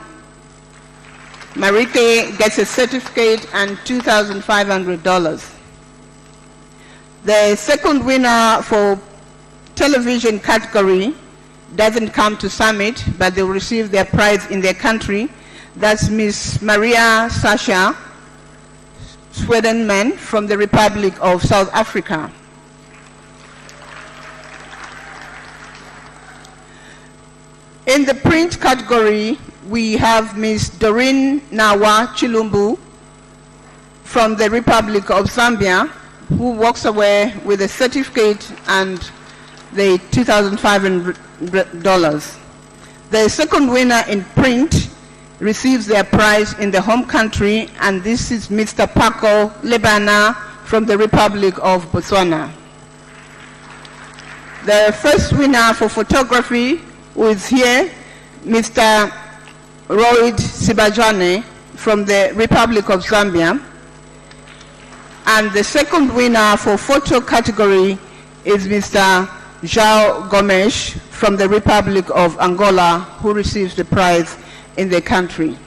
Marike gets a certificate and $2,500. The second winner for television category doesn't come to Summit, but they will receive their prize in their country. That's Miss Maria Sasha Swedenman from the Republic of South Africa. In the print category, we have Ms. Doreen Nawa Chilumbu from the Republic of Zambia, who walks away with a certificate and the $2,500. The second winner in print receives their prize in the home country, and this is Mr. Paco Lebana from the Republic of Botswana. The first winner for photography, who is here, Mr. Royd Sibajane from the Republic of Zambia. And the second winner for photo category is Mr. João Gomes from the Republic of Angola, who receives the prize in the country.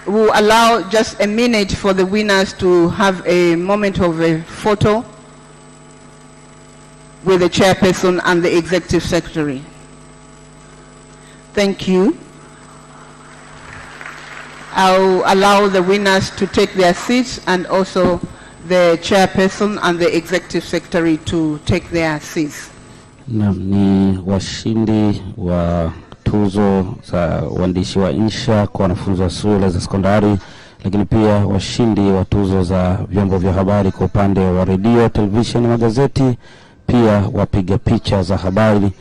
We'll allow just a minute for the winners to have a moment of a photo with the chairperson and the executive secretary. Thank you. I'll allow the winners to take their seats and also the chairperson and the executive secretary to take their seats. Ni washindi wa tuzo za uandishi wa insha kwa wanafunzi wa shule za sekondari, lakini pia washindi wa tuzo za vyombo vya habari kwa upande wa redio, television na magazeti, pia wapiga picha za habari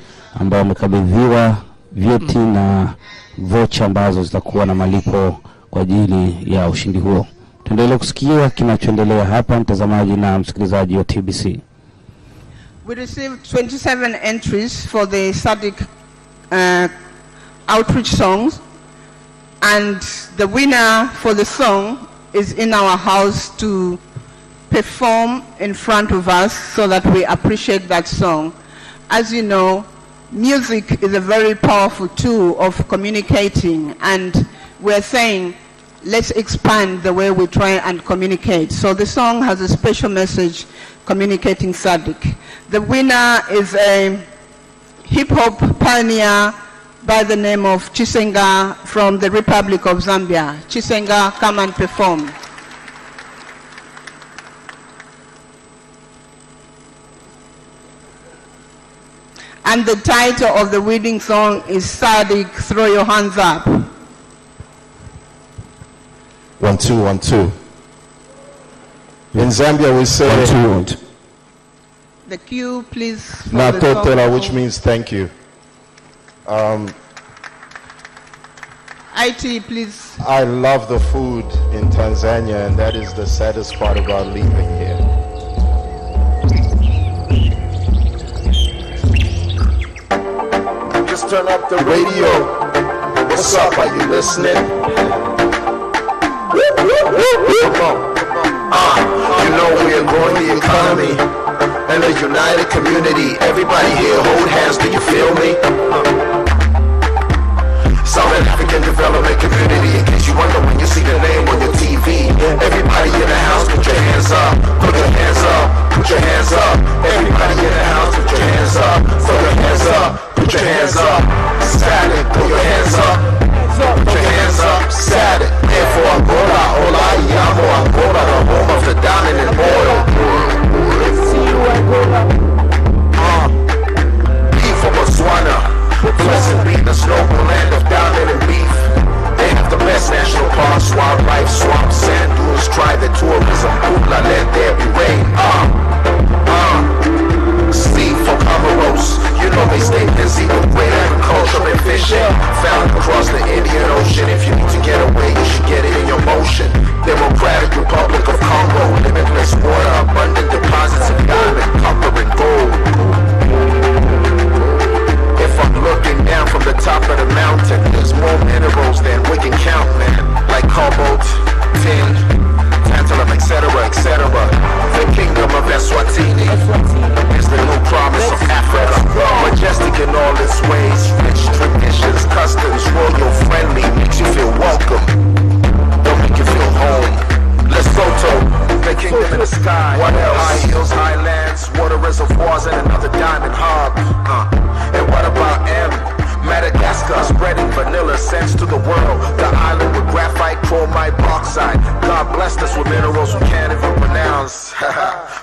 ambao wamekabidhiwa vyeti na vocha ambazo zitakuwa na malipo kwa ajili ya ushindi huo. Tuendelee kusikia kinachoendelea hapa, mtazamaji na msikilizaji wa TBC. We received 27 entries for the Tzadik outreach songs, and the winner for the song is in our house to perform in front of us so that we appreciate that song. As you know, music is a very powerful tool of communicating, and we're saying let's expand the way we try and communicate. So the song has a special message communicating Tzadik. The winner is a hip-hop pioneer by the name of Chisenga from the Republic of Zambia. Chisenga, come and perform. And the title of the winning song is Tzadik, Throw Your Hands Up. 1 2 1 2. In Zambia we say 1 2 1. The cue, please. Na totela, which means thank you. IT, please. I love the food in Tanzania, and that is the saddest part about leaving here. Just turn up the radio. What's up? Are you listening? Come on. You know we're growing the economy and a united community. Everybody here hold hands, do you feel me? Southern African Development Community. In case you wonder when you see the name on your TV. Everybody in the house, put your hands up. Put your hands up. Put your hands up. Everybody in the house, put your hands up. Throw your hands up. Put your hands up. Tzadik, put your hands up. Put your hands up. Tzadik. Therefore Angola, hola, llamo Angola, the home of the diamond and oil. See you Angola. Beef from Botswana. Blessed be the noble land of diamond and beef. They have the best national parks, wildlife, swamps, sand dunes. Try the tourism, Kula, let there be rain. Steve from Comoros, you know they stay busy with great agriculture and fishing. Found across the Indian Ocean. If you need to get away, you should get it in your motion. Democratic Republic of Congo, limitless water, abundant deposits of diamond, copper and gold. If I'm looking down from the top of the mountain, there's more minerals than we can count, man. Like cobalt, tin, tantalum, etc., etc. The kingdom of Eswatini is the new promise of Africa. Majestic in all its ways, rich traditions, customs, royal friendly, makes you feel welcome. Don't make you feel home. Lesotho, the kingdom in the sky. What else? High hills, highlands, water reservoirs, and another diamond hub. And what about M? Madagascar, spreading vanilla scents to the world. The island with graphite, chromite, bauxite. God blessed us with minerals we can't even pronounce.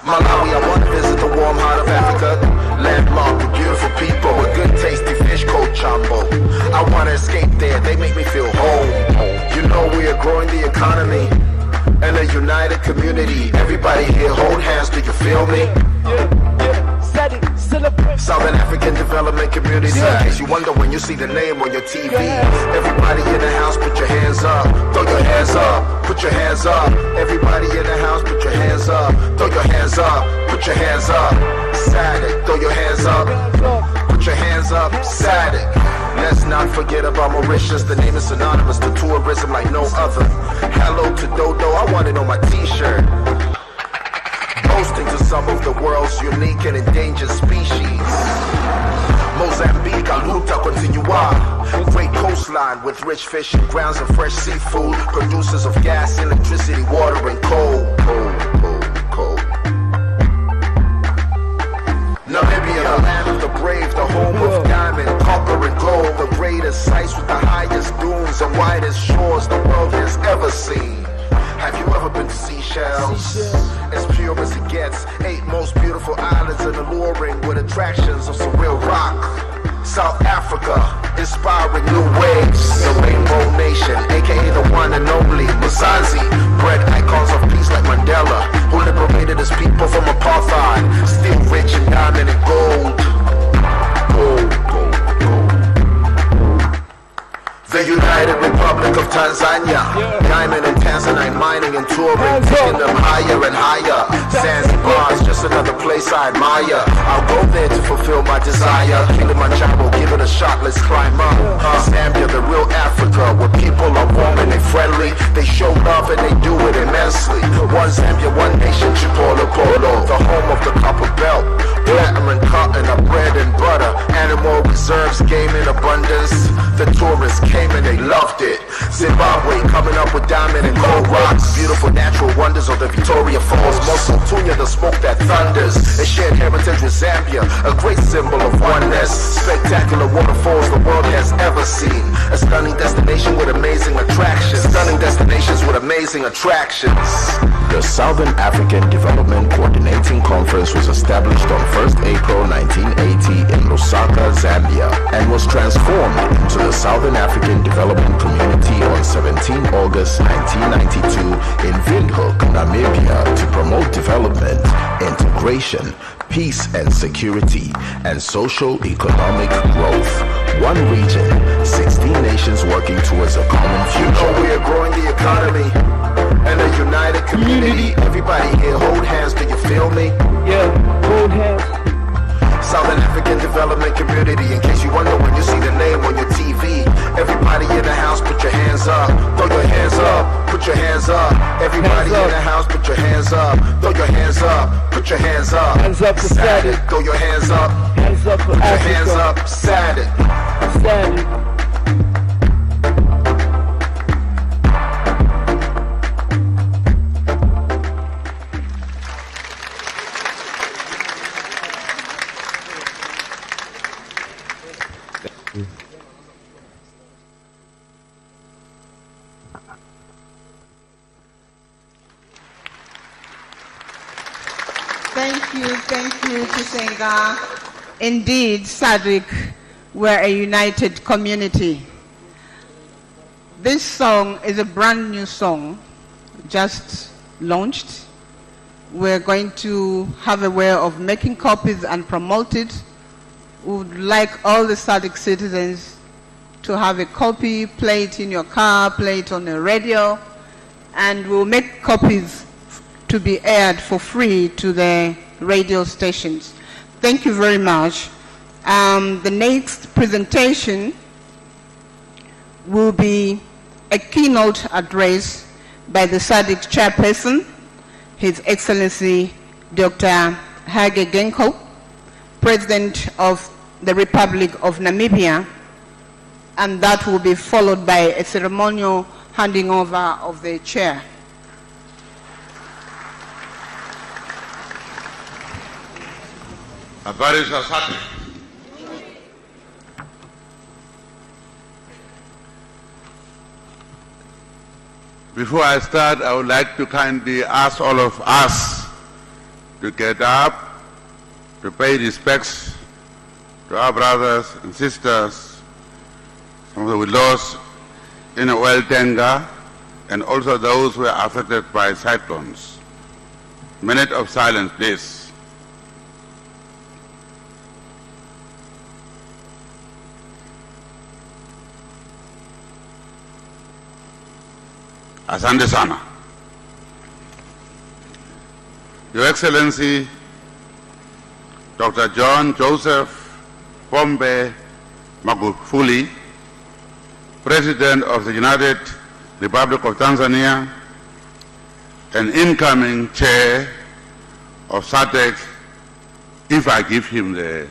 Malawi, I want to visit the warm heart of Africa. Landlocked with beautiful people with good tasty fish called chambo. I want to escape there, they make me feel home. You know we are growing the economy and a united community. Everybody here hold hands, do you feel me? Southern African Development Community. In case you wonder when you see the name on your TV. Everybody in the house, put your hands up. Throw your hands up. Put your hands up. Everybody in the house, put your hands up. Throw your hands up. Put your hands up. Tzadik, throw your hands up. Put your hands up. Tzadik. Let's Let's not forget about Mauritius. The name is synonymous to tourism like no other. Hello to Dodo, I want it on my t-shirt. Boasting to some of the world's unique and endangered species. Mozambique, Aluta, Continua. Great coastline with rich fish and grounds and fresh seafood. Producers of gas, electricity, water, and coal. Coal. Namibia, the land of the brave, the home of diamond, copper, and gold. The greatest sites with the highest dunes and widest shores the world has ever seen. Have you ever been to Seychelles? As pure as it gets, 8 most beautiful islands and alluring with attractions of surreal rock. South Africa, inspiring new waves. The Rainbow Nation, aka the one and only Mzansi, bred icons of peace like Mandela, who liberated his people from apartheid. Still rich in diamond and gold. The United Republic of Tanzania, diamond and tanzanite mining and touring, taking them higher and higher. Zanzibar's just another place I admire. I'll go there to fulfill my desire. Kilimanjaro, give it a shot, let's climb up. Zambia, the real Africa, where people are warm and they're friendly. They show love and they do it immensely. One Zambia, one nation, Chipolo Polo, the home of the copper belt. Platinum and cotton are bread and butter. Animal reserves, game in abundance. The tourists came and they loved it. Zimbabwe coming up with diamond and gold rocks. Beautiful natural wonders of the Victoria Falls. Mosul Tunya, the smoke that thunders. A shared heritage with Zambia, a great symbol of oneness. Spectacular waterfalls the world has ever seen. A stunning destination with amazing attractions. Stunning destinations with amazing attractions. The Southern African Development Coordinating Conference was established on 1st April 1980 in Lusaka, Zambia, and was transformed into the Southern African Development Community on 17 August 1992 in Windhoek, Namibia, to promote development, integration, peace and security, and social-economic growth. One region, 16 nations working towards a common future. We are growing the economy and a united community. Everybody here, hold hands, do you feel me? Yeah, hold hands. Southern African Development Community. In case you wonder when you see the name on your TV, everybody in the house, put your hands up. Throw your hands up. Put your hands up. Everybody in the house, put your hands up. Throw your hands up. Put your hands up. Hands up for SADC. Throw your hands up. Hands up for Africa. Put your hands up. SADC. Thank you, Kisenga. Indeed, Tzadik, we're a united community. This song is a brand new song, just launched. We're going to have a way of making copies and promote it. We would like all the Tzadik citizens to have a copy, play it in your car, play it on the radio, and we'll make copies to be aired for free to the radio stations. Thank you very much. The next presentation will be a keynote address by the SADC chairperson, His Excellency Dr. Hage Geingob, President of the Republic of Namibia, and that will be followed by a ceremonial handing over of the chair. Habari za SADC. Before I start, I would like to kindly ask all of us to get up, to pay respects to our brothers and sisters, some of we lost in Oil Tenga, and also those who were affected by cyclones. Minute of silence, please. Asante sana. Your Excellency, Dr. John Joseph Pombe Magufuli, President of the United Republic of Tanzania and incoming chair of SADC, if I give him the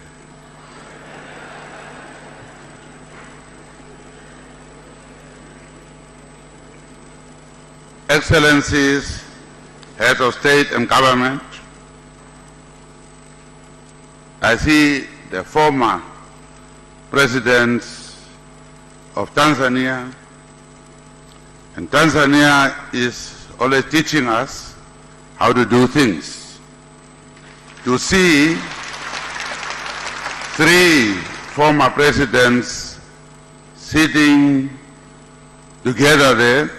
Excellencies, heads of state and government, I see the former presidents of Tanzania, and Tanzania is always teaching us how to do things. To see three former presidents sitting together there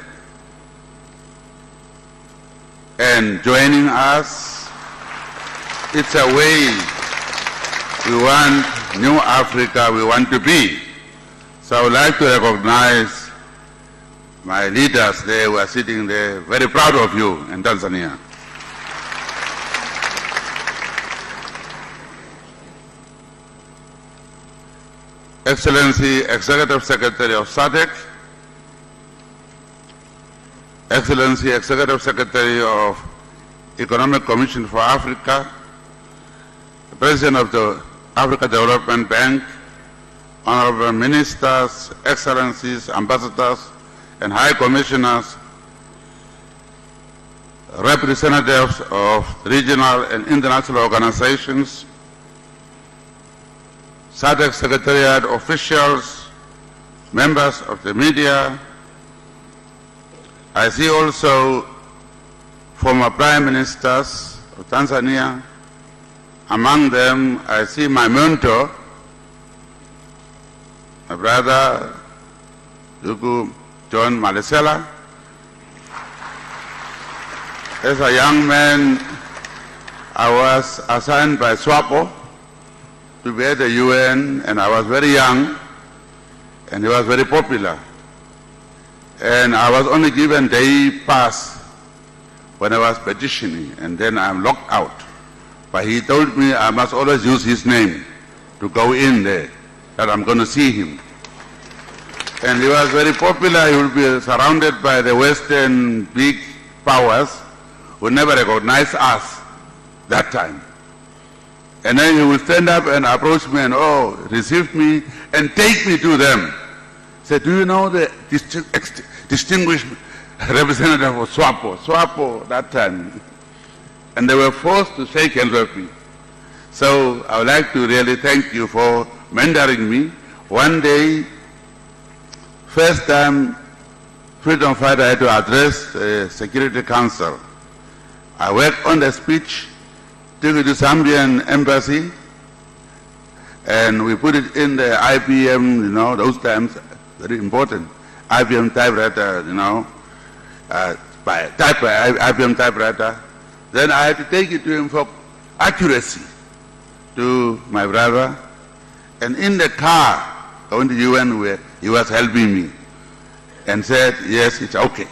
and joining us, it's a way we want new Africa we want to be. So I would like to recognize my leaders there who are sitting there, very proud of you in Tanzania. Excellency Executive Secretary of SADC, Excellency Executive Secretary of Economic Commission for Africa, the President of the Africa Development Bank, Honorable Ministers, Excellencies, Ambassadors, and High Commissioners, representatives of regional and international organizations, SADC Secretariat officials, members of the media. I see also former Prime Ministers of Tanzania. Among them, I see my mentor, my brother, Ndugu John Malesela. As a young man, I was assigned by SWAPO to be at the UN, and I was very young, and he was very popular. And I was only given day pass when I was petitioning, and then I'm locked out. But he told me I must always use his name to go in there, that I'm going to see him. And he was very popular. He would be surrounded by the Western big powers who never recognized us that time. And then he would stand up and approach me and, receive me and take me to them. Said, do you know the distinguished representative of SWAPO? SWAPO that time. And they were forced to shake hands with me. So I would like to really thank you for mentoring me. One day, first time freedom fighter had to address the Security Council. I worked on the speech, took it to Zambian embassy, and we put it in the IBM, those times, very important, IBM typewriter, IBM typewriter. Then I had to take it to him for accuracy, to my brother. And in the car, going to UN, where he was helping me, and said, yes, it's okay.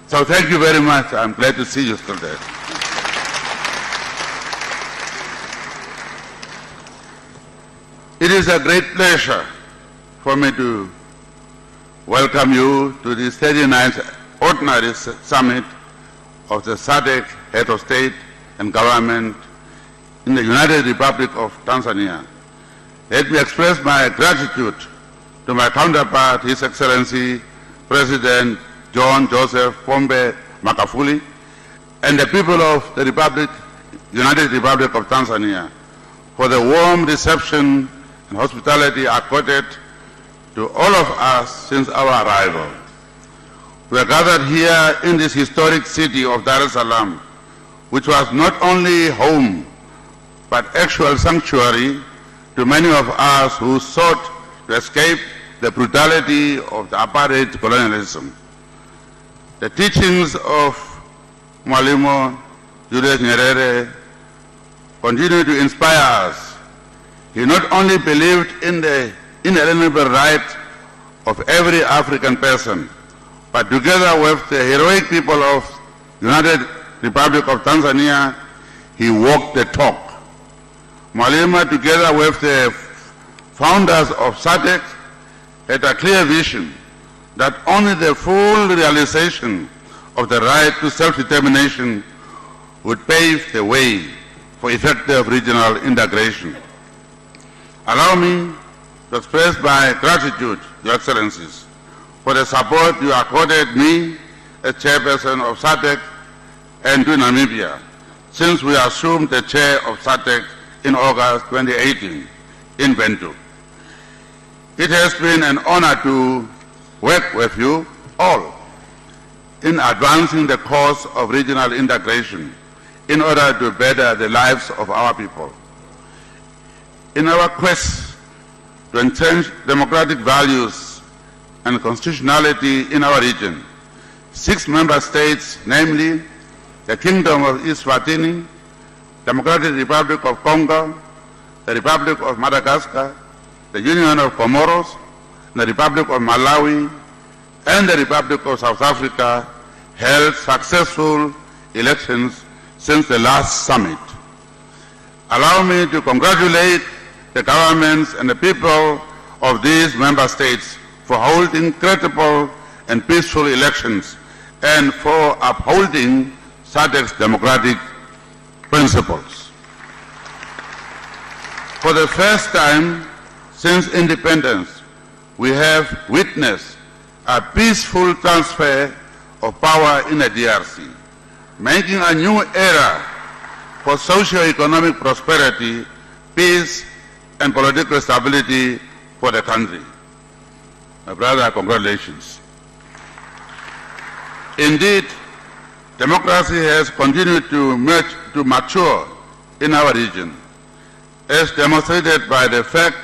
So thank you very much. I'm glad to see you still there. It is a great pleasure for me to welcome you to the 39th Ordinary Summit of the SADC Head of State and Government in the United Republic of Tanzania. Let me express my gratitude to my counterpart, His Excellency President John Joseph Pombe Magufuli, and the people of the United Republic of Tanzania for the warm reception and hospitality accorded to all of us since our arrival. We are gathered here in this historic city of Dar es Salaam, which was not only home, but actual sanctuary to many of us who sought to escape the brutality of the apartheid colonialism. The teachings of Mwalimu Julius Nyerere continue to inspire us. He not only believed in the inalienable right of every African person, but together with the heroic people of the United Republic of Tanzania, he walked the talk. Mwalimu, together with the founders of SADC, had a clear vision that only the full realization of the right to self-determination would pave the way for effective regional integration. Allow me to express my gratitude, Your Excellencies, for the support you accorded me as chairperson of SADC and to Namibia since we assumed the chair of SADC in August 2018 in Windhoek. It has been an honor to work with you all in advancing the cause of regional integration in order to better the lives of our people. In our quest to entrench democratic values and constitutionality in our region, 6 member states, namely the Kingdom of East Swatini, Democratic Republic of Congo, the Republic of Madagascar, the Union of Comoros, the Republic of Malawi, and the Republic of South Africa held successful elections since the last summit. Allow me to congratulate the governments and the people of these member states for holding credible and peaceful elections and for upholding SADC's democratic principles. For the first time since independence, we have witnessed a peaceful transfer of power in the DRC, making a new era for socio-economic prosperity, peace, and political stability for the country. My brother, congratulations. Indeed, democracy has continued to mature in our region, as demonstrated by the fact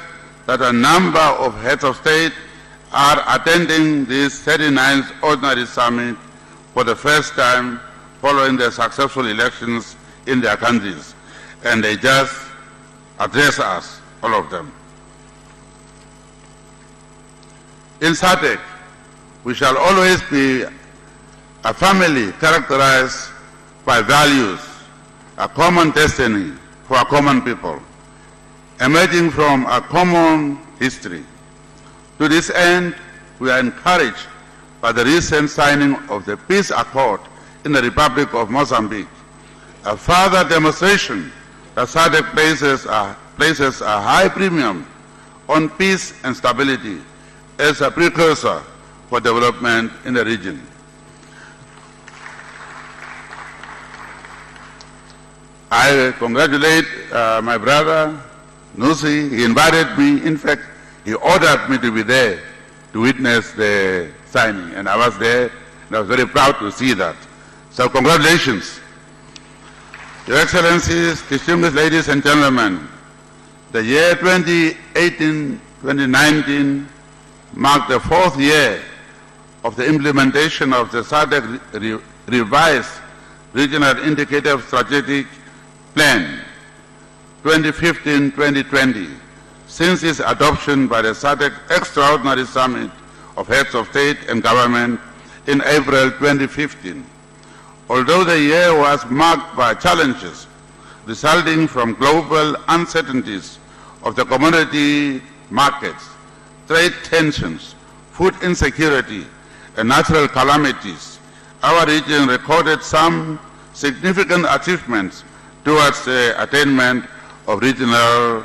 that a number of heads of state are attending this 39th Ordinary Summit for the first time following the successful elections in their countries, and they just address us, all of them. In SADC, we shall always be a family characterized by values, a common destiny for a common people, emerging from a common history. To this end, we are encouraged by the recent signing of the peace accord in the Republic of Mozambique, a further demonstration that SADC places a high premium on peace and stability as a precursor for development in the region. I congratulate my brother, Nusi. He invited me. In fact, he ordered me to be there to witness the signing, and I was there, and I was very proud to see that. So congratulations. Your Excellencies, distinguished ladies and gentlemen, the year 2018-2019 marked the 4th year of the implementation of the SADC revised Regional Indicative Strategic Plan 2015-2020, since its adoption by the SADC Extraordinary Summit of Heads of State and Government in April 2015. Although the year was marked by challenges resulting from global uncertainties of the commodity markets, trade tensions, food insecurity, and natural calamities, our region recorded some significant achievements towards the attainment of regional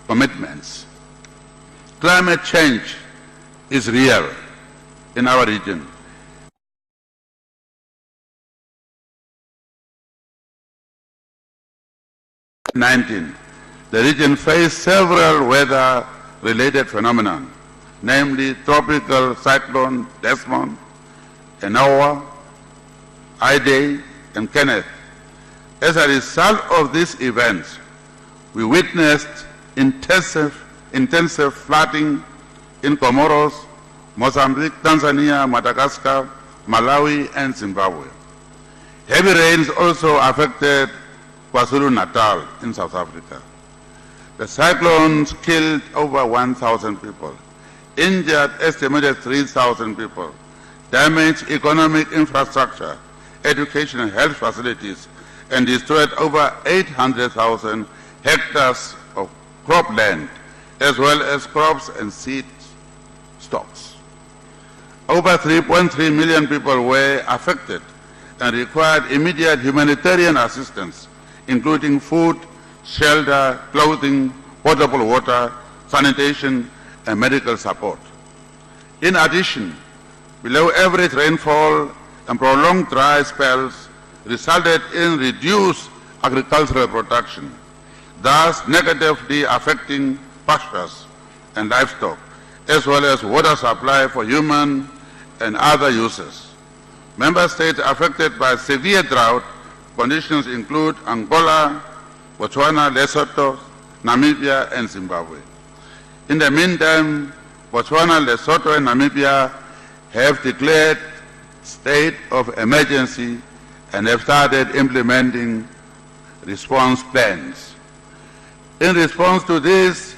commitments. Climate change is real in our region. The region faced several weather-related phenomena, namely tropical cyclone Desmond, Enowa, Idai, and Kenneth. As a result of these events, we witnessed intensive flooding in Comoros, Mozambique, Tanzania, Madagascar, Malawi, and Zimbabwe. Heavy rains also affected KwaZulu-Natal in South Africa. The cyclones killed over 1,000 people, injured estimated 3,000 people, damaged economic infrastructure, education and health facilities, and destroyed over 800,000 hectares of cropland, as well as crops and seed stocks. Over 3.3 million people were affected and required immediate humanitarian assistance, including food, shelter, clothing, potable water, sanitation, and medical support. In addition, below average rainfall and prolonged dry spells resulted in reduced agricultural production, thus negatively affecting pastures and livestock, as well as water supply for human and other uses. Member states affected by severe drought conditions include Angola, Botswana, Lesotho, Namibia, and Zimbabwe. In the meantime, Botswana, Lesotho, and Namibia have declared state of emergency and have started implementing response plans. In response to these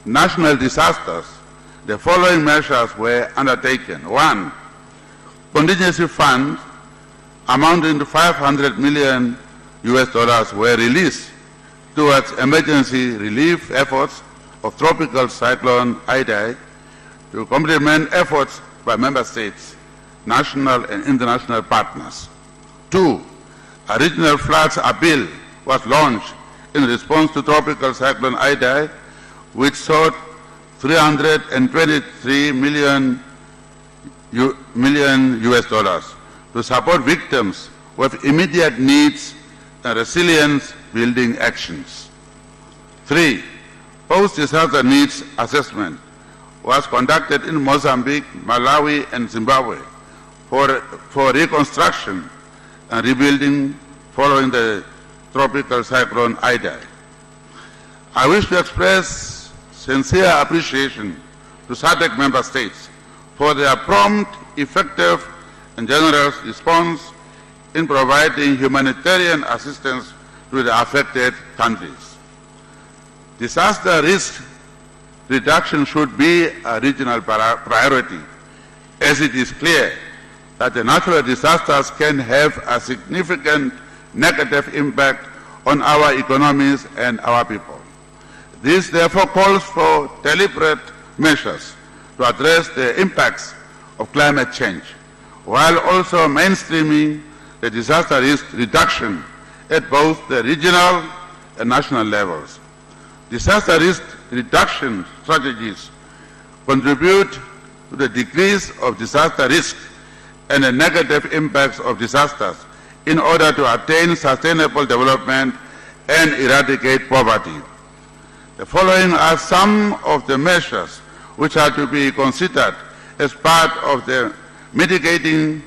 national disasters, the following measures were undertaken. 1. Contingency funds amounting to $500 million were released towards emergency relief efforts of tropical cyclone Idai to complement efforts by member states, national and international partners. 2. A regional floods appeal was launched in response to tropical cyclone Idai, which sought $323 million to support victims with immediate needs and resilience building actions. 3. Post-disaster needs assessment was conducted in Mozambique, Malawi, and Zimbabwe for reconstruction and rebuilding following the tropical cyclone Idai. I wish to express sincere appreciation to SADC member states for their prompt, effective, and generous response in providing humanitarian assistance to the affected countries. Disaster risk reduction should be a regional priority, as it is clear that the natural disasters can have a significant negative impact on our economies and our people. This therefore calls for deliberate measures to address the impacts of climate change, while also mainstreaming the disaster risk reduction at both the regional and national levels. Disaster risk reduction strategies contribute to the decrease of disaster risk and the negative impacts of disasters in order to attain sustainable development and eradicate poverty. The following are some of the measures which are to be considered as part of the mitigation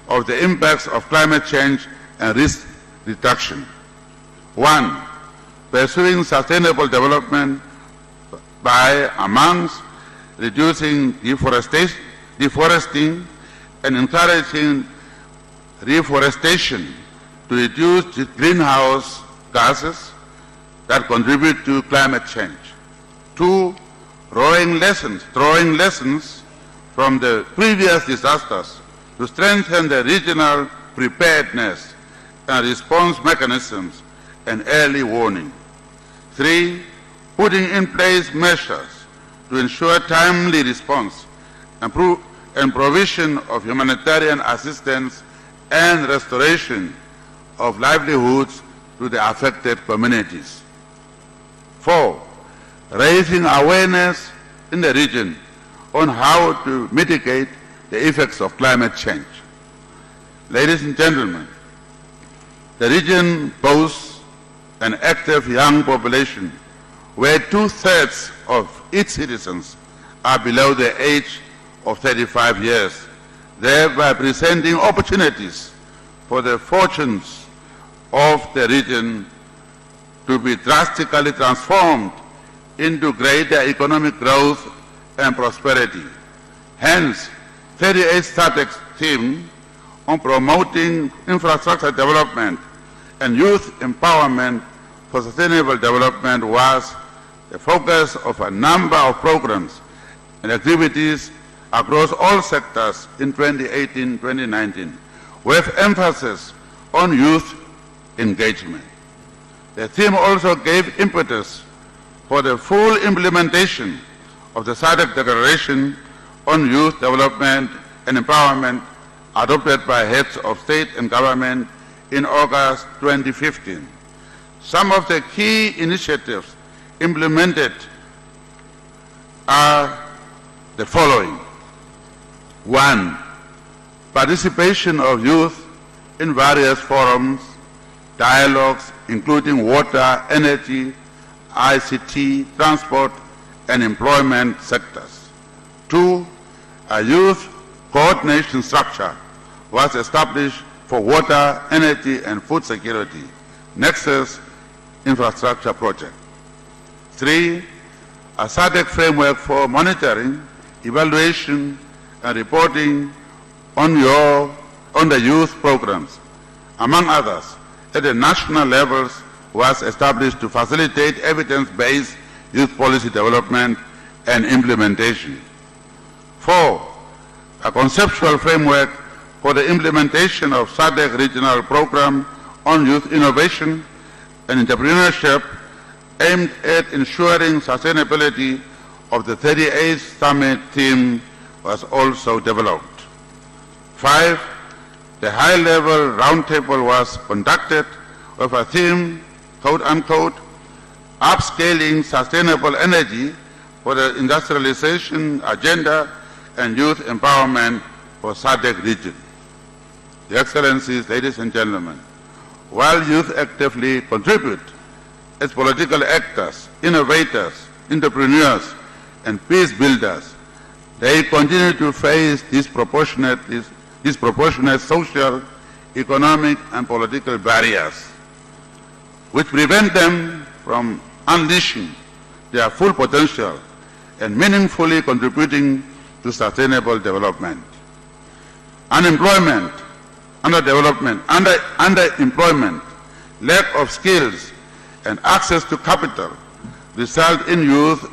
of the impacts of climate change and risk reduction. 1. Pursuing sustainable development by, amongst, reducing deforesting and encouraging reforestation to reduce greenhouse gases that contribute to climate change. 2. Drawing lessons from the previous disasters to strengthen the regional preparedness and response mechanisms and early warning. 3. Putting in place measures to ensure timely response and provision of humanitarian assistance and restoration of livelihoods to the affected communities. 4. Raising awareness in the region on how to mitigate the effects of climate change. Ladies and gentlemen, the region boasts an active young population where 2/3 of its citizens are below the age of 35 years, thereby presenting opportunities for the fortunes of the region to be drastically transformed into greater economic growth and prosperity. Hence, 38 Tzadik theme on promoting infrastructure development and youth empowerment for sustainable development was the focus of a number of programs and activities across all sectors in 2018-2019, with emphasis on youth engagement. The theme also gave impetus for the full implementation of the SADC Declaration on youth development and empowerment adopted by heads of state and government in August 2015. Some of the key initiatives implemented are the following. 1. Participation of youth in various forums, dialogues, including water, energy, ICT, transport, and employment sectors. 2. A youth coordination structure was established for water, energy, and food security, Nexus infrastructure project. 3. A SADC framework for monitoring, evaluation, and reporting on the youth programs, among others, at the national levels was established to facilitate evidence-based youth policy development and implementation. 4. A conceptual framework for the implementation of SADC regional program on youth innovation and entrepreneurship aimed at ensuring sustainability of the 38th summit theme was also developed. 5. The high-level roundtable was conducted with a theme, quote unquote, upscaling sustainable energy for the industrialization agenda and youth empowerment for SADC region. Your Excellencies, ladies and gentlemen, while youth actively contribute as political actors, innovators, entrepreneurs, and peace builders, they continue to face disproportionate social, economic, and political barriers, which prevent them from unleashing their full potential and meaningfully contributing to sustainable development. Unemployment, underemployment, lack of skills, and access to capital result in youth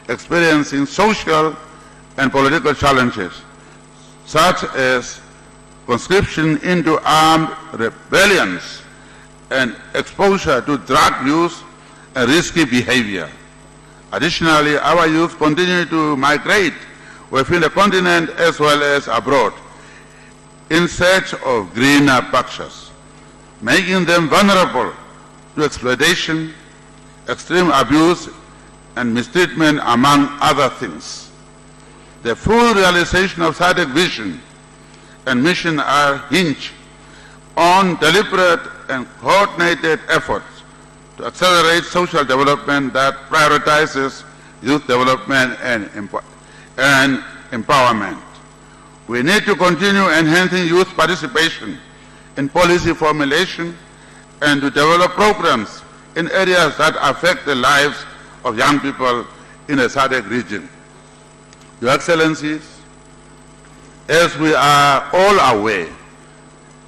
experiencing social and political challenges, such as conscription into armed rebellions and exposure to drug use and risky behavior. Additionally, our youth continue to migrate within the continent as well as abroad in search of greener pastures, making them vulnerable to exploitation, extreme abuse, and mistreatment, among other things. The full realization of SADC vision and mission are hinged on deliberate and coordinated efforts to accelerate social development that prioritizes youth development and empowerment. We need to continue enhancing youth participation in policy formulation and to develop programs in areas that affect the lives of young people in the SADC region. Your Excellencies, as we are all aware,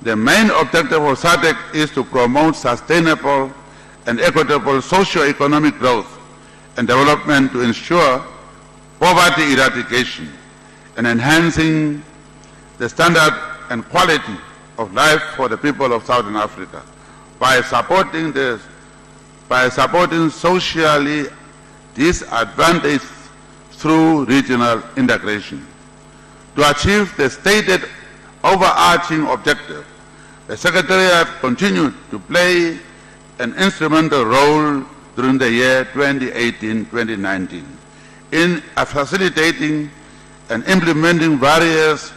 the main objective of SADC is to promote sustainable and equitable socio-economic growth and development to ensure poverty eradication and enhancing the standard and quality of life for the people of Southern Africa by supporting socially disadvantaged through regional integration. To achieve the stated overarching objective, the Secretariat continued to play an instrumental role during the year 2018-2019 in facilitating and implementing various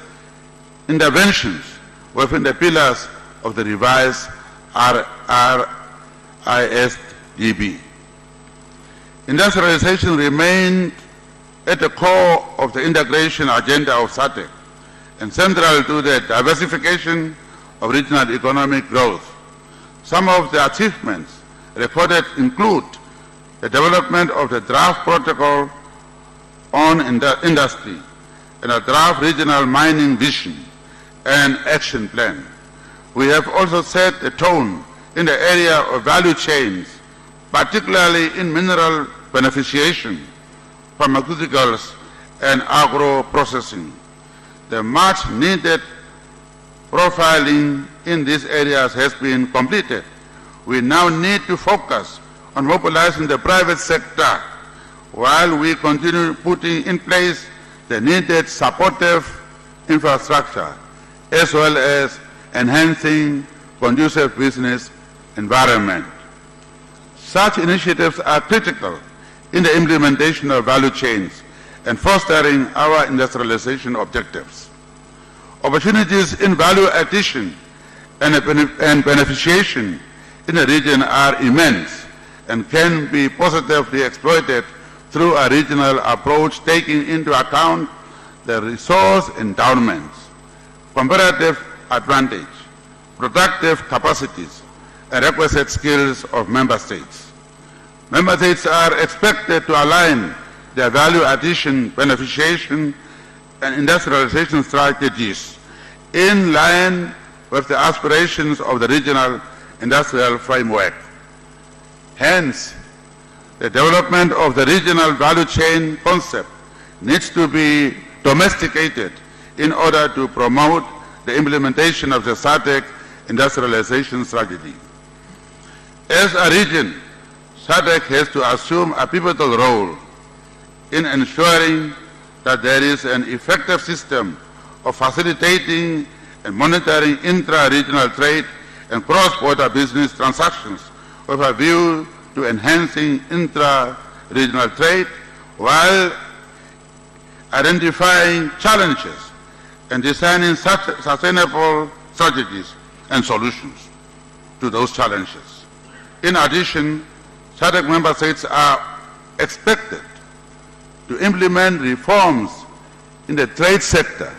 interventions within the pillars of the revised RISDB. Industrialization remained at the core of the integration agenda of SADC and central to the diversification of regional economic growth. Some of the achievements recorded include the development of the draft protocol on industry and a draft regional mining vision and action plan. We have also set the tone in the area of value chains, particularly in mineral beneficiation, pharmaceuticals, and agro-processing. The much needed profiling in these areas has been completed. We now need to focus on mobilizing the private sector while we continue putting in place the needed supportive infrastructure as well as enhancing conducive business environment. Such initiatives are critical in the implementation of value chains and fostering our industrialization objectives. Opportunities in value addition and beneficiation in the region are immense and can be positively exploited through a regional approach taking into account the resource endowments, comparative advantage, productive capacities, and requisite skills of member states. Member states are expected to align their value addition, beneficiation, and industrialization strategies in line with the aspirations of the regional industrial framework. Hence, the development of the regional value chain concept needs to be domesticated in order to promote the implementation of the SADC industrialization strategy. As a region, SADC has to assume a pivotal role in ensuring that there is an effective system of facilitating and monitoring intra-regional trade and cross-border business transactions with a view to enhancing intra-regional trade while identifying challenges and designing sustainable strategies and solutions to those challenges. In addition, SADC member states are expected to implement reforms in the trade sector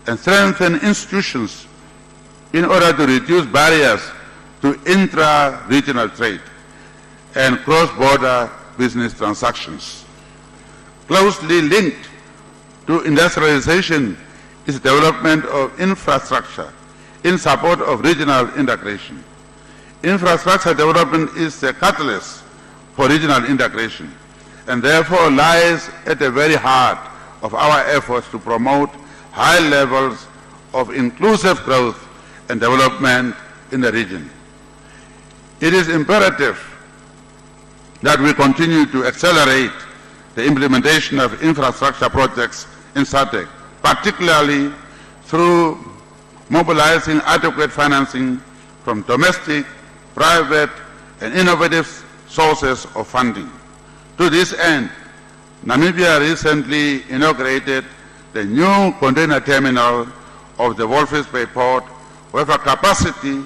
and strengthen institutions in order to reduce barriers to intra-regional trade and cross-border business transactions. Closely linked to industrialization is development of infrastructure in support of regional integration. Infrastructure development is the catalyst for regional integration and therefore lies at the very heart of our efforts to promote high levels of inclusive growth and development in the region. It is imperative that we continue to accelerate the implementation of infrastructure projects in SADC, particularly through mobilizing adequate financing from domestic, private, and innovative sources of funding. To this end, Namibia recently inaugurated the new container terminal of the Walvis Bay port with a capacity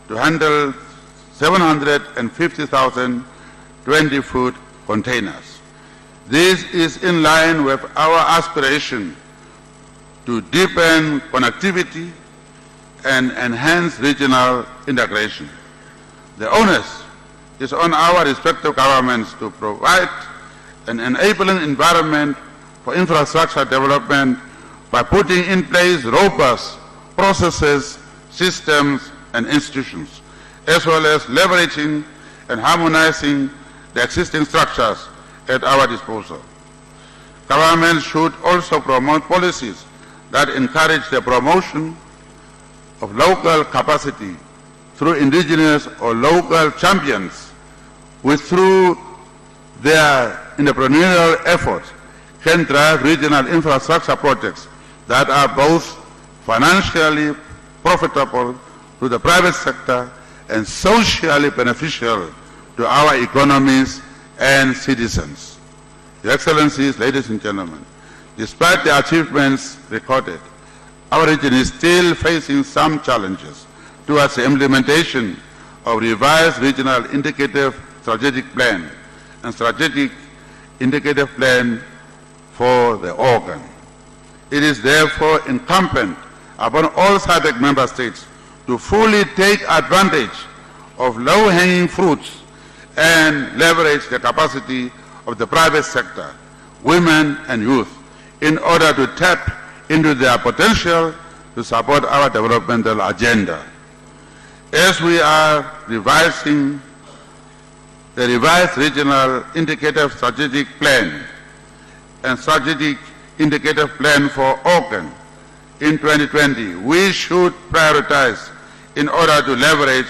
to handle 750,000 20-foot containers. This is in line with our aspiration to deepen connectivity and enhance regional integration. The onus is on our respective governments to provide an enabling environment for infrastructure development by putting in place robust processes, systems, and institutions, as well as leveraging and harmonizing the existing structures at our disposal. Governments should also promote policies that encourage the promotion of local capacity through indigenous or local champions, which through their entrepreneurial efforts can drive regional infrastructure projects that are both financially profitable to the private sector and socially beneficial to our economies and citizens. Your Excellencies, ladies and gentlemen, despite the achievements recorded, our region is still facing some challenges towards the implementation of revised regional indicative strategic plan and strategic indicative plan for the organ. It is therefore incumbent upon all SADC member states to fully take advantage of low-hanging fruits and leverage the capacity of the private sector, women and youth, in order to tap into their potential to support our developmental agenda. As we are revising the revised regional indicative strategic plan and strategic indicative plan for organ in 2020, we should prioritize in order to leverage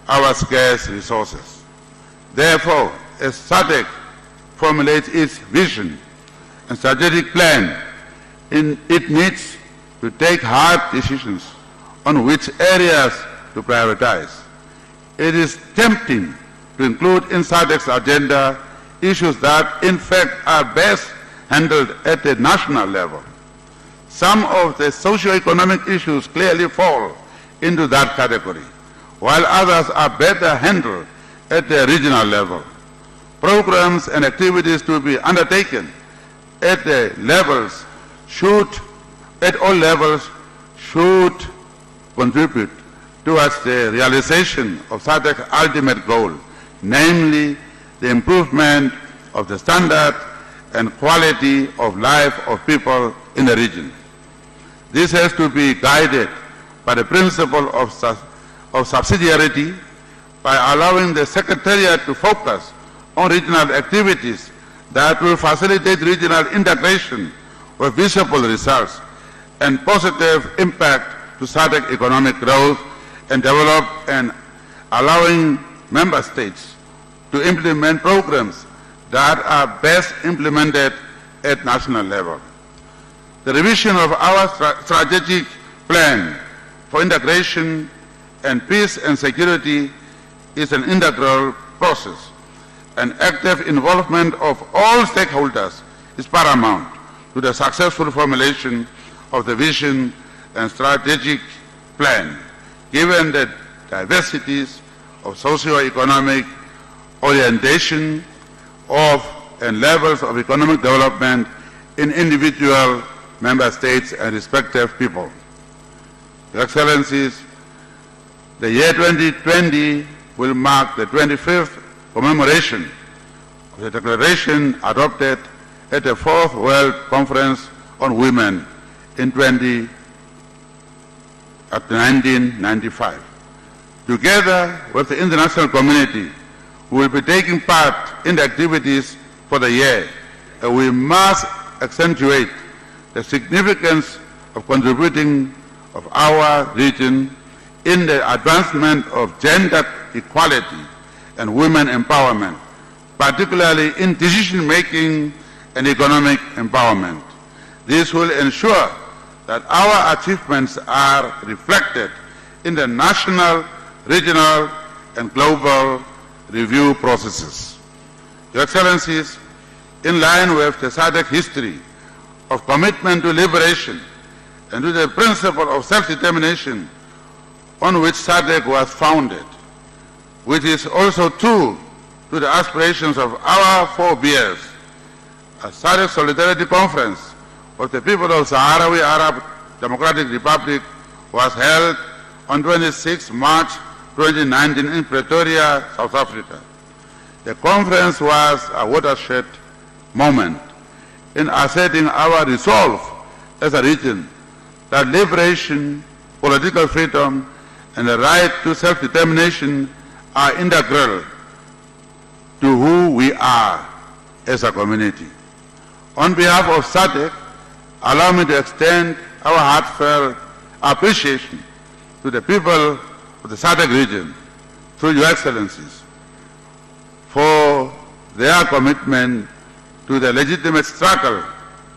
our scarce resources. Therefore, as SADC formulates its vision and strategic plan, it needs to take hard decisions on which areas to prioritize. It is tempting to include in SADC's agenda issues that in fact are best handled at the national level. Some of the socio-economic issues clearly fall into that category, while others are better handled at the regional level. Programs and activities to be undertaken at all levels should contribute towards the realization of SADC's ultimate goal, namely the improvement of the standard and quality of life of people in the region. This has to be guided by the principle of subsidiarity, by allowing the Secretariat to focus on regional activities that will facilitate regional integration with visible results and positive impact to SADC economic growth and development, and allowing member states to implement programs that are best implemented at national level. The revision of our strategic plan for integration and peace and security is an integral process, and active involvement of all stakeholders is paramount to the successful formulation of the vision and strategic plan, given the diversities of socio-economic orientation of and levels of economic development in individual member states and respective people. Your Excellencies, the year 2020 will mark the 25th commemoration of the declaration adopted at the Fourth World Conference on Women in 1995. Together with the international community, we will be taking part in the activities for the year, and we must accentuate the significance of contributing of our region in the advancement of gender equality and women empowerment, particularly in decision-making and economic empowerment. This will ensure that our achievements are reflected in the national, regional, and global review processes. Your Excellencies, in line with the SADC history of commitment to liberation and to the principle of self-determination on which SADC was founded, which is also true to the aspirations of our forebears, a SADC Solidarity Conference of the people of Sahrawi Arab Democratic Republic was held on 26 March 2019 in Pretoria, South Africa. The conference was a watershed moment in asserting our resolve as a region that liberation, political freedom, and the right to self-determination are integral to who we are as a community. On behalf of SADC, allow me to extend our heartfelt appreciation to the people of the SADC region, through Your Excellencies, for their commitment to the legitimate struggle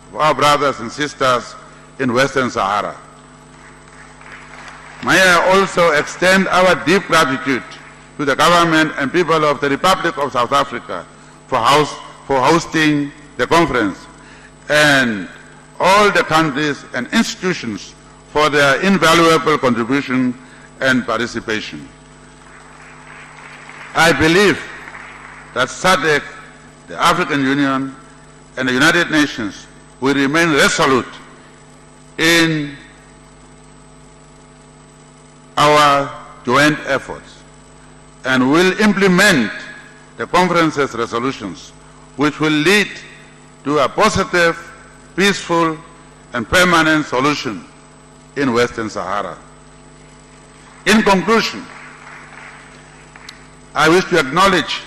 of our brothers and sisters in Western Sahara. May I also extend our deep gratitude to the government and people of the Republic of South Africa for hosting the conference, and all the countries and institutions for their invaluable contribution and participation. I believe that SADC, the African Union, and the United Nations will remain resolute in our joint efforts and will implement the conference's resolutions, which will lead to a positive, peaceful, and permanent solution in Western Sahara. In conclusion, I wish to acknowledge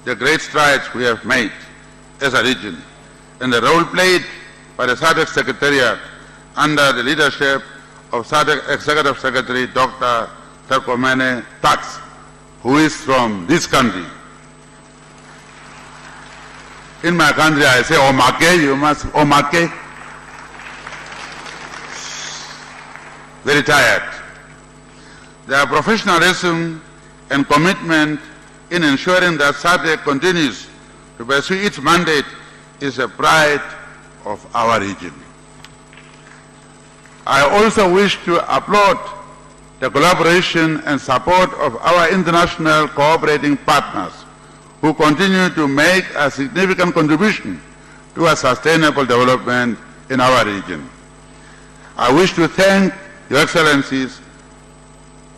the great strides we have made as a region and the role played by the SADC Secretariat under the leadership of SADC Executive Secretary Dr. Tzadik, who is from this country. In my country I say omake, you must omake. very tired. Their professionalism and commitment in ensuring that SADC continues to pursue its mandate is a pride of our region. I also wish to applaud the collaboration and support of our international cooperating partners who continue to make a significant contribution to a sustainable development in our region. I wish to thank Your Excellencies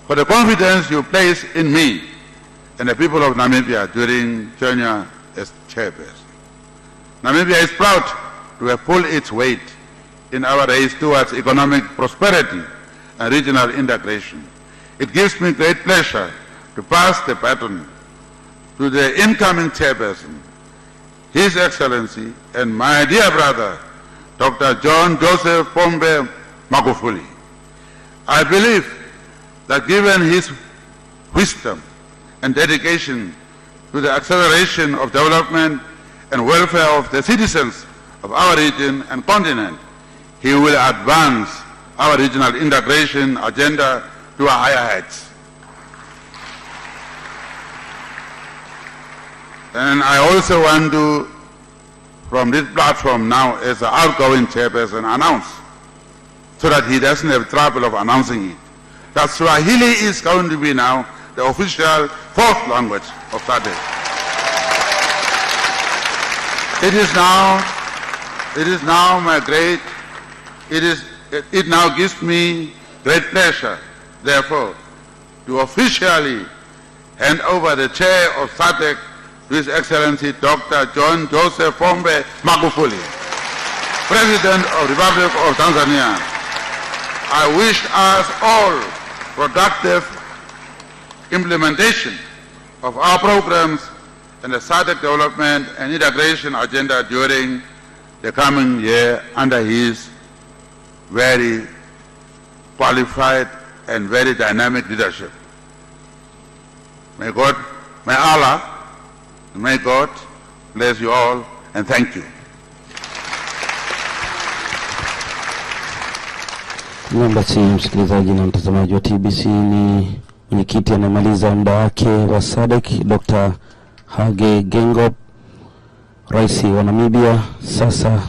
for the confidence you place in me and the people of Namibia during tenure as chairperson. Namibia is proud to have pulled its weight in our race towards economic prosperity and regional integration. It gives me great pleasure to pass the baton to the incoming chairperson, His Excellency and my dear brother, Dr. John Joseph Pombe Magufuli. I believe that given his wisdom and dedication to the acceleration of development and welfare of the citizens of our region and continent, he will advance our regional integration agenda to higher heights. And I also want to, from this platform now, as an outgoing chairperson, announce, so that he doesn't have trouble of announcing it, that Swahili is going to be now the official fourth language of SADC. It now gives me great pleasure, therefore, to officially hand over the chair of SADC to His Excellency Dr. John Joseph Pombe Magufuli, President of the Republic of Tanzania. I wish us all productive implementation of our programs and the SADC development and integration agenda during the coming year under his very qualified and very dynamic leadership. May God, may Allah, may God bless you all, and thank you. Basi msikilizaji na mtazamaji wa TBC, ni mwenyekiti anamaliza muda wake wa SADC Dr. Hage Geingob, rais wa Namibia, sasa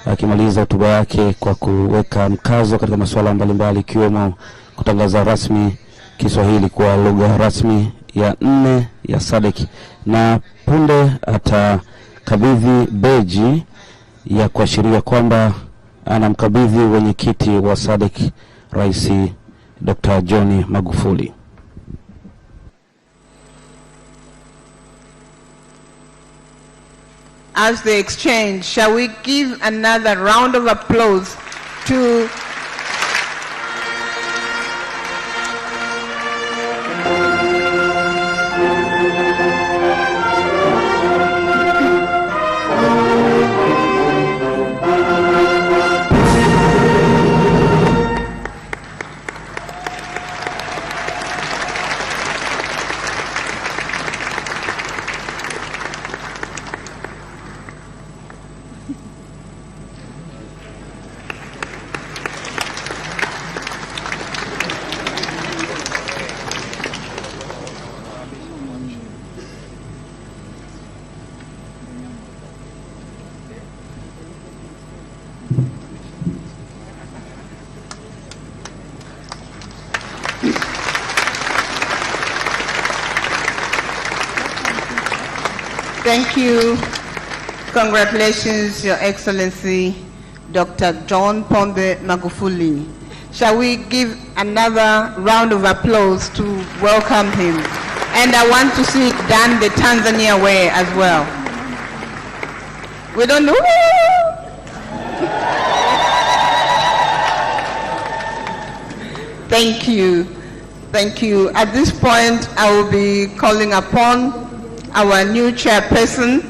akimaliza hotuba yake kwa kuweka mkazo katika masuala mbalimbali ikiwemo kutangaza rasmi Kiswahili kuwa lugha rasmi ya 4 ya SADC, na punde atakabidhi beji ya kuashiria kwamba anamkabidhi wenyekiti wa SADC Rais Dr. John Magufuli. As they exchange, shall we give another round of applause to Thank you. Congratulations, Your Excellency, Dr. John Pombe Magufuli. Shall we give another round of applause to welcome him? And I want to see it done the Tanzania way as well. We don't know. Thank you. Thank you. At this point, I will be calling upon our new chairperson,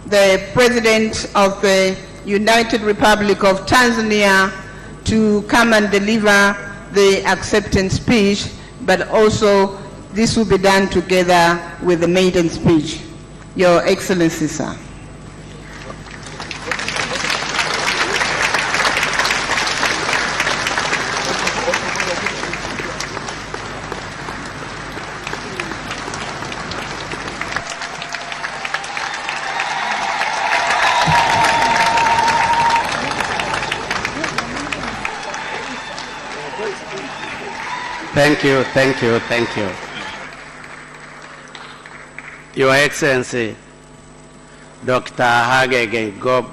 the President of the United Republic of Tanzania, to come and deliver the acceptance speech, but also this will be done together with the maiden speech. Your Excellency, sir. Thank you, thank you, thank you. Your Excellency, Dr. Hage Geingob,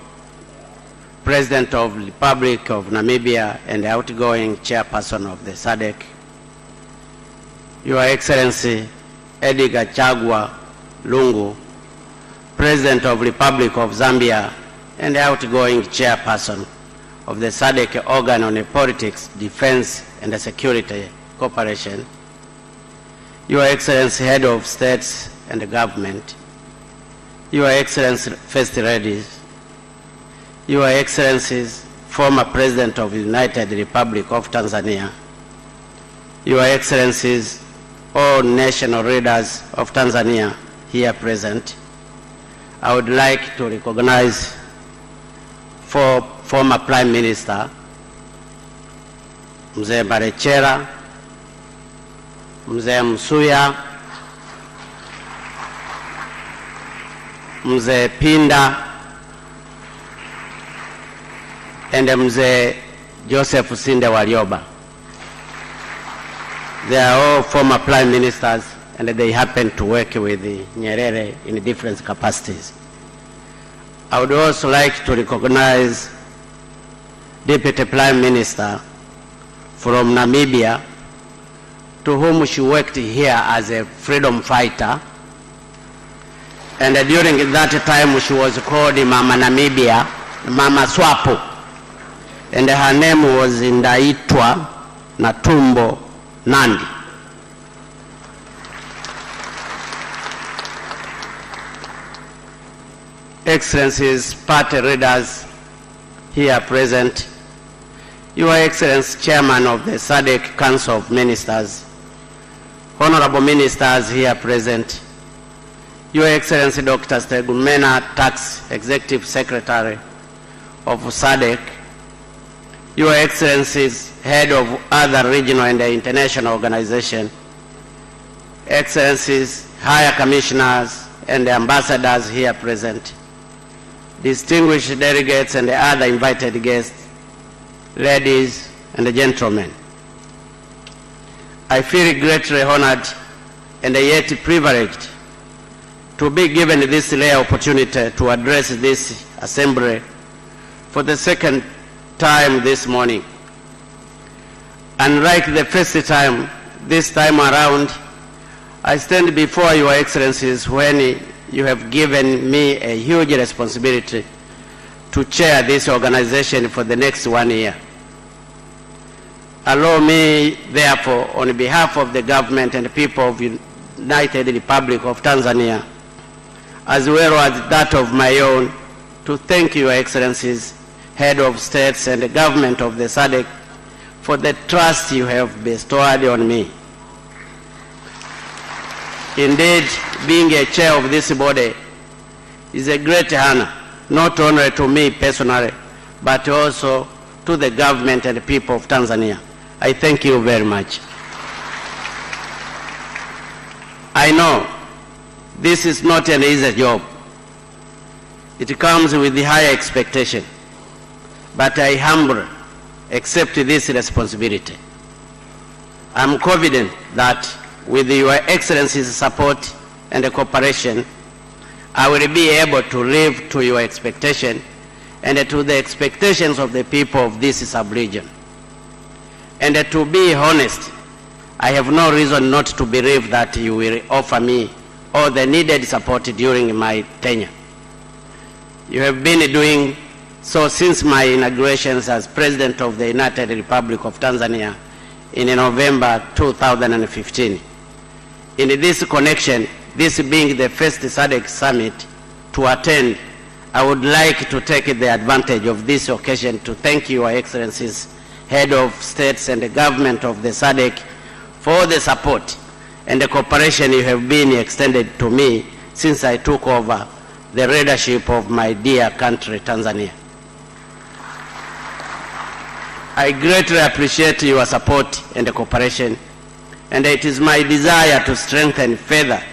President of the Republic of Namibia and outgoing chairperson of the SADC. Your Excellency, Edgar Chagwa Lungu, President of the Republic of Zambia and outgoing chairperson of the SADC organ on politics, defense and security cooperation. Your Excellency, Head of States and the Government. Your Excellency, First Ladies. Your Excellencies, former President of the United Republic of Tanzania. Your Excellencies, all national leaders of Tanzania here present. I would like to recognize former Prime Minister Mzee Barechera, Mzee Msuya, Mzee Pinda, and Mzee Joseph Sinde Warioba. They are all former prime ministers and they happen to work with Nyerere in different capacities. I would also like to recognize Deputy Prime Minister from Namibia, to whom she worked here as a freedom fighter. And during that time she was called Mama Namibia, Mama Swapo. And her name was Ndaitwa Natumbo Nandi. Excellencies, party leaders here present, Your Excellency, Chairman of the SADC Council of Ministers, honorable ministers here present, Your Excellency Dr. Stegumena Tax, Executive Secretary of SADC, Your Excellencies, Head of other regional and international organizations, Excellencies, Higher Commissioners and Ambassadors here present, distinguished delegates and other invited guests, ladies and gentlemen. I feel greatly honored and yet privileged to be given this rare opportunity to address this assembly for the second time this morning. Unlike the first time, this time around, I stand before Your Excellencies when you have given me a huge responsibility to chair this organization for the next 1 year. Allow me, therefore, on behalf of the government and the people of the United Republic of Tanzania, as well as that of my own, to thank Your Excellencies, Head of States and the government of the SADC, for the trust you have bestowed on me. Indeed, being a chair of this body is a great honor, not only to me personally, but also to the government and the people of Tanzania. I thank you very much. I know this is not an easy job. It comes with the higher expectation, but I humbly accept this responsibility. I'm confident that with Your Excellency's support and cooperation, I will be able to live to your expectation and to the expectations of the people of this sub-region. And to be honest, I have no reason not to believe that you will offer me all the needed support during my tenure. You have been doing so since my inauguration as President of the United Republic of Tanzania in November 2015. In this connection, this being the first SADC summit to attend, I would like to take the advantage of this occasion to thank Your Excellencies, Head of States and the government of the SADC for the support and the cooperation you have been extended to me since I took over the leadership of my dear country, Tanzania. I greatly appreciate your support and cooperation, and it is my desire to strengthen further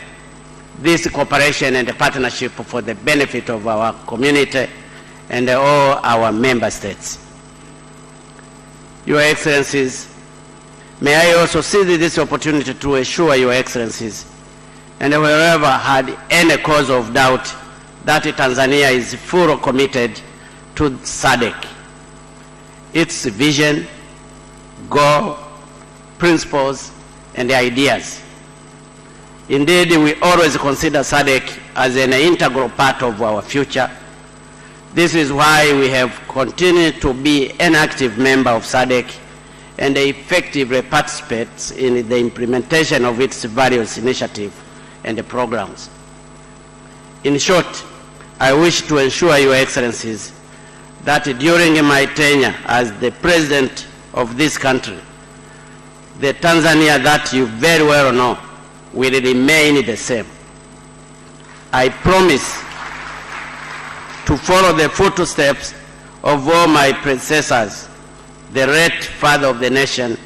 this cooperation and partnership for the benefit of our community and all our member states. Your Excellencies, May I also seize this opportunity to assure Your Excellencies, and whoever had any cause of doubt, that Tanzania is fully committed to SADC, its vision, goal, principles, and ideas. Indeed, we always consider SADC as an integral part of our future. This is why we have continued to be an active member of SADC and effectively participates in the implementation of its various initiatives and programs. In short, I wish to assure Your Excellencies that during my tenure as the President of this country, the Tanzania that you very well know will remain the same. I promise to follow the footsteps of all my predecessors, the late father of the nation,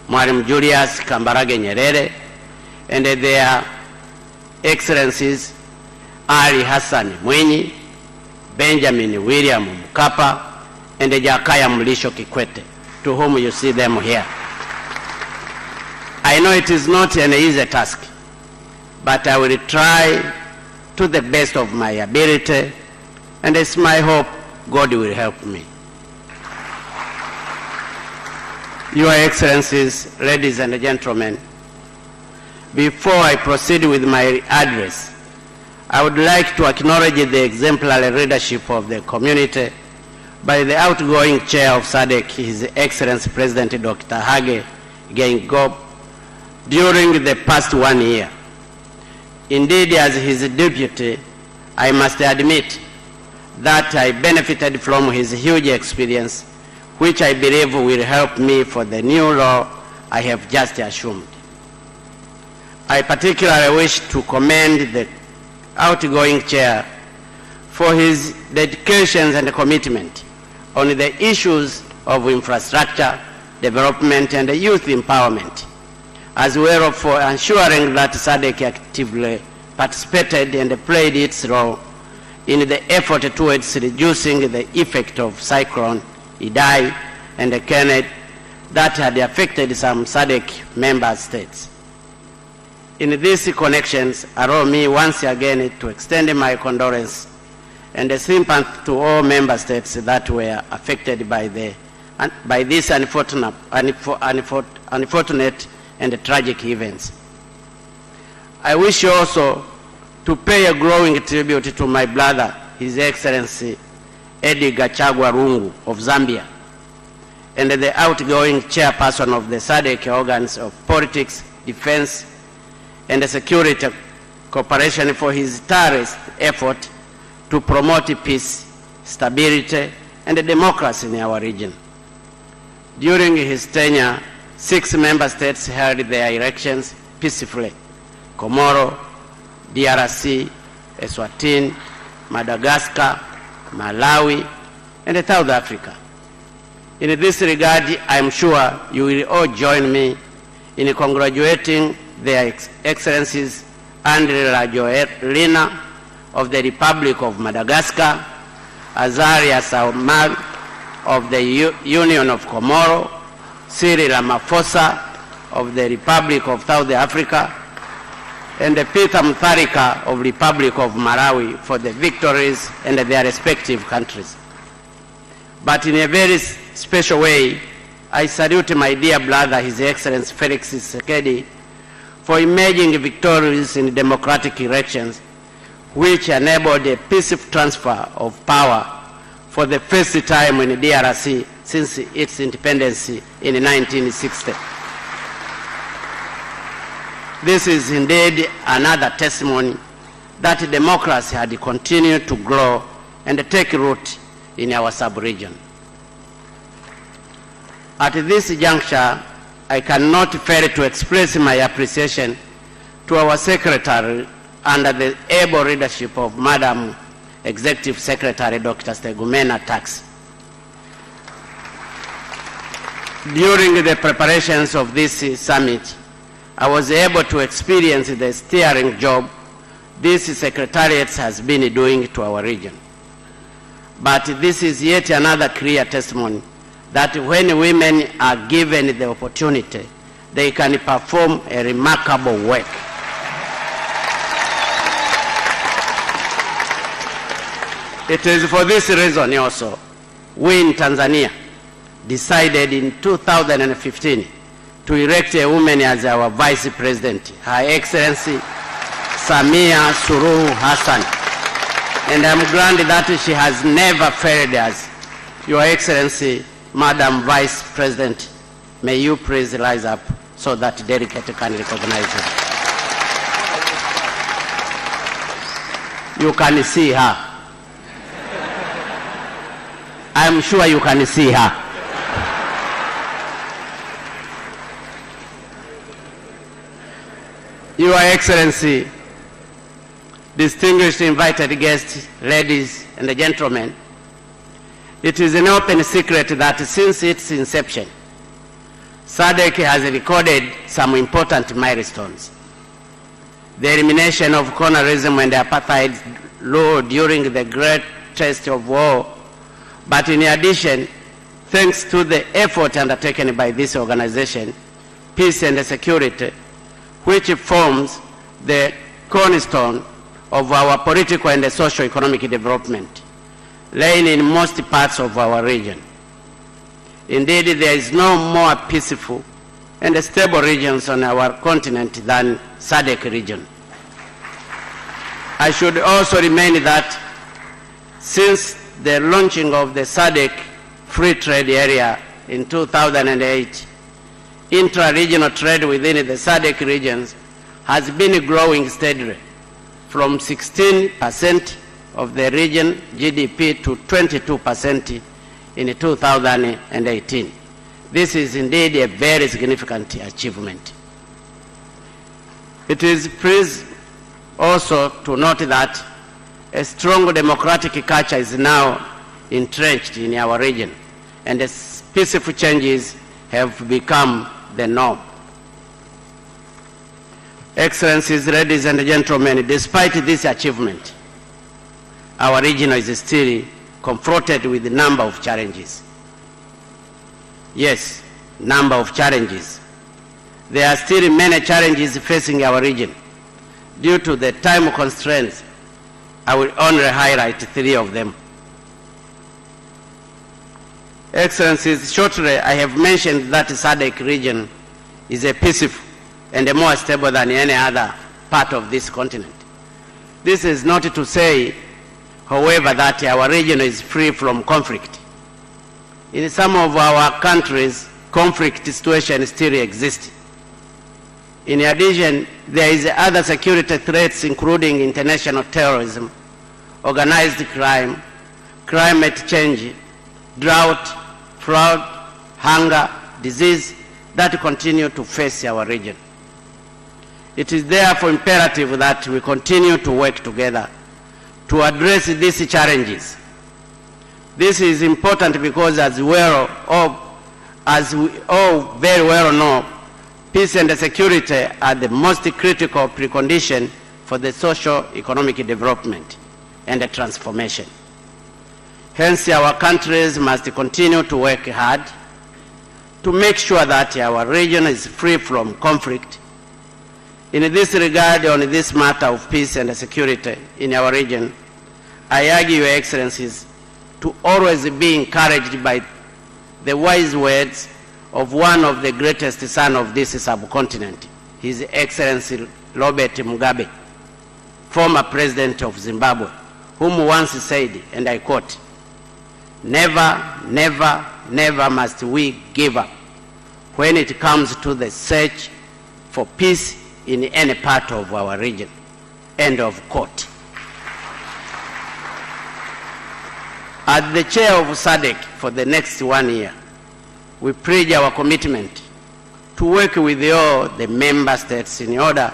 Mwalimu Julius Nyerere, and their Excellencies Ali Hassan Mwinyi, Benjamin William Mkapa, and Jakaya Mrisho Kikwete, to whom you see them here. I know it is not an easy task, but I will try to the best of my ability, and it's my hope God will help me. Your Excellencies, ladies and gentlemen, before I proceed with my address, I would like to acknowledge the exemplary leadership of the community by the outgoing chair of SADC, His Excellency President Dr. Hage Geingob, during the past 1 year. Indeed, as his deputy, I must admit that I benefited from his huge experience, which I believe will help me for the new role I have just assumed. I particularly wish to commend the outgoing chair for his dedication and commitment on the issues of infrastructure, development, and youth empowerment, as well for ensuring that SADC actively participated and played its role in the effort towards reducing the effect of Cyclone Idai and Kenneth that had affected some SADC member states. In these connections, allow me once again to extend my condolence and sympathy to all member states that were affected by these unfortunate and tragic events. I wish also to pay a glowing tribute to my brother, His Excellency Eddie Gachagua Lungu of Zambia, and the outgoing chairperson of the SADC organs of politics, defense, and security cooperation for his tireless effort to promote peace, stability, and democracy in our region. During his tenure, 6 member states held their elections peacefully: Comoro, DRC, Eswatini, Madagascar, Malawi, and South Africa. In this regard, I am sure you will all join me in congratulating their Excellencies Andre Rajoelina of the Republic of Madagascar, Azaria Saumal of the Union of Comoro, Cyril Ramaphosa of the Republic of South Africa, and Peter Mutharika of Republic of Malawi for the victories in their respective countries. But in a very special way, I salute my dear brother, His Excellency Felix Tshisekedi, for emerging victorious in democratic elections, which enabled a peaceful transfer of power for the first time in DRC since its independence in 1960. This is indeed another testimony that democracy had continued to grow and take root in our sub-region. At this juncture, I cannot fail to express my appreciation to our Secretary under the able leadership of Madam Executive Secretary Dr. Stegumena Tax. During the preparations of this summit, I was able to experience the steering job this Secretariat has been doing to our region. But this is yet another clear testimony that when women are given the opportunity they can perform a remarkable work. It is for this reason also, we in Tanzania decided in 2015 to elect a woman as our Vice President, Her Excellency Samia Suluhu Hassan. And I'm glad that she has never failed us. Your Excellency, Madam Vice President, may you please rise up so that delegate can recognize her. You can see her. I'm sure you can see her. Your Excellency, distinguished invited guests, ladies and gentlemen, it is an open secret that since its inception, SADC has recorded some important milestones. The elimination of colonialism and apartheid rule during the great test of war, but in addition, thanks to the effort undertaken by this organization, peace and security, which forms the cornerstone of our political and socio-economic development, laying in most parts of our region. Indeed, there is no more peaceful and stable regions on our continent than SADC region. I should also remind that since the launching of the SADC Free Trade Area in 2008, intra-regional trade within the SADC regions has been growing steadily from 16% of the region GDP to 22% in 2018. This is indeed a very significant achievement. It is pleased also to note that a strong democratic culture is now entrenched in our region, and peaceful changes have become the norm. Excellencies, ladies and gentlemen, despite this achievement, our region is still confronted with a number of challenges. Yes, number of challenges. There are still many challenges facing our region. Due to the time constraints, I will only highlight 3 of them. Excellencies, shortly I have mentioned that the SADC region is a peaceful and a more stable than any other part of this continent. This is not to say, however, that our region is free from conflict. In some of our countries, conflict situations still exist. In addition, there is other security threats, including international terrorism, organized crime, climate change, drought, flood, hunger, disease that continue to face our region. It is therefore imperative that we continue to work together to address these challenges. This is important because, as we all very well know, peace and security are the most critical precondition for the socio-economic development and the transformation. Hence, our countries must continue to work hard to make sure that our region is free from conflict. In this regard, on this matter of peace and security in our region, I argue, Your Excellencies, to always be encouraged by the wise words of one of the greatest sons of this subcontinent, His Excellency Robert Mugabe, former president of Zimbabwe, whom once said, and I quote, "Never, never, never must we give up when it comes to the search for peace in any part of our region." End of quote. As the chair of SADC for the next 1 year, we pledge our commitment to work with all the member states in order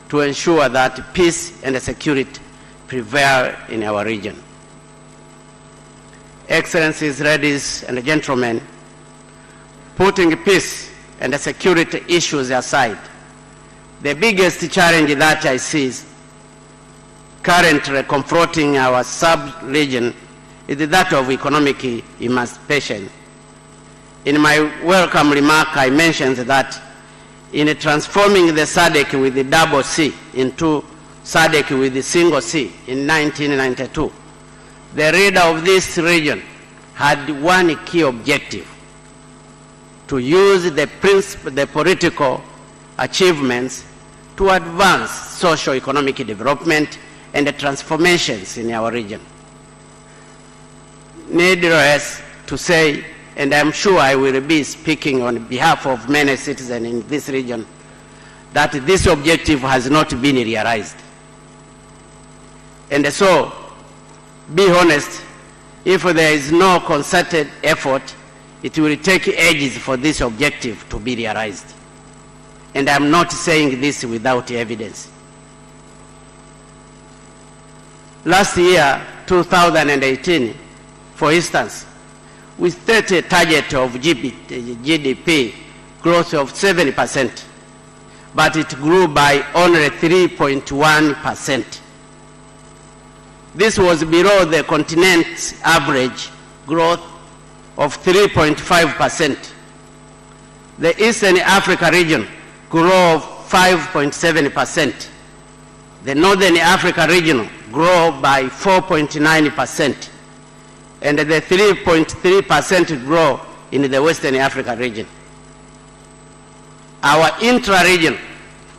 to ensure that peace and security prevail in our region. Excellencies, ladies and gentlemen, putting peace and security issues aside, the biggest challenge that I see currently confronting our sub-region is that of economic emancipation. In my welcome remark, I mentioned that in transforming the SADC with the double C into SADC with the single C in 1992, the leader of this region had one key objective: to use the political achievements to advance socio-economic development and the transformations in our region. Needless to say, and I'm sure I will be speaking on behalf of many citizens in this region, that this objective has not been realized. And so, be honest, if there is no concerted effort, it will take ages for this objective to be realized. And I'm not saying this without evidence. Last year, 2018, for instance, we set a target of GDP growth of 7%, but it grew by only 3.1%. This was below the continent's average growth of 3.5%. The Eastern Africa region grew 5.7%. The Northern Africa region grew by 4.9%. And the 3.3% growth in the Western Africa region. Our intra-region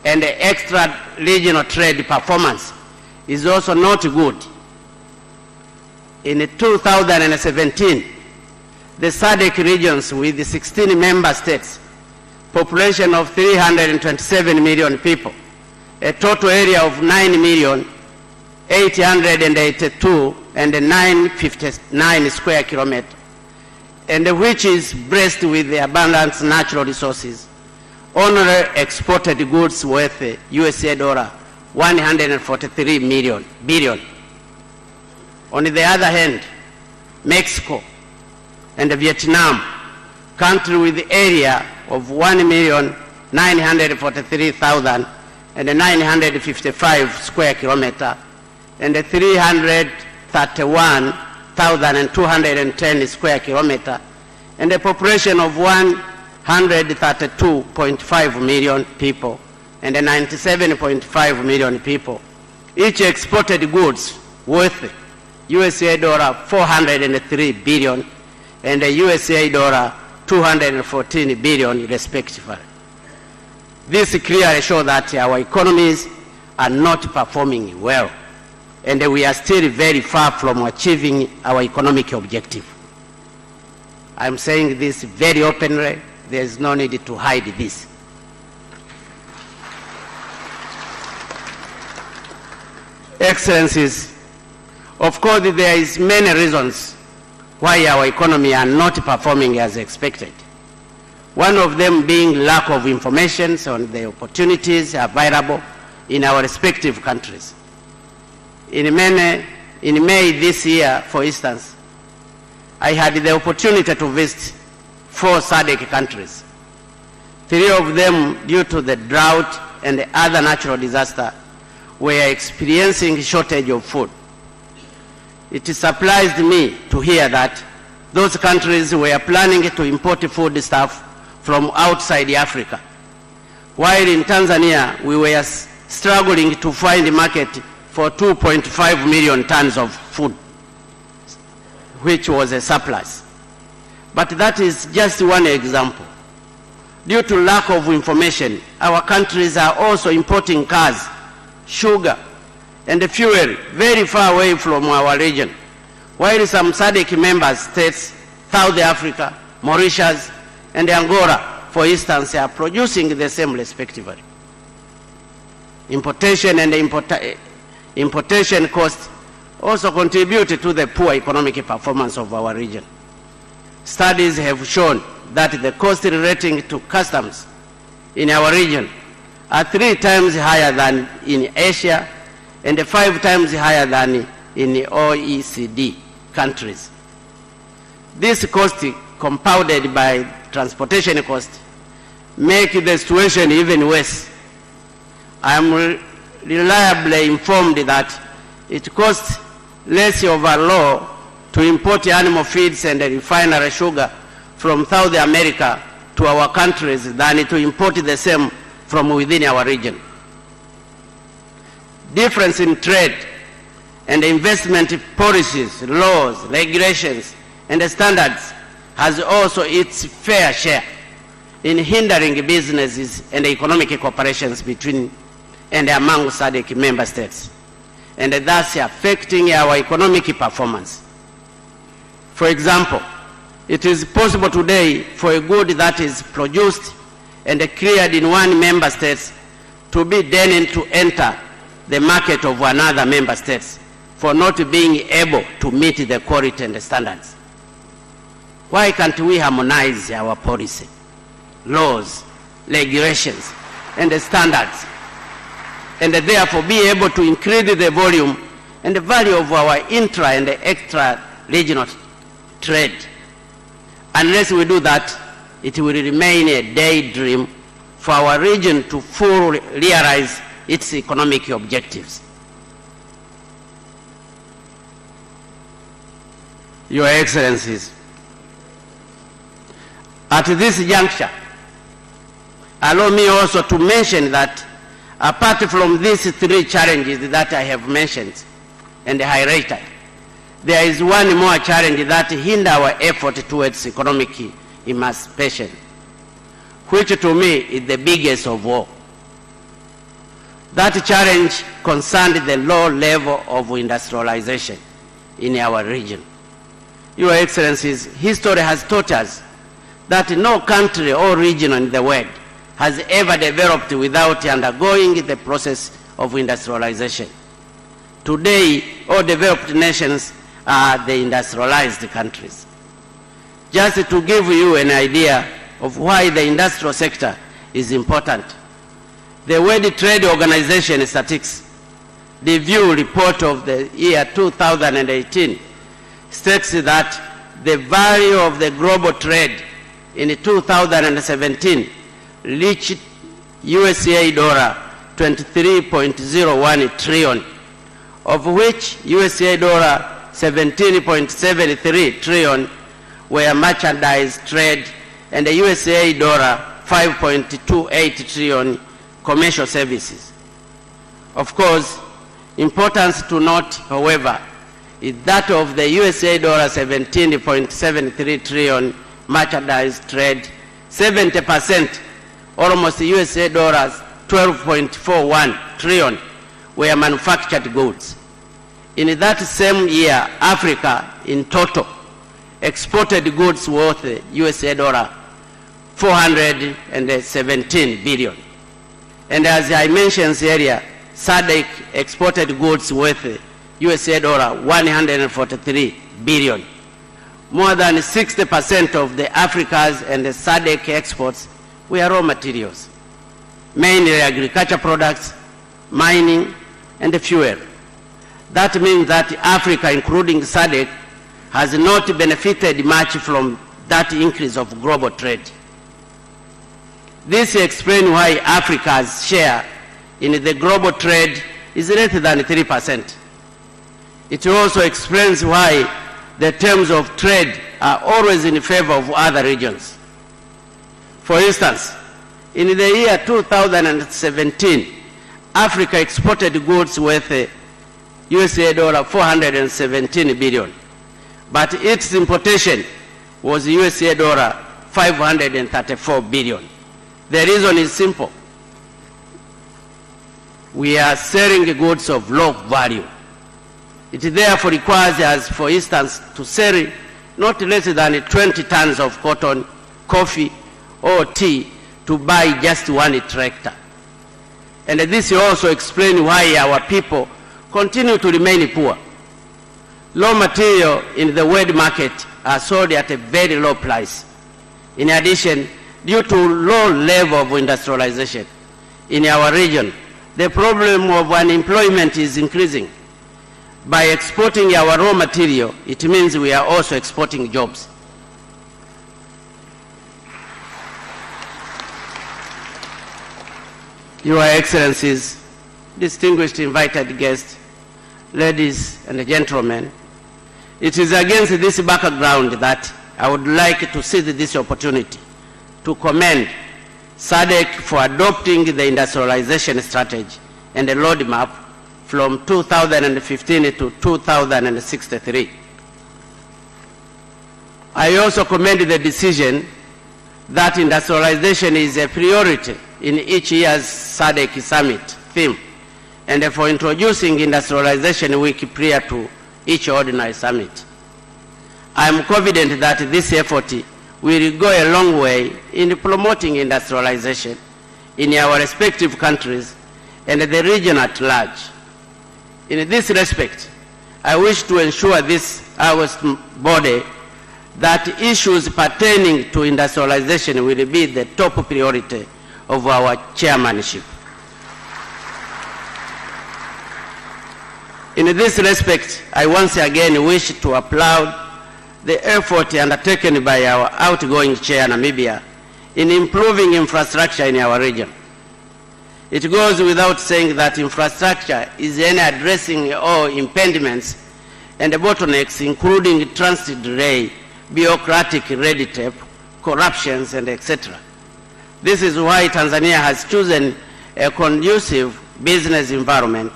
and extra-regional trade performance is also not good. In 2017, the SADC regions with 16 member states, population of 327 million people, a total area of 9,882,959 square kilometers, and which is blessed with the abundant natural resources, only exported goods worth $143 billion. On the other hand, Mexico and Vietnam, country with the area of 1,943,955 square kilometers and 331,210 square kilometers, and a population of 132.5 million people and 97.5 million people, each exported goods worth $403 billion and $214 billion respectively. This clearly shows that our economies are not performing well, and we are still very far from achieving our economic objective. I'm saying this very openly. There is no need to hide this. Excellencies, of course there is many reasons why our economy are not performing as expected. One of them being lack of information on the opportunities available in our respective countries. In May this year, for instance, I had the opportunity to visit 4 SADC countries. 3 of them, due to the drought and other natural disaster, were experiencing shortage of food. It surprised me to hear that those countries were planning to import food stuff from outside Africa, while in Tanzania we were struggling to find a market for 2.5 million tons of food, which was a surplus. But that is just one example. Due to lack of information, our countries are also importing cars, sugar, and fuel very far away from our region, while some SADC member states, South Africa, Mauritius, and Angola, for instance, are producing the same respectively. Importation and importation costs also contribute to the poor economic performance of our region. Studies have shown that the cost relating to customs in our region are 3 times higher than in Asia and 5 times higher than in the OECD countries. This cost, compounded by transportation costs, make the situation even worse. I am reliably informed that it costs less overall to import animal feeds and refined sugar from South America to our countries than to import the same from within our region. Difference in trade and investment policies, laws, regulations, and standards has also its fair share in hindering businesses and economic cooperations between and among SADC member states, and thus affecting our economic performance. For example, it is possible today for a good that is produced and cleared in one member state to be deigning to enter the market of another member state for not being able to meet the quality and standards. Why can't we harmonize our policy, laws, regulations, and standards, and therefore be able to increase the volume and the value of our intra and extra regional trade? Unless we do that, it will remain a daydream for our region to fully realize its economic objectives. Your Excellencies, at this juncture, allow me also to mention that apart from these three challenges that I have mentioned and highlighted, there is one more challenge that hinders our effort towards economic emancipation, which to me is the biggest of all. That challenge concerned the low level of industrialization in our region. Your Excellencies, history has taught us that no country or region in the world has ever developed without undergoing the process of industrialization. Today, all developed nations are the industrialized countries. Just to give you an idea of why the industrial sector is important, the World Trade Organization statistics, the review report of the year 2018 states that the value of the global trade in 2017 reached USA dollar 23.01 trillion, of which USA dollar 17.73 trillion were merchandise trade and the USA dollar 5.28 trillion commercial services. Of course, importance to note, however, is that of the USA dollar 17.73 trillion merchandise trade, 70%, almost USA dollars 12.41 trillion, were manufactured goods. In that same year, Africa in total exported goods worth USA dollar 417 billion. And as I mentioned earlier, SADC exported goods worth USA dollar 143 billion. More than 60% of the Africa's and the SADC exports were raw materials, mainly agriculture products, mining, and fuel. That means that Africa, including SADC, has not benefited much from that increase of global trade. This explains why Africa's share in the global trade is less than 3%. It also explains why the terms of trade are always in favor of other regions. For instance, in the year 2017, Africa exported goods worth USA dollar 417 billion, but its importation was USA dollar 534 billion. The reason is simple. We are selling goods of low value. It therefore requires us, for instance, to sell not less than 20 tons of cotton, coffee, or tea to buy just one tractor. And this also explains why our people continue to remain poor. Raw material in the world market are sold at a very low price. In addition, due to low level of industrialization in our region, the problem of unemployment is increasing. By exporting our raw material, it means we are also exporting jobs. Your Excellencies, distinguished invited guests, ladies and gentlemen, it is against this background that I would like to seize this opportunity to commend SADC for adopting the industrialization strategy and the roadmap from 2015 to 2063. I also commend the decision that industrialization is a priority in each year's SADC summit theme, and for introducing industrialization week prior to each ordinary summit. I am confident that this effort will go a long way in promoting industrialization in our respective countries and the region at large. In this respect, I wish to ensure this August body that issues pertaining to industrialization will be the top priority of our chairmanship. In this respect, I once again wish to applaud the effort undertaken by our outgoing chair, Namibia, in improving infrastructure in our region. It goes without saying that infrastructure is in addressing all impediments and bottlenecks, including transit delay, bureaucratic red tape, corruptions, and etc. This is why Tanzania has chosen a conducive business environment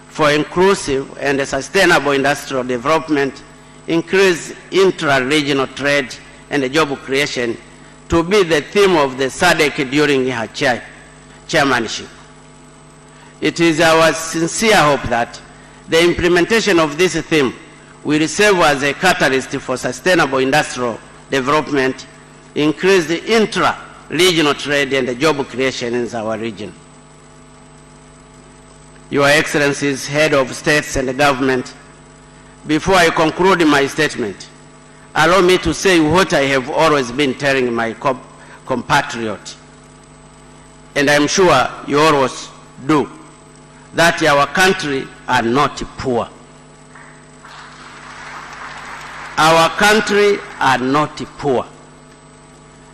for inclusive and sustainable industrial development, increase intra-regional trade, and job creation to be the theme of the SADC during her chairmanship. It is our sincere hope that the implementation of this theme will serve as a catalyst for sustainable industrial development, increase the intra-regional trade, and job creation in our region. Your Excellencies, Head of States and Government, before I conclude my statement, allow me to say what I have always been telling my compatriot, and I'm sure you always do, that our country are not poor. Our country are not poor.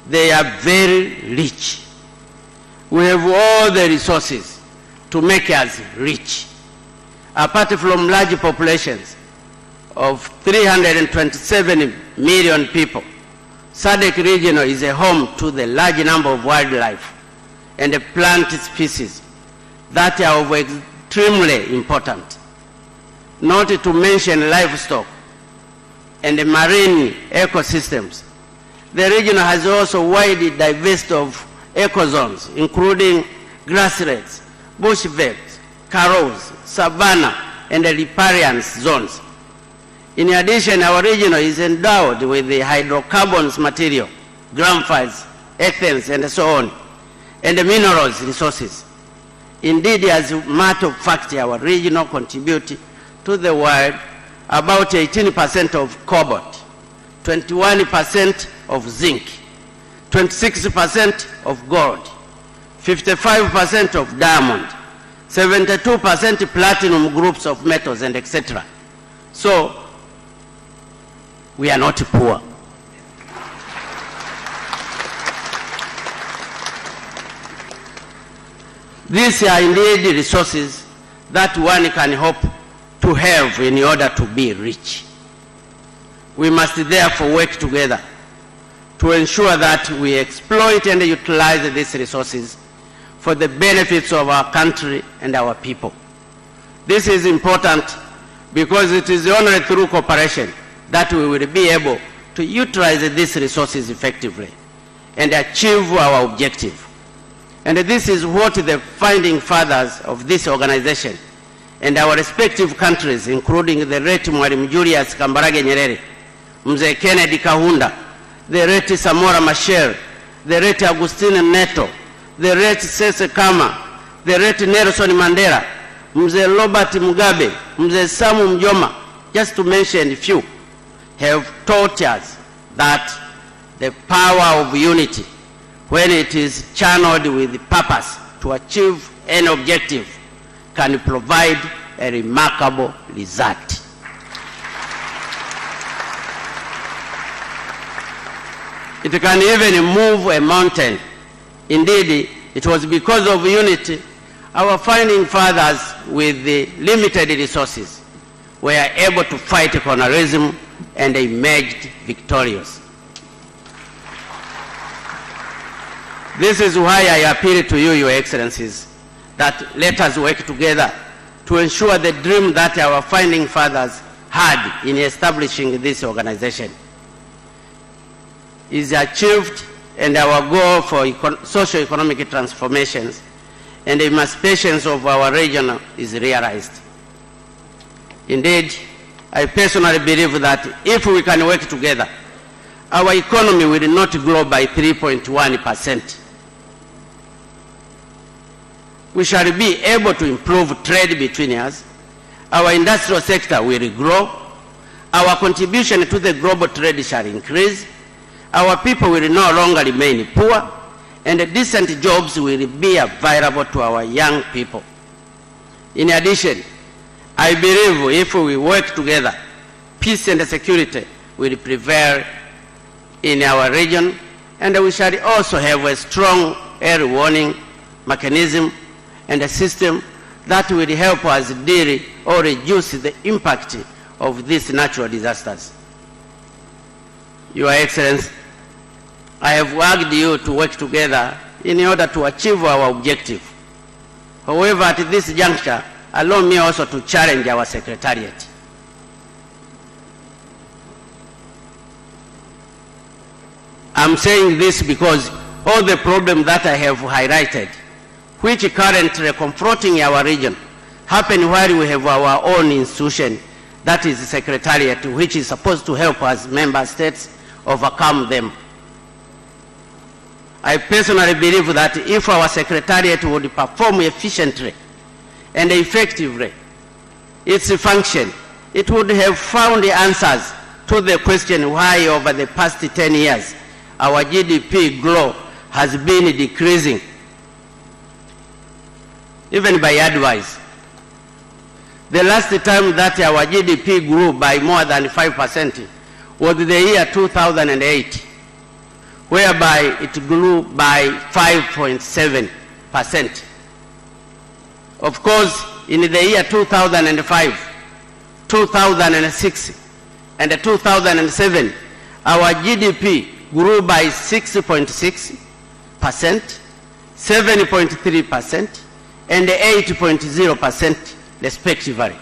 They are very rich. We have all the resources to make us rich. Apart from large populations of 327 million people, SADC region is a home to the large number of wildlife and plant species that are of extremely important, not to mention livestock and the marine ecosystems. The region has also widely diverse of ecozones, including grasslands, bushveld, corals, savanna, and riparian zones. In addition, our region is endowed with the hydrocarbons material, graphites, ethans, and so on, and the minerals resources. Indeed, as a matter of fact, our region contributes to the world about 18% of cobalt, 21% of zinc, 26% of gold, 55% of diamond, 72% platinum groups of metals, and etc. So, we are not poor. These are indeed resources that one can hope to have in order to be rich. We must therefore work together to ensure that we exploit and utilize these resources for the benefits of our country and our people. This is important because it is only through cooperation that we will be able to utilize these resources effectively and achieve our objective. And this is what the founding fathers of this organization and our respective countries, including the late Mwalimu Julius Nyerere, Mzee Kennedy Kaunda, the late Samora Machel, the late Agustine Neto, the late Sese Kama, the late Nelson Mandela, Mzee Robert Mugabe, Mzee Samu Mjoma, just to mention a few, have taught us that the power of unity, when it is channeled with purpose to achieve an objective, can provide a remarkable result. It can even move a mountain. Indeed, it was because of unity our founding fathers, with the limited resources, were able to fight colonialism and emerged victorious. This is why I appeal to you, Your Excellencies, that let us work together to ensure the dream that our founding fathers had in establishing this organization is achieved, and our goal for socio-economic transformations and the emancipations of our region is realized. Indeed, I personally believe that if we can work together, our economy will not grow by 3.1%. We shall be able to improve trade between us. Our industrial sector will grow. Our contribution to the global trade shall increase. Our people will no longer remain poor, and decent jobs will be available to our young people. In addition, I believe if we work together, peace and security will prevail in our region, and we shall also have a strong early warning mechanism and a system that will help us deal or reduce the impact of these natural disasters. Your Excellency, I have urged you to work together in order to achieve our objective. However, at this juncture, allow me also to challenge our Secretariat. I'm saying this because all the problems that I have highlighted, which currently confronting our region, happen while we have our own institution, that is the Secretariat, which is supposed to help us member states overcome them. I personally believe that if our Secretariat would perform efficiently and effectively its function, it would have found the answers to the question why over the past 10 years our GDP growth has been decreasing, even by advice. The last time that our GDP grew by more than 5% was the year 2008, whereby it grew by 5.7%. Of course, in the year 2005, 2006, and 2007, our GDP grew by 6.6%, 7.3%, and 8.0% respectively.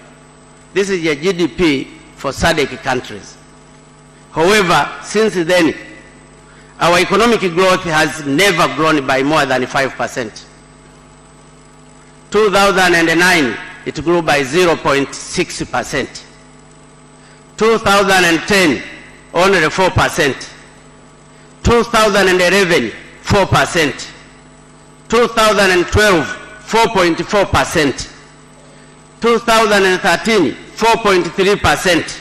This is the GDP for SADC countries. However, since then, our economic growth has never grown by more than 5%. 2009, it grew by 0.6%. 2010, only 4%. 2011, 4%. 2012, 4.4%. 2013, 4.3%.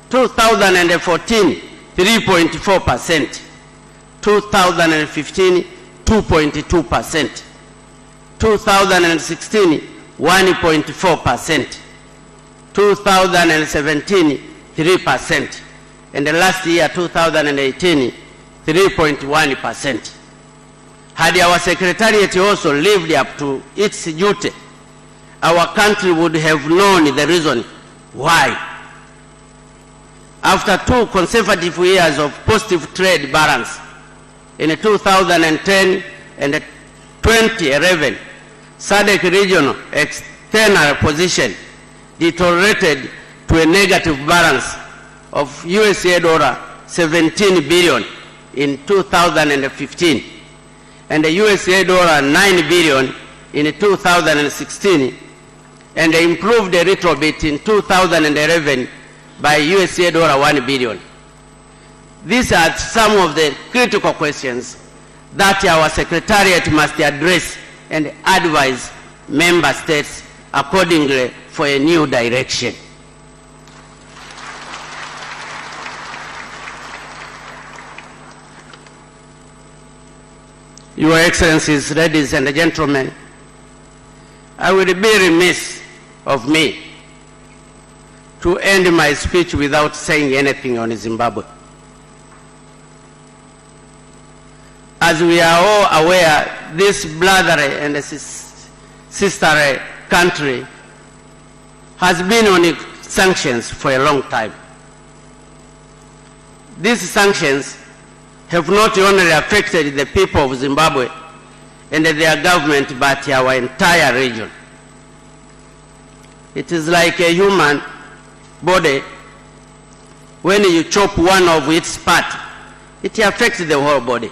2014, 3.4%. 2015, 2.2%. 2016, 1.4%. 2017, 3%. And the last year, 2018, 3.1%. Had our Secretariat also lived up to its duty, our country would have known the reason why. After 2 consecutive years of positive trade balance, in 2010 and 2011, SADC regional external position deteriorated to a negative balance of $17 billion in 2015 and $9 billion in 2016, and improved a little bit in 2011 by $1 billion. These are some of the critical questions that our Secretariat must address and advise member states accordingly for a new direction. Your Excellencies, ladies and gentlemen, I will be remiss of me to end my speech without saying anything on Zimbabwe. As we are all aware, this brotherly and sisterly country has been on sanctions for a long time. These sanctions have not only affected the people of Zimbabwe and their government, but our entire region. It is like a human body. When you chop one of its parts, it affects the whole body.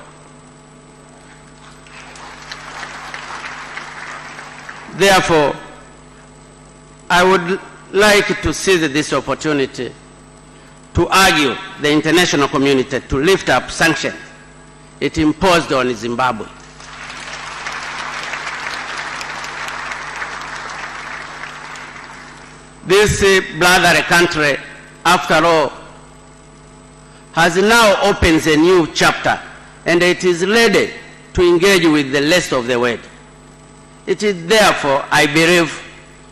Therefore, I would like to seize this opportunity to argue the international community to lift up sanctions it imposed on Zimbabwe. This brother country, after all, has now opened a new chapter, and it is ready to engage with the rest of the world. It is therefore, I believe,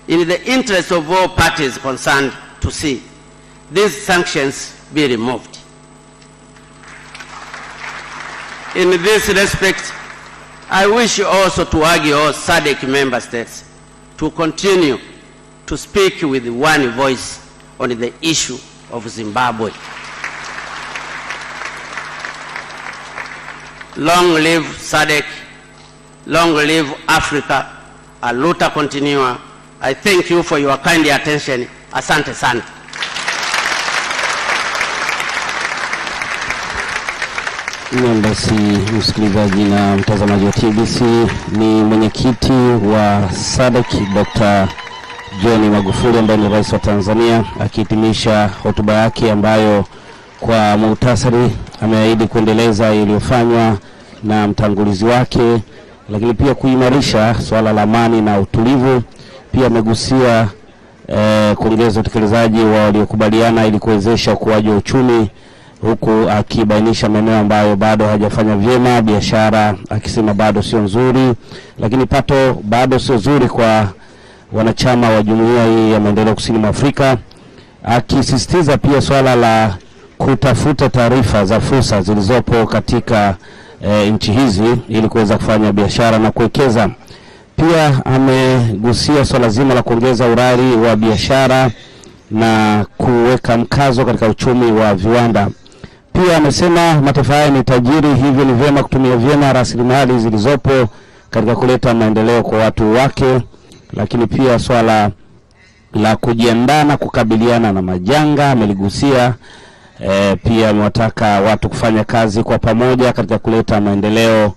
in the interest of all parties concerned to see these sanctions be removed. In this respect, I wish also to urge all SADC member states to continue to speak with one voice on the issue of Zimbabwe. Long live SADC, long live Africa, a luta continua. I thank you for your kind attention. Asante sana. Basi msikilizaji na mtazamaji wa TBC, ni mwenyekiti wa SADC Dr. John Magufuli ambaye ni rais wa Tanzania, akihitimisha hotuba yake ambayo kwa muhtasari ameahidi kuendeleza iliyofanywa na mtangulizi wake, lakini pia kuimarisha swala la amani na utulivu. Pia amegusia kuongeza utekelezaji wa waliokubaliana ili kuwezesha ukuaji wa uchumi, huku akibainisha maeneo ambayo bado hajafanya vyema. Biashara akisema bado sio nzuri, lakini pato bado sio nzuri kwa wanachama wa jumuiya hii ya maendeleo kusini mwa Afrika, akisisitiza pia swala la kutafuta taarifa za fursa zilizopo katika nchi hizi ili kuweza kufanya biashara na kuwekeza. Pia amegusia swala zima la kuongeza urari wa biashara na kuweka mkazo katika uchumi wa viwanda. Pia amesema mataifa haya ni tajiri, hivyo ni vyema kutumia vyema rasilimali zilizopo katika kuleta maendeleo kwa watu wake. Lakini pia swala la kujiandaa na kukabiliana na majanga ameligusia. Pia amewataka watu kufanya kazi kwa pamoja katika kuleta maendeleo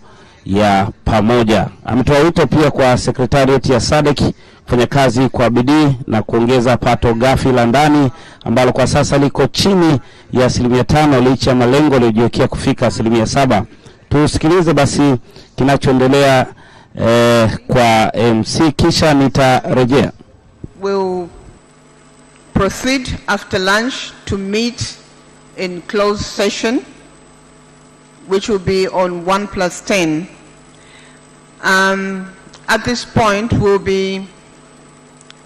ya pamoja. Ametoa wito pia kwa sekretariat ya SADC kufanya kazi kwa bidii na kuongeza pato ghafi la ndani ambalo kwa sasa liko chini ya 5% licha ya malengo yaliyojiwekea kufika 7%. Tusikilize basi kinachoendelea kwa MC, kisha nitarejea. We'll proceed after lunch to meet in closed session, which will be on 1+10. At this point, we'll be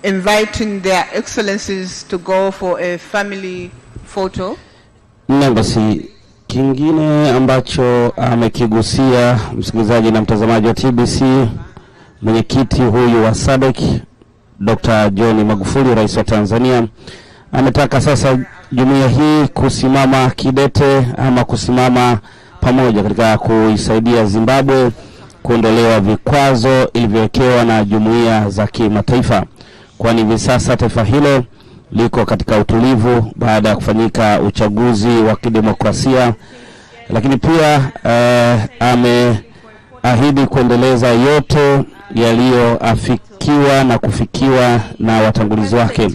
inviting their excellencies to go for a family photo. Basi kingine ambacho amekigusia msikilizaji na mtazamaji wa TBC, mwenyekiti huyu wa SADC Dr. John Magufuli, rais wa Tanzania, ametaka sasa jumuiya hii kusimama kidete ama kusimama pamoja katika kuisaidia Zimbabwe kuondolewa vikwazo ilivyowekewa na jumuiya za kimataifa, kwani hivi sasa taifa hilo liko katika utulivu baada ya kufanyika uchaguzi wa kidemokrasia. Lakini pia ameahidi kuendeleza yote yaliyoafikiwa na kufikiwa na watangulizi wake.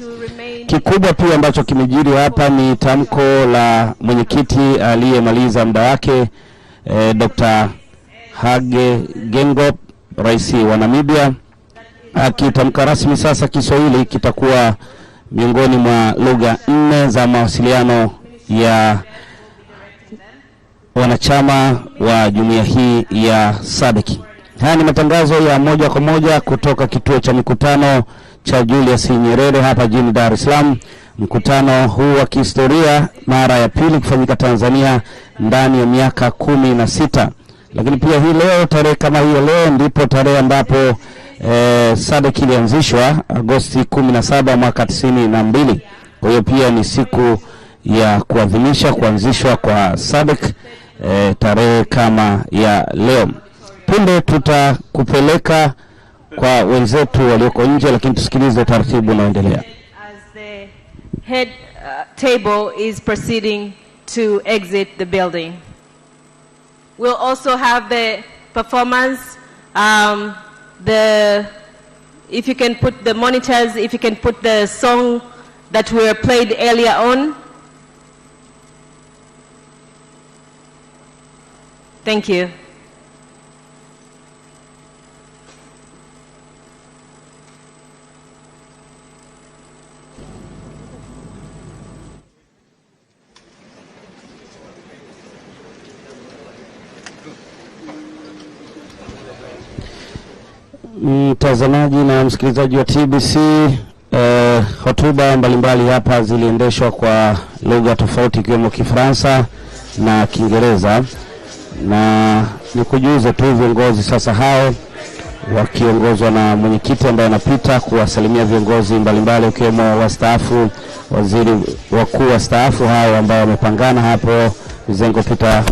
Kikubwa pia ambacho kimejiri hapa ni tamko la mwenyekiti aliyemaliza muda wake, Dr. Hage Geingob, rais wa Namibia, akitamka rasmi sasa Kiswahili kitakuwa miongoni mwa lugha 4 za mawasiliano ya wanachama wa jumuiya hii ya SADC. Haya ni matangazo ya moja kwa moja kutoka kituo cha mikutano cha Julius Nyerere hapa jijini Dar es Salaam. Mkutano huu wa kihistoria mara ya pili kufanyika Tanzania ndani ya miaka 16. Lakini pia hii leo, tarehe kama hiyo leo, ndipo tarehe ambapo SADC ilianzishwa Agosti 17 mwaka 92. Kwa hiyo pia ni siku ya kuadhimisha kuanzishwa kwa SADC tarehe kama ya leo. Punde tutakupeleka kwa wenzetu walioko nje, lakini tusikilize taratibu unaoendelea. As the head table is proceeding to exit the building. We'll also have the performance, if you can put the monitors, if you can put the song that were played earlier on. Thank you. Mtazamaji na msikilizaji wa TBC, hotuba mbalimbali hapa ziliendeshwa kwa lugha tofauti ikiwemo Kifaransa na Kiingereza, na nikujuze tu viongozi sasa hao wakiongozwa na mwenyekiti ambaye anapita kuwasalimia viongozi mbalimbali ikiwemo wastaafu, waziri wakuu wastaafu hao ambao wamepangana hapo, Mzengo Peter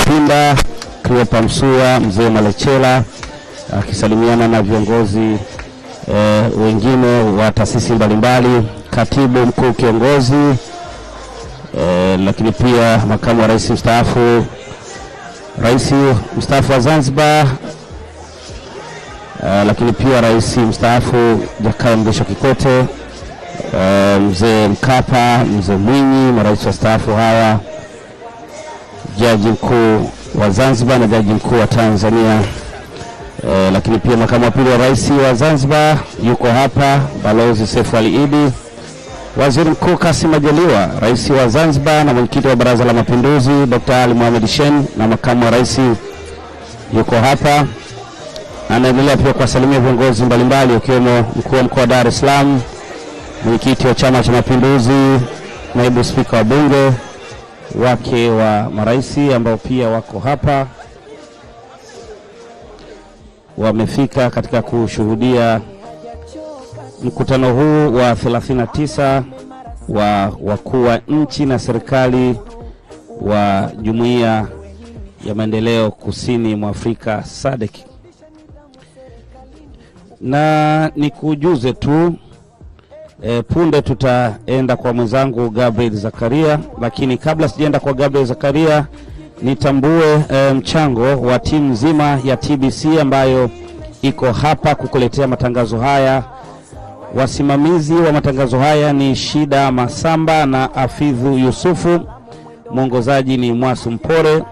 Pinda, Cleopa Msuya, Mzee Malechela, akisalimiana na viongozi wengine wa taasisi mbalimbali, katibu mkuu kiongozi, lakini pia makamu wa rais mstaafu, rais mstaafu wa Zanzibar, lakini pia rais mstaafu Jakaya Mrisho Kikwete, mzee Mkapa, mzee Mwinyi, marais wastaafu hawa, jaji mkuu wa Zanzibar na jaji mkuu wa Tanzania. Lakini pia makamu wa pili wa rais wa Zanzibar yuko hapa, Balozi Seif Ali Idi, waziri mkuu Kassim Majaliwa, rais wa Zanzibar na mwenyekiti wa Baraza la Mapinduzi Dr. Ali Mohamed Shein na makamu wa rais yuko hapa. Anaendelea pia kuwasalimia viongozi mbalimbali ukiwemo mkuu wa mkoa wa Dar es Salaam, mwenyekiti wa Chama cha Mapinduzi, naibu spika wa bunge, wake wa marais ambao pia wako hapa, wamefika katika kushuhudia mkutano huu wa 39 wa wakuu wa nchi na serikali wa Jumuiya ya Maendeleo Kusini mwa Afrika SADC. Na nikujuze tu punde tutaenda kwa mwenzangu Gabriel Zakaria, lakini kabla sijaenda kwa Gabriel Zakaria nitambue mchango wa timu nzima ya TBC ambayo iko hapa kukuletea matangazo haya. Wasimamizi wa matangazo haya ni Shida Masamba na Afidhu Yusufu. Mwongozaji ni Mwasu Mpore.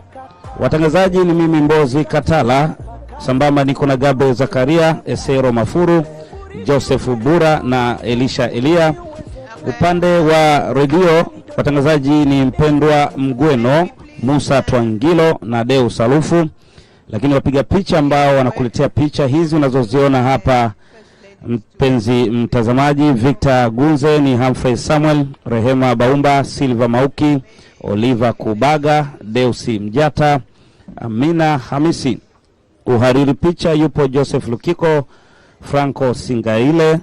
Watangazaji ni mimi Mbozi Katala, sambamba niko na Gabriel Zakaria, Esero Mafuru, Joseph Bura na Elisha Elia. Upande wa redio watangazaji ni Mpendwa Mgweno, Musa Twangilo na Deu Salufu. Lakini wapiga picha ambao wanakuletea picha hizi unazoziona hapa, mpenzi mtazamaji, Victor Gunze ni Humphrey Samuel, Rehema Baumba, Silva Mauki, Oliver Kubaga, Deusi Mjata, Amina Hamisi. Uhariri picha yupo Joseph Lukiko, Franco Singaile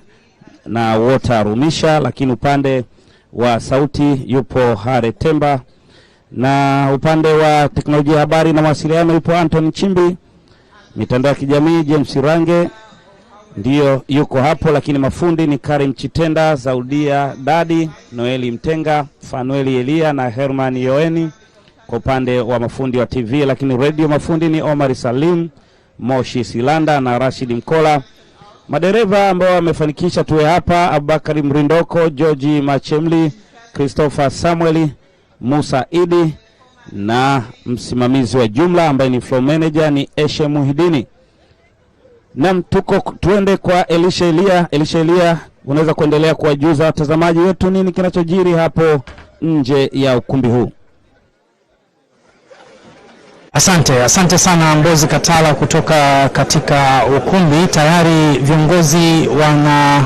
na Wota Rumisha. Lakini upande wa sauti yupo Hare Temba, na upande wa teknolojia habari na mawasiliano yupo Anton Chimbi. Mitandao ya kijamii James Range ndio yuko hapo, lakini mafundi ni Karim Chitenda, Zaudia Dadi, Noeli Mtenga, Fanueli Elia na Herman Yoeni kwa upande wa mafundi wa TV. Lakini radio mafundi ni Omar Salim, Moshi Silanda na Rashid Mkola. Madereva ambao wamefanikisha tuwe hapa: Abubakari Mrindoko, George Machemli, Christopher Samueli, Musa Idi, na msimamizi wa jumla ambaye ni floor manager ni Eshe Muhidini. Na tuende kwa Elisha Elia. Elisha Elia, unaweza kuendelea kuwajuza watazamaji wetu nini kinachojiri hapo nje ya ukumbi huu? Asante sana Mbozi Katala kutoka katika ukumbi. Tayari viongozi wana